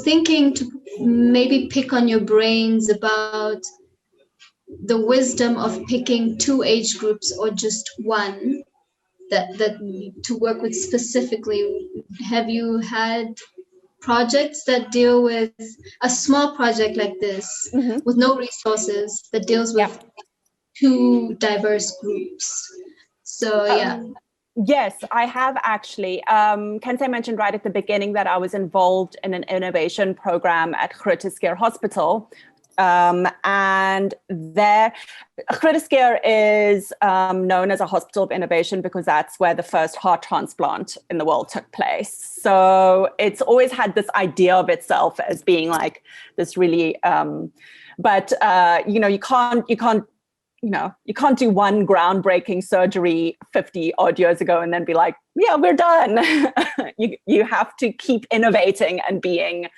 thinking to maybe pick on your brains about the wisdom of picking 2 age groups or just one that to work with specifically. Have you had projects that deal with a small project like this with no resources that deals with 2 diverse groups? So yeah. Yes, I have actually. Kente mentioned right at the beginning that I was involved in an innovation program at Groote Schuur Hospital. And there, Groote Schuur is known as a hospital of innovation because that's where the first heart transplant in the world took place. So it's always had this idea of itself as being like this really, you can't do one groundbreaking surgery 50 odd years ago and then be like, yeah, we're done. you have to keep innovating and being.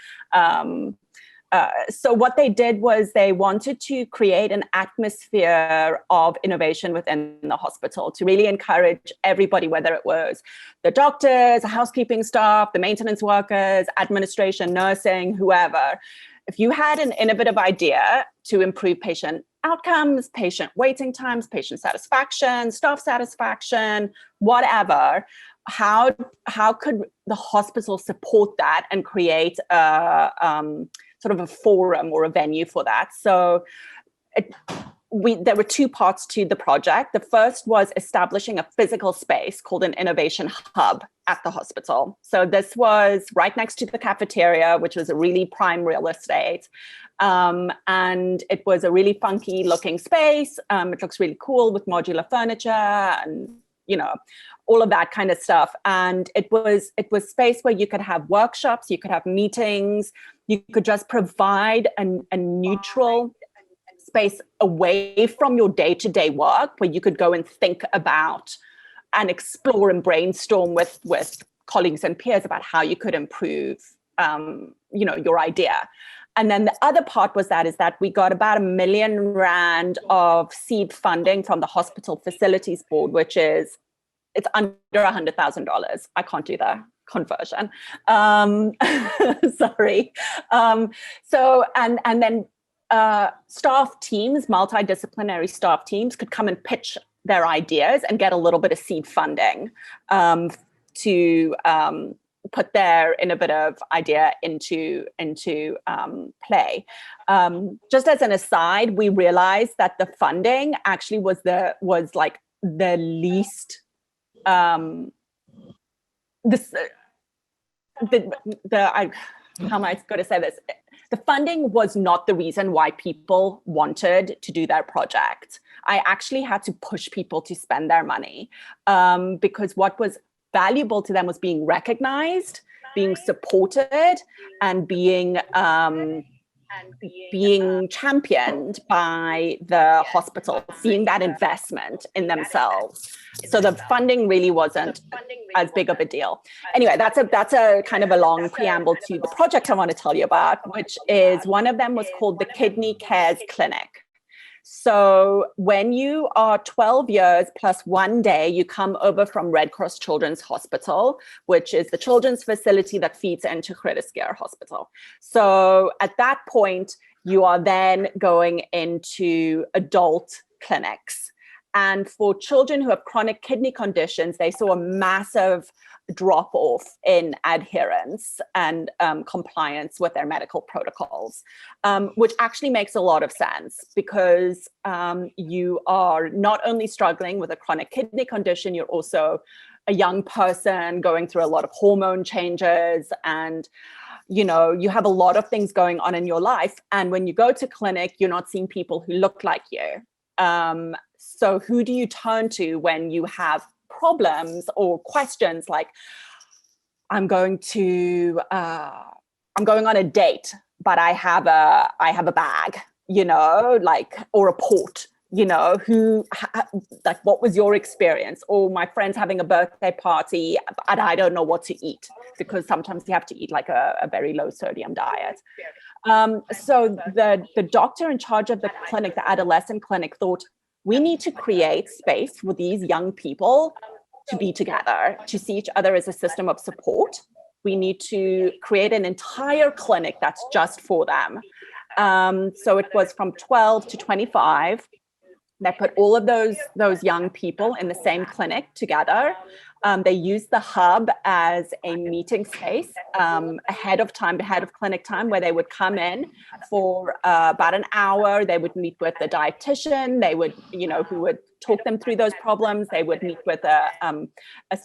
So what they did was they wanted to create an atmosphere of innovation within the hospital to really encourage everybody, whether it was the doctors, the housekeeping staff, the maintenance workers, administration, nursing, whoever. If you had an innovative idea to improve patient outcomes, patient waiting times, patient satisfaction, staff satisfaction, whatever, how could the hospital support that and create a sort of a forum or a venue for that? So there were 2 parts to the project. The first was establishing a physical space called an innovation hub at the hospital. So this was right next to the cafeteria, which was a really prime real estate. And it was a really funky looking space. It looks really cool with modular furniture and, all of that kind of stuff. And it was space where you could have workshops, you could have meetings, you could just provide a neutral space away from your day-to-day work where you could go and think about and explore and brainstorm with colleagues and peers about how you could improve, your idea. And then the other part was that we got about R1 million of seed funding from the Hospital Facilities Board, it's under $100,000. I can't do the conversion. Sorry. And then staff teams, multidisciplinary staff teams could come and pitch their ideas and get a little bit of seed funding to put their innovative idea into play. Just as an aside, we realized that the funding actually was like the least how am I going to say this? The funding was not the reason why people wanted to do their project. I actually had to push people to spend their money because what was valuable to them was being recognized, being supported, and being championed by the hospital, seeing that investment in themselves. So the funding really wasn't as big of a deal. Anyway, that's a kind of a long preamble to the project I want to tell you about, which is one of them was called the Kidney Cares Clinic. So when you are 12 years plus 1 day, you come over from Red Cross Children's Hospital, which is the children's facility that feeds into Groote Schuur Hospital. So at that point, you are then going into adult clinics. And for children who have chronic kidney conditions, they saw a massive drop off in adherence and compliance with their medical protocols, which actually makes a lot of sense because you are not only struggling with a chronic kidney condition, you're also a young person going through a lot of hormone changes and you have a lot of things going on in your life. And when you go to clinic, you're not seeing people who look like you. So who do you turn to when you have problems or questions like, I'm going on a date, but I have a bag, or a port like, what was your experience? Or my friend's having a birthday party and I don't know what to eat, because sometimes you have to eat like a very low sodium diet. So the doctor in charge of the clinic, the adolescent clinic, thought we need to create space for these young people to be together, to see each other as a system of support. We need to create an entire clinic that's just for them. So it was from 12 to 25. They put all of those young people in the same clinic together. They used the hub as a meeting space ahead of clinic time, where they would come in for about an hour. They would meet with the dietitian. They would, who would talk them through those problems. They would meet with a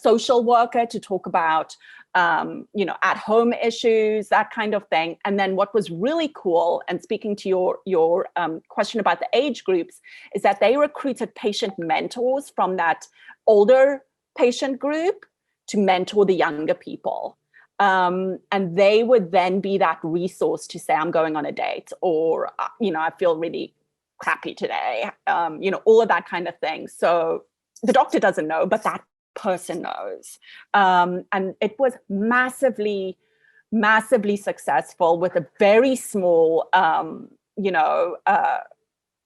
social worker to talk about at-home issues, that kind of thing. And then what was really cool, and speaking to your question about the age groups, is that they recruited patient mentors from that older patient group to mentor the younger people. And they would then be that resource to say, I'm going on a date, or, I feel really crappy today, all of that kind of thing. So the doctor doesn't know, but that person knows. And it was massively, massively successful with a very small,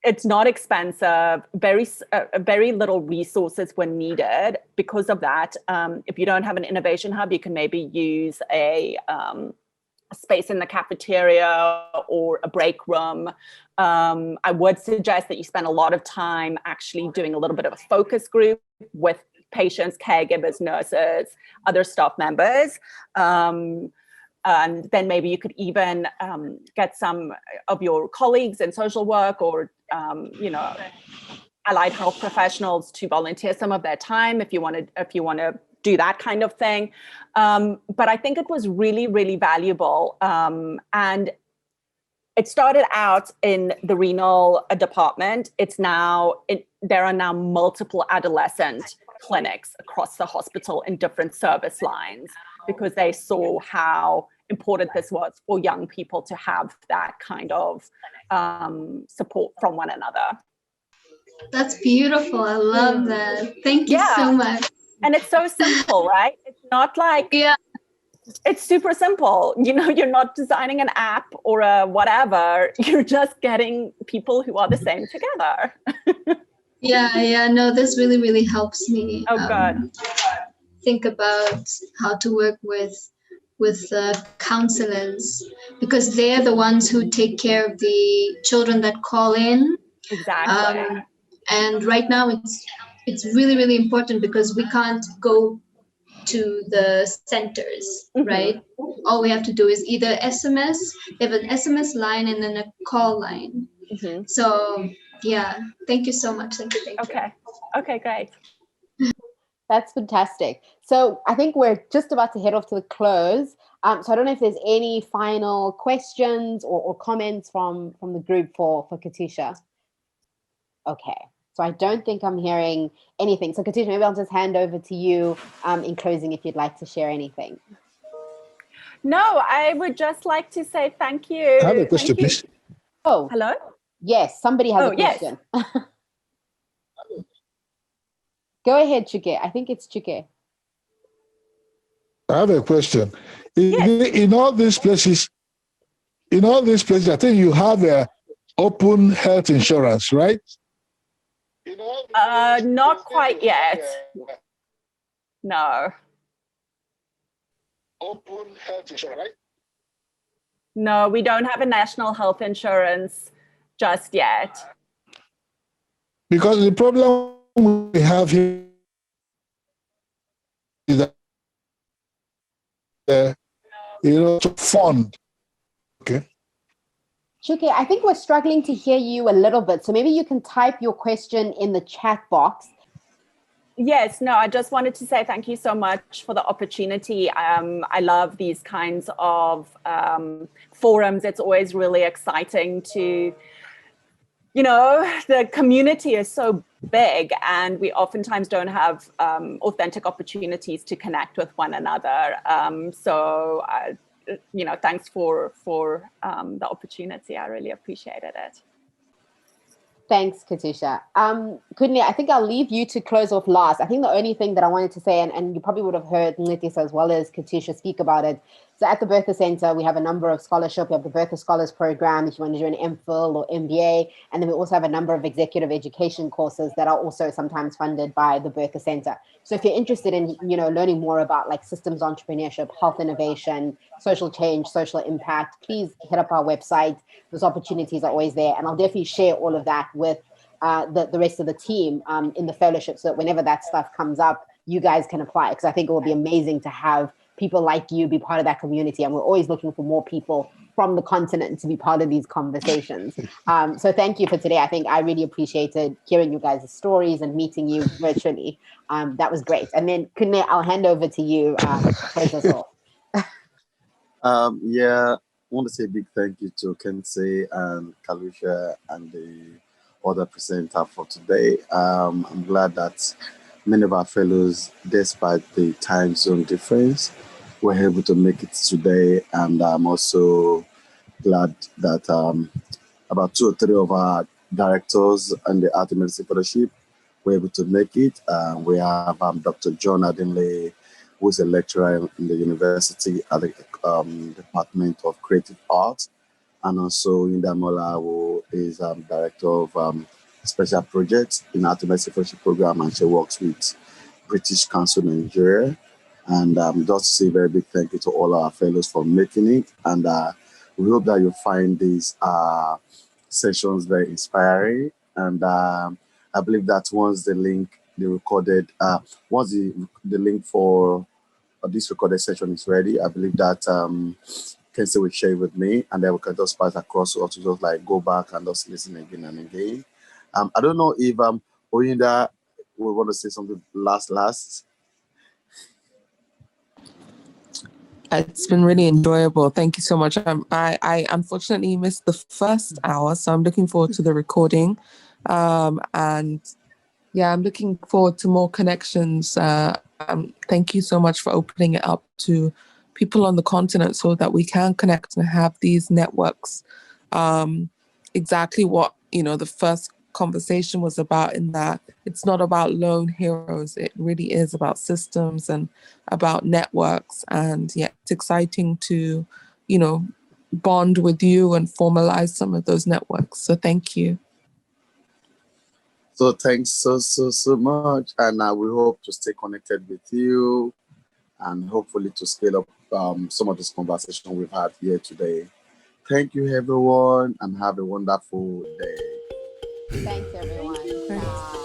it's not expensive, very little resources were needed. Because of that, if you don't have an innovation hub, you can maybe use a space in the cafeteria or a break room. I would suggest that you spend a lot of time actually doing a little bit of a focus group with patients, caregivers, nurses, other staff members. And then maybe you could even get some of your colleagues in social work or, allied health professionals to volunteer some of their time if you want to do that kind of thing. But I think it was really, really valuable. And it started out in the renal department. There are now multiple adolescent clinics across the hospital in different service lines, because they saw how important this was for young people to have that kind of support from one another. That's beautiful. I love that. Thank you so much. And it's so simple, right? It's not like, it's super simple. You're not designing an app or a whatever. You're just getting people who are the same together. No, this really, really helps me. God. Think about how to work with counselors, because they're the ones who take care of the children that call in. Exactly. And right now it's really, really important, because we can't go to the centers, right? All we have to do is either SMS. They have an SMS line and then a call line. So thank you so much. Thank you. Okay, great. That's fantastic. So I think we're just about to head off to the close. So I don't know if there's any final questions or comments from the group for Katisha. Okay. So I don't think I'm hearing anything. So Katisha, maybe I'll just hand over to you in closing if you'd like to share anything. No, I would just like to say thank you. I have a question, please. Oh, hello? Yes, somebody has a question. Yes. Go ahead, Chike. I think it's Chike. I have a question. In all these places, I think you have a open health insurance, right? Not quite yet. No. Open health insurance, right? No, we don't have a national health insurance just yet. Because the problem we have here is that, to fund. Okay. Shuki, I think we're struggling to hear you a little bit. So maybe you can type your question in the chat box. Yes, no, I just wanted to say thank you so much for the opportunity. I love these kinds of forums. It's always really exciting to, the community is so big and we oftentimes don't have authentic opportunities to connect with one another. Thanks for the opportunity. I really appreciated it. Thanks, Katisha. Kudni, I think I'll leave you to close off last. I think the only thing that I wanted to say, and you probably would have heard Nletisa as well as Katisha speak about it. So at the Bertha Center, we have a number of scholarship. We have the Bertha Scholars Program if you want to do an MPhil or MBA. And then we also have a number of executive education courses that are also sometimes funded by the Bertha Center. So if you're interested in, learning more about like systems entrepreneurship, health innovation, social change, social impact, please hit up our website. Those opportunities are always there. And I'll definitely share all of that with the rest of the team in the fellowship, so that whenever that stuff comes up, you guys can apply, because I think it will be amazing to have people like you be part of that community. And we're always looking for more people from the continent to be part of these conversations. So thank you for today. I think I really appreciated hearing you guys' stories and meeting you virtually. That was great. And then Kune, I'll hand over to you to close us off. I want to say a big thank you to Kensei and Kalusha and the other presenter for today. I'm glad that many of our fellows, despite the time zone difference, were able to make it today. And I'm also glad that about 2 or 3 of our directors and the Art and Medicine Fellowship were able to make it. We have Dr. John Adinley, who is a lecturer in the university at the Department of Creative Arts, and also Inda Mola, who is Director of Special Projects in Art and Medicine Fellowship Program, and she works with British Council Nigeria. And just to say a very big thank you to all our fellows for making it. And we hope that you find these sessions very inspiring. And I believe that once the link, once the link for this recorded session is ready, I believe that Kensei will share it with me, and then we can just pass across, or to just like go back and just listen again and again. I don't know if Oyinda will want to say something last. It's been really enjoyable. Thank you so much. I unfortunately missed the first hour, so I'm looking forward to the recording. And yeah, I'm looking forward to more connections. Thank you so much for opening it up to people on the continent so that we can connect and have these networks. Exactly what, the first conversation was about, in that it's not about lone heroes. It really is about systems and about networks. And yeah, it's exciting to, bond with you and formalize some of those networks. So thank you. So thanks so much. And we hope to stay connected with you and hopefully to scale up some of this conversation we've had here today. Thank you, everyone, and have a wonderful day. Thanks, everyone. Thanks.